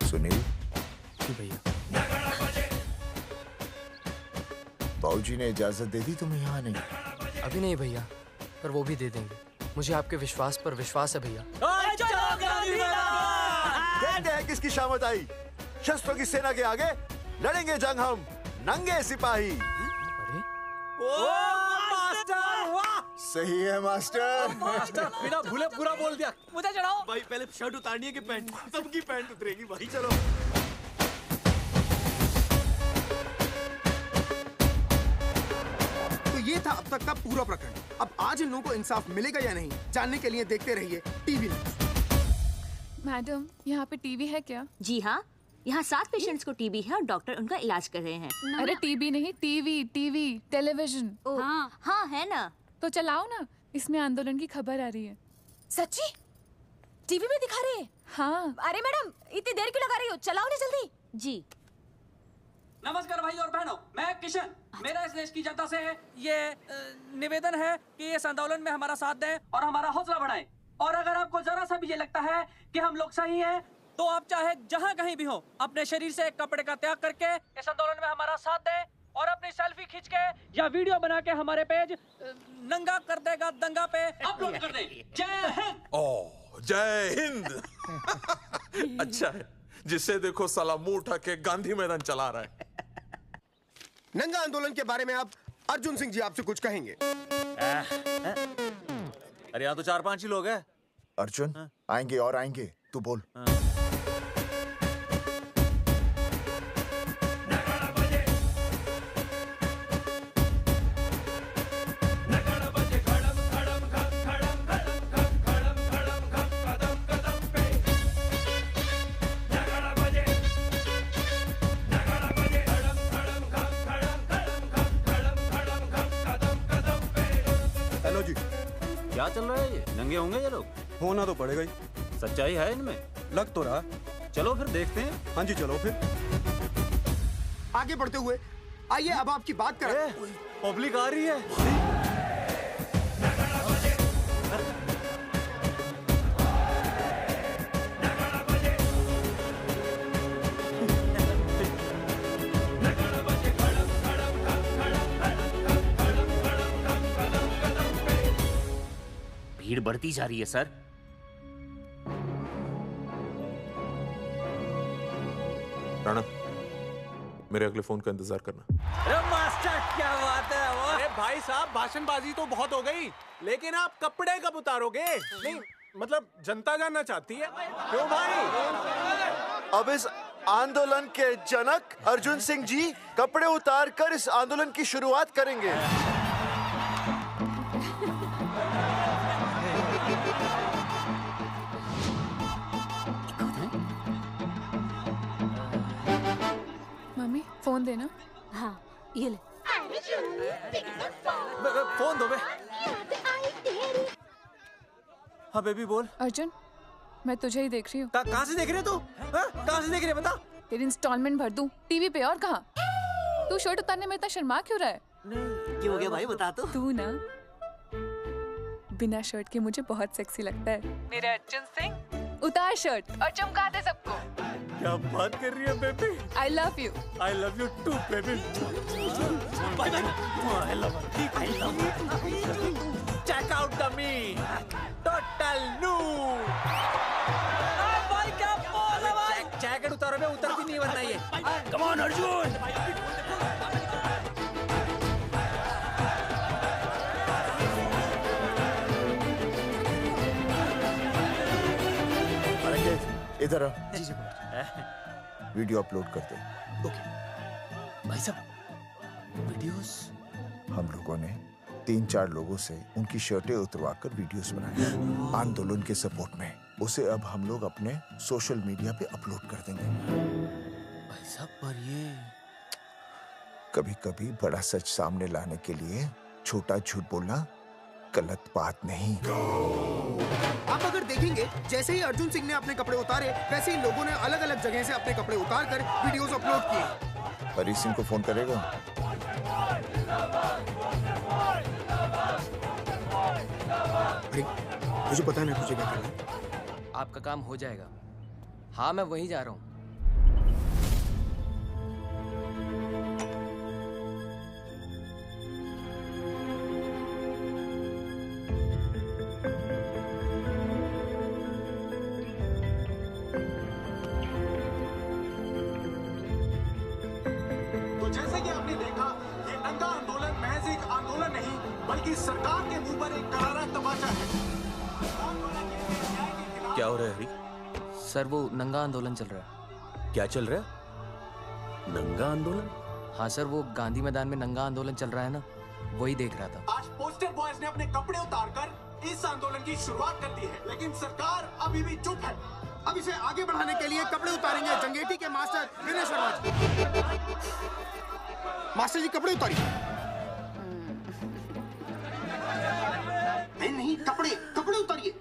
सुनील। भैया, बाबूजी ने इजाजत दे दी तुम्हें यहाँ आने की? अभी नहीं भैया, पर वो भी दे देंगे। मुझे आपके विश्वास पर विश्वास है भैया। कहते हैं किसकी शामत आई, शस्त्रों की सेना के आगे लड़ेंगे जंग हम नंगे सिपाही। सही है मास्टर। मास्टर बिना भूले पूरा बोल दिया। मुझे चढ़ाओ भाई, पहले शर्ट उतारनी है कि पैंट? सबकी पैंट उतरेगी भाई। चलो ये था अब तक का पूरा प्रकरण। अब आज इन लोगों को इंसाफ मिलेगा या नहीं, जानने के लिए देखते रहिए टीवी न्यूज़। मैडम, यहाँ पे टीवी है क्या? जी हाँ, यहाँ 7 पेशेंट्स को टीबी है और डॉक्टर उनका इलाज कर रहे हैं। अरे टीबी नहीं, टीवी, टेलीविजन। हाँ हाँ है ना। तो चलाओ ना, इसमें आंदोलन की खबर आ रही है। सच्ची? टीवी में दिखा रहे हैं? हाँ। अरे मैडम, इतनी देर क्यों लगा रही हो, चलाओ ना जल्दी। जी। नमस्कार भाई और बहनों, मैं किशन। मेरा इस देश की जनता से ये निवेदन है कि इस आंदोलन में हमारा साथ दें और हमारा हौसला बढ़ाएं। है कि हम लोग सही हैं, तो आप चाहे जहां कहीं भी हो अपने शरीर से एक कपड़े का त्याग करके इस आंदोलन में हमारा साथ दें और अपनी सेल्फी खींच के या वीडियो बना के हमारे पेज नंगा कर देगा दंगा पे अपलोड कर दे। जय हिंद। ओह जय हिंद। अच्छा है, जिसे देखो साला मुंह उठा के गांधी मैदान चला रहा है। नंगा आंदोलन के बारे में आप अर्जुन सिंह जी आपसे कुछ कहेंगे। अरे यहाँ तो 4-5 ही लोग हैं। अर्जुन आएंगे और आएंगे, तू बोल। हेलो जी, क्या चल रहा है ये? नंगे होंगे ये लोग? होना तो पड़ेगा ही। सच्चाई है इनमें? लग तो रहा। चलो फिर देखते हैं। हाँ जी चलो फिर। आगे बढ़ते हुए आइए अब आपकी बात करें। पब्लिक आ रही है। भीड़ बढ़ती जा रही है सर। राणा, मेरे अगले फोन का इंतजार करना। अरे मास्टर क्या बात है वो? अरे भाई साहब, भाषणबाजी तो बहुत हो गई, लेकिन आप कपड़े कब उतारोगे? नहीं मतलब जनता जानना चाहती है। क्यों भाई? अब इस आंदोलन के जनक अर्जुन सिंह जी कपड़े उतार कर इस आंदोलन की शुरुआत करेंगे। मम्मी फोन देना। हाँ ये ले। फोन दो बे। हाँ बेबी बोल। अर्जुन मैं तुझे ही देख रही हूँ। कहाँ से देख रहे तू? कहाँ से देख रही है बता? तेरी इंस्टॉलमेंट भर दूं टीवी पे और कहाँ? तू शर्ट उतारने में इतना शर्मा क्यों रहा है? क्यों हो गया भाई, बता तो। तू ना बिना शर्ट के मुझे बहुत सेक्सी लगता है। मेरे अर्जुन सिंह उतार शर्ट और चमका दे सबको। क्या बात कर रही है baby? I love you. I love you too baby. Bye bye. I love you. I love you. Check out the me. Total new. भाई क्या बोल रहा भाई? जैकेट उतारो बे, उतरती नहीं वरना ये। Come on Arjun. इधर आ। वीडियो अपलोड करते। भाई साहब वीडियोस? हम लोगों ने 3-4 लोगों से उनकी शर्टें उतरवाकर वीडियोस बनाए आंदोलन के सपोर्ट में। उसे अब हम लोग अपने सोशल मीडिया पे अपलोड कर देंगे। भाई साहब पर ये कभी-कभी बड़ा सच सामने लाने के लिए छोटा झूठ बोलना गलत बात नहीं। आप अगर देखेंगे जैसे ही अर्जुन सिंह ने अपने कपड़े उतारे, वैसे ही लोगों ने अलग अलग जगह से अपने कपड़े उतार कर वीडियोस अपलोड किए। हरी सिंह को फोन करेगा? अरे मुझे पता नहीं तुझे क्या करना है। आपका काम हो जाएगा। हाँ मैं वहीं जा रहा हूँ। तो जैसे कि आपने देखा, ये नंगा आंदोलन महज एक आंदोलन नहीं, बल्कि सरकार के मुंह पर एक करारा तमाचा है। क्या हो रहा है हरी? सर वो नंगा आंदोलन चल रहा है। क्या चल रहा है? नंगा आंदोलन? हाँ सर वो गांधी मैदान में नंगा आंदोलन चल रहा है ना, वही देख रहा था। आज पोस्टर बॉयज ने अपने कपड़े उतारकर इस आंदोलन की शुरुआत कर दी है, लेकिन सरकार अभी भी चुप है। अब इसे आगे बढ़ाने के लिए कपड़े उतारेंगे जंगेटी के मास्टर विनय शर्मा जी। मास्टर जी कपड़े उतारिए। नहीं कपड़े कपड़े उतारिए।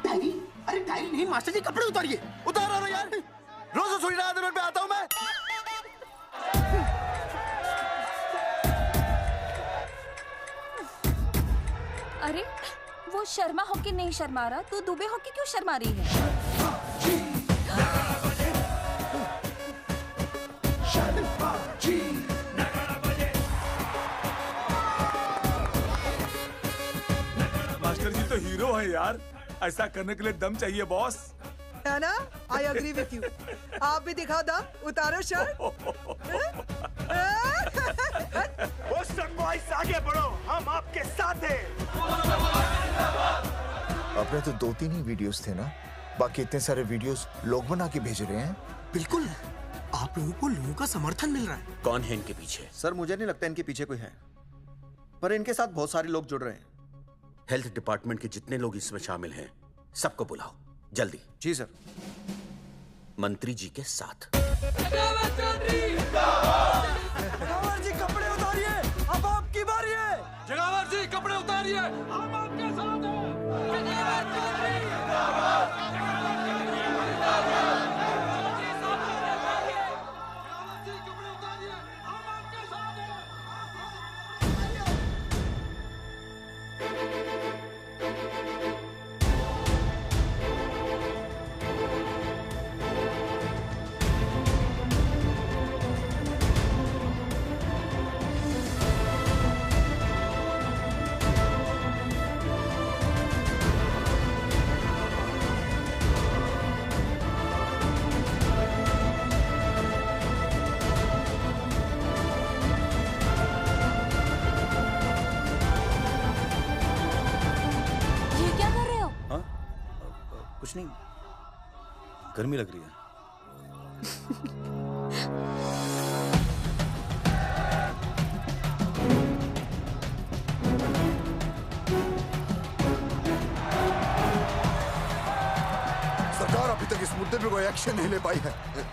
डायरी? अरे डायरी नहीं मास्टर जी, कपड़े उतारिए। उतारो ना यार, रोज रसोई आंदोलन पे आता हूँ मैं। अरे वो शर्मा होके नहीं शर्मा रहा, तू दुबे होके क्यों शर्मा रही है? मास्टर जी तो हीरो है यार, ऐसा करने के लिए दम चाहिए बॉस। है ना? I agree with you. आप भी दिखाओ दम, उतारो शर्ट। आगे बढ़ो, हम आपके साथ हैं। अपने तो 2-3 ही वीडियोस थे ना, बाकी इतने सारे वीडियोस लोग बना के भेज रहे हैं। बिल्कुल, आप लोगों को लोगों का समर्थन मिल रहा है। कौन है इनके पीछे? सर मुझे नहीं लगता इनके पीछे कोई है, पर इनके साथ बहुत सारे लोग जुड़ रहे हैं। हेल्थ डिपार्टमेंट के जितने लोग इसमें शामिल हैं, सबको बुलाओ जल्दी। जी सर। मंत्री जी के साथ। जगावर जी कपड़े उतारिए, अब आपकी बारी है। जगावर जी कपड़े उतारिए, हम आपके साथ हैं। जगावर चौधरी कुछ नहीं, गर्मी लग रही है। सरकार अभी तक इस मुद्दे पे कोई एक्शन नहीं ले पाई है।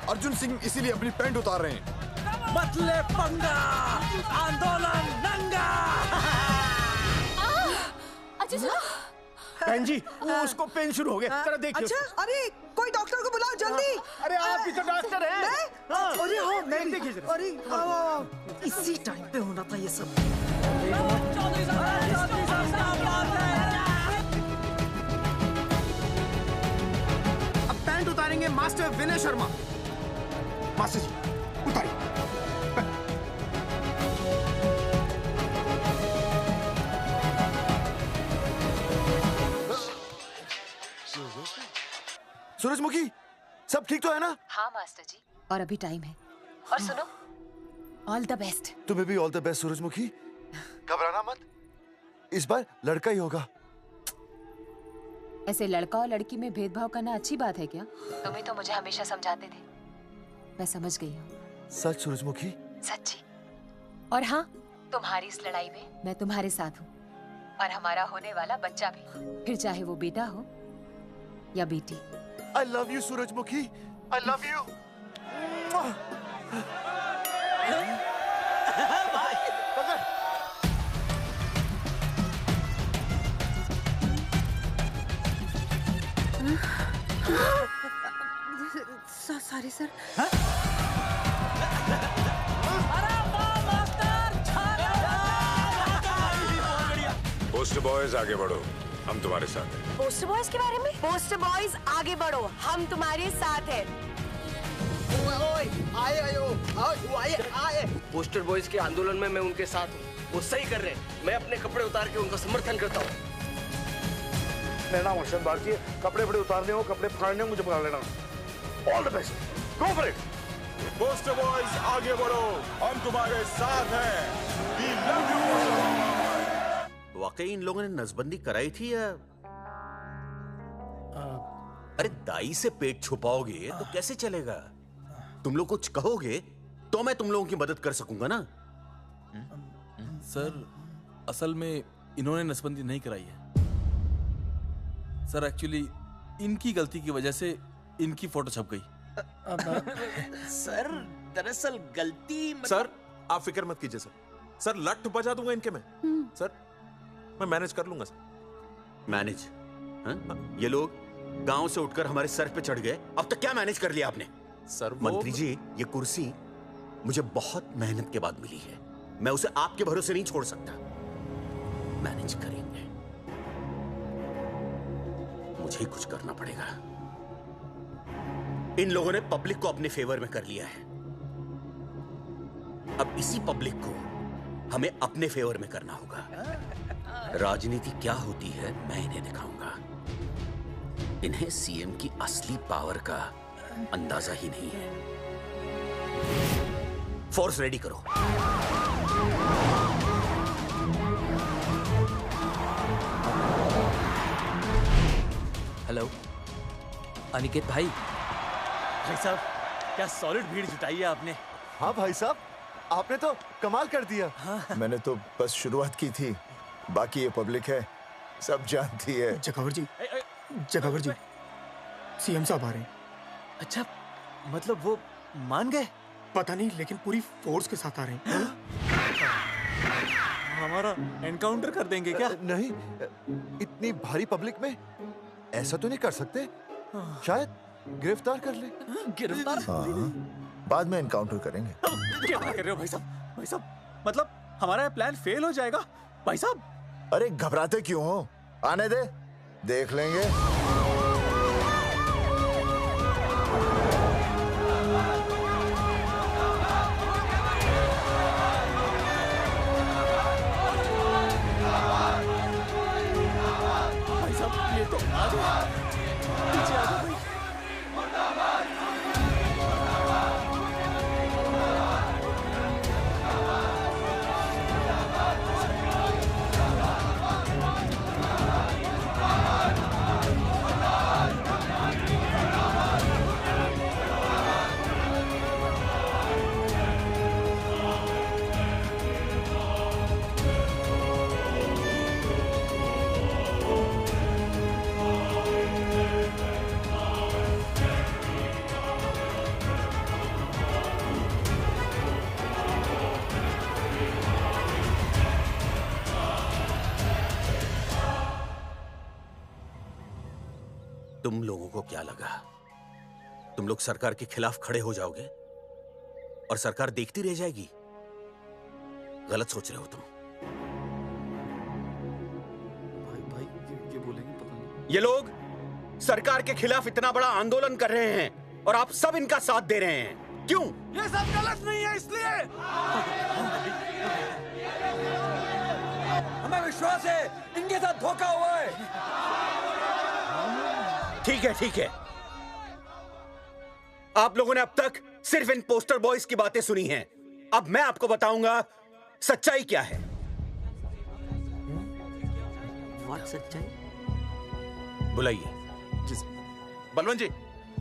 अर्जुन सिंह इसीलिए अपनी पैंट उतार रहे हैं। मत ले पंगा, आंदोलन नंगा। अच्छा सुनो। बहन जी, वो उसको पेन शुरू हो गया, जरा देखिए। अच्छा, अरे कोई डॉक्टर को बुलाओ जल्दी। अरे आप भी तो डॉक्टर हैं। अरे हाँ, मैं भी। देखिए जरा। अरे इसी टाइम पे होना था ये सब। अब पैंट उतारेंगे मास्टर विनय शर्मा। मास्टर जी उतारिए। सूरजमुखी, सब ठीक तो है ना? हाँ मास्टर जी, और अभी टाइम है। और सुनो, ऑल द बेस्ट। तुम्हें भी ऑल द बेस्ट सूरजमुखी। घबराना मत, इस बार लड़का ही होगा। ऐसे लड़का और लड़की में भेदभाव करना अच्छी बात है क्या? तुम्हें तो मुझे हमेशा समझाते थे। मैं समझ गई हूँ। सच सूरजमुखी? सच्ची। और हाँ, तुम्हारी इस लड़ाई में मैं तुम्हारे साथ हूँ, और हमारा होने वाला बच्चा भी, फिर चाहे वो बेटा हो या बेटी। I love you, सूरजमुखी। I love you. Sorry sir. Post boys आगे बढ़ो, हम तुम्हारे साथ हैं। पोस्टर बॉयज के बारे में? पोस्टर बॉयज आगे बढ़ो, हम तुम्हारे साथ हैं। आए। पोस्टर बॉयज के आंदोलन में मैं उनके साथ हूँ, वो सही कर रहे हैं। मैं अपने कपड़े उतार के उनका समर्थन करता हूँ। मेरा नाम अर्शद बागची है। कपड़े उतारने हो, कपड़े फाड़ने हो, मुझे बुला लेना। All the best, go for it. Poster boys आगे बढ़ो, हम तुम्हारे साथ हैं। We love you, poster boys. वाकई इन लोगों ने नसबंदी कराई थी या? अरे दाई से पेट छुपाओगे तो कैसे चलेगा? तुम लोग कुछ कहोगे तो मैं तुम लोगों की मदद कर सकूंगा ना। सर, असल में इन्होंने नसबंदी नहीं कराई है सर। एक्चुअली इनकी गलती की वजह से इनकी फोटो छप गई। सर दरअसल गलती सर आप फिक्र मत कीजिए सर। सर लट बजा दूंगा इनके में। सर मैं मैनेज कर लूंगा सर। मैनेज? ये लोग गांव से उठकर हमारे सर पे चढ़ गए, अब तक क्या मैनेज कर लिया आपने? सर मंत्री जी, ये कुर्सी मुझे बहुत मेहनत के बाद मिली है, मैं उसे आपके भरोसे नहीं छोड़ सकता। मैनेज करेंगे। मुझे ही कुछ करना पड़ेगा। इन लोगों ने पब्लिक को अपने फेवर में कर लिया है। अब इसी पब्लिक को हमें अपने फेवर में करना होगा। राजनीति क्या होती है मैं इन्हें दिखाऊंगा। इन्हें सीएम की असली पावर का अंदाजा ही नहीं है। फोर्स रेडी करो। हेलो अनिकेत भाई। भाई साहब क्या सॉलिड भीड़ जुटाई है आपने। हाँ भाई साहब, आपने तो कमाल कर दिया। मैंने तो बस शुरुआत की थी, बाकी ये पब्लिक है, सब जानती है। जगावर जी, जगावर जी, सीएम साहब आ रहे हैं। अच्छा, मतलब वो मान गए? पता नहीं, लेकिन पूरी फोर्स के साथ आ रहे हैं। हमारा एनकाउंटर कर देंगे क्या? नहीं, इतनी भारी पब्लिक में ऐसा तो नहीं कर सकते। शायद गिरफ्तार कर ले। गिरफ्तार? हाँ, बाद में एनकाउंटर करेंगे। क्या कर रहे हो भाई साहब? भाई साहब मतलब हमारा प्लान फेल हो जाएगा भाई साहब। अरे घबराते क्यों हो, आने दे, देख लेंगे। भाई साहब ये तो आ गया, पीछे आ जाओ भाई। तुम लोगों को क्या लगा तुम लोग सरकार के खिलाफ खड़े हो जाओगे और सरकार देखती रह जाएगी? गलत सोच रहे हो तुम। भाई ये बोलेंगे पता नहीं। ये लोग सरकार के खिलाफ इतना बड़ा आंदोलन कर रहे हैं और आप सब इनका साथ दे रहे हैं, क्यों? ये सब गलत नहीं है इसलिए। हमें विश्वास है इनके साथ धोखा हुआ है। ठीक है, ठीक है। आप लोगों ने अब तक सिर्फ इन पोस्टर बॉयज की बातें सुनी हैं। अब मैं आपको बताऊंगा सच्चाई क्या है। सच्चाई? बुलाइए। बलवंत जी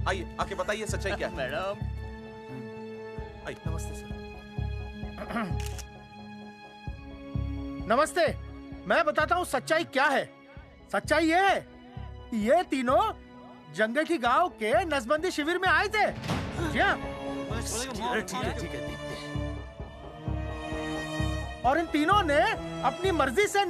आइए, आके बताइए सच्चाई क्या है। मैडम आइए। नमस्ते सर। नमस्ते, मैं बताता हूँ सच्चाई क्या है। सच्चाई ये है, ये तीनों जंगे की गांव के नसबंदी शिविर में आए थे। जी हाँ। ठीक है। और इन तीनों ने अपनी मर्जी से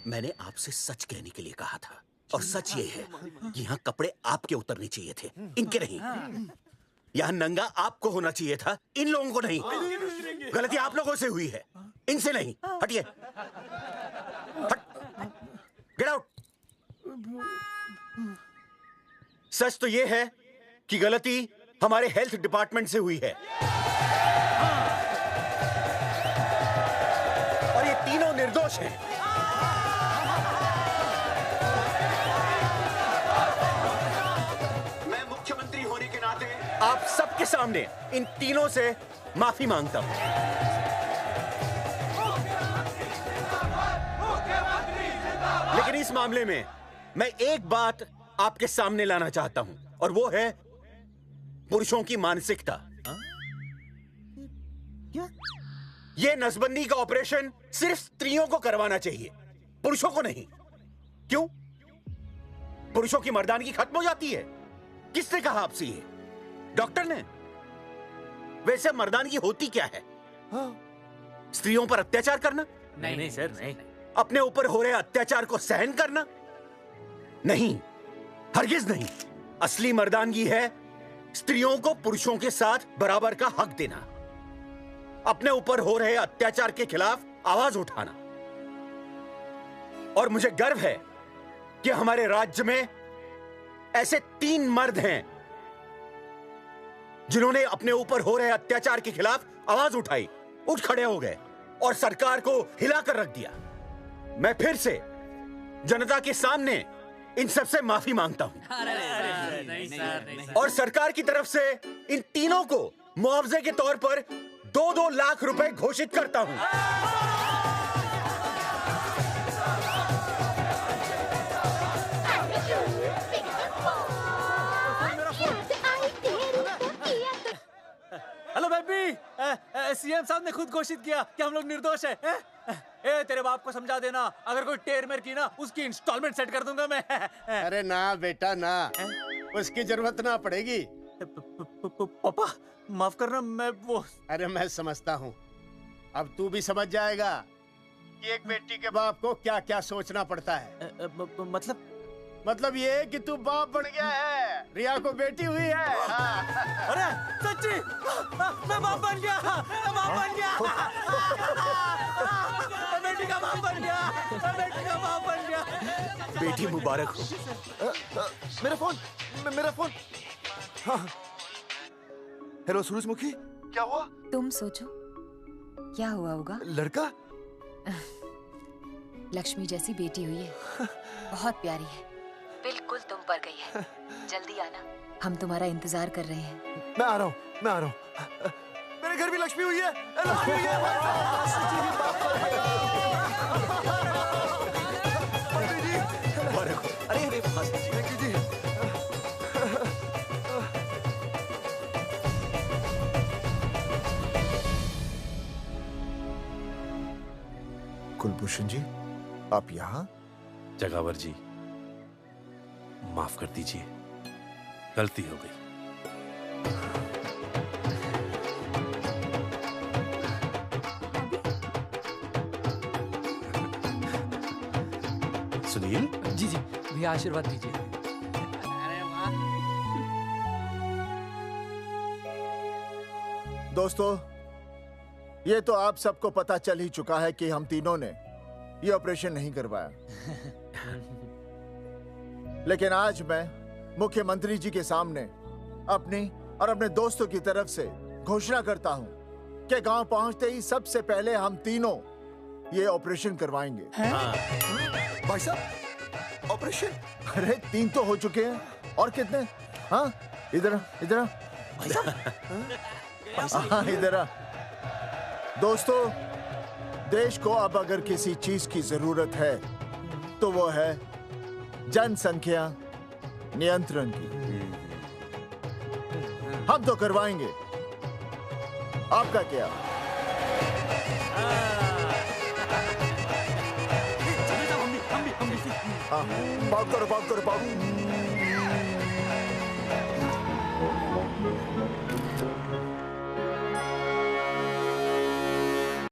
मैंने आपसे सच कहने के लिए कहा था और सच ये है कि यहाँ कपड़े आपके उतरने चाहिए थे, इनके नहीं। यहाँ नंगा आपको होना चाहिए था, इन लोगों को नहीं। गलती आप लोगों से हुई है, इनसे नहीं। हटिए, गेट आउट। सच तो ये है कि गलती हमारे हेल्थ डिपार्टमेंट से हुई है और ये तीनों निर्दोष हैं। मैं मुख्यमंत्री होने के नाते आप सबके सामने इन तीनों से माफी मांगता हूं। लेकिन इस मामले में मैं एक बात आपके सामने लाना चाहता हूं और वो है पुरुषों की मानसिकता। क्या? ये नसबंदी का ऑपरेशन सिर्फ स्त्रियों को करवाना चाहिए, पुरुषों को नहीं। क्यों? पुरुषों की मर्दानगी खत्म हो जाती है। किसने कहा आपसे ये? डॉक्टर ने? वैसे मर्दानगी होती क्या है? स्त्रियों पर अत्याचार करना? नहीं सर, नहीं। अपने ऊपर हो रहे अत्याचार को सहन करना? नहीं, हरगिज नहीं। असली मर्दानगी है स्त्रियों को पुरुषों के साथ बराबर का हक देना। अपने ऊपर हो रहे अत्याचार के खिलाफ आवाज उठाना। और मुझे गर्व है कि हमारे राज्य में ऐसे 3 मर्द हैं जिन्होंने अपने ऊपर हो रहे अत्याचार के खिलाफ आवाज उठाई, उठ खड़े हो गए और सरकार को हिलाकर रख दिया। मैं फिर से जनता के सामने इन सबसे माफी मांगता हूं और सरकार की तरफ से इन तीनों को मुआवजे के तौर पर 2-2 लाख रुपए घोषित करता हूं। हेलो बेबी, सीएम साहब ने खुद घोषित किया कि हम लोग निर्दोष हैं। ए, तेरे बाप को समझा देना, अगर कोई टेर मेर की ना, उसकी इंस्टॉलमेंट सेट कर दूंगा मैं। अरे ना बेटा ना, उसकी जरूरत ना पड़ेगी। पापा माफ करना, मैं वो। अरे मैं समझता हूँ, अब तू भी समझ जाएगा कि एक बेटी के बाप को क्या क्या सोचना पड़ता है। मतलब ये कि तू बाप बन गया है, रिया को बेटी हुई है। अरे सच्ची, मैं बाप बन गया, मैं बाप बन गया, बेटी का बाप बन गया, बेटी का बाप बन गया। बेटी मुबारक हो। मेरा फोन। हाँ। हेलो सूरजमुखी, क्या हुआ? तुम सोचो क्या हुआ होगा। लड़का? लक्ष्मी जैसी बेटी हुई है, बहुत प्यारी है, बिल्कुल तुम पर गई है। जल्दी आना, हम तुम्हारा इंतजार कर रहे हैं। मैं आ रहा हूँ। मेरे घर भी लक्ष्मी हुई है। लक्ष्मी हुई है। अरे कुलभूषण जी, आप यहाँ? जगावर जी, माफ कर दीजिए, गलती हो गई। सुनील जी भैया आशीर्वाद दीजिए। दोस्तों, ये तो आप सबको पता चल ही चुका है कि हम तीनों ने ये ऑपरेशन नहीं करवाया। लेकिन आज मैं मुख्यमंत्री जी के सामने अपनी और अपने दोस्तों की तरफ से घोषणा करता हूं कि गांव पहुंचते ही सबसे पहले हम तीनों ये ऑपरेशन करवाएंगे। भाई साहब, ऑपरेशन? अरे 3 तो हो चुके हैं, और कितने? हाँ, इधर हाँ, इधर। दोस्तों, देश को अब अगर किसी चीज की जरूरत है तो वो है जनसंख्या नियंत्रण की। हम तो करवाएंगे, आपका क्या? बात करो।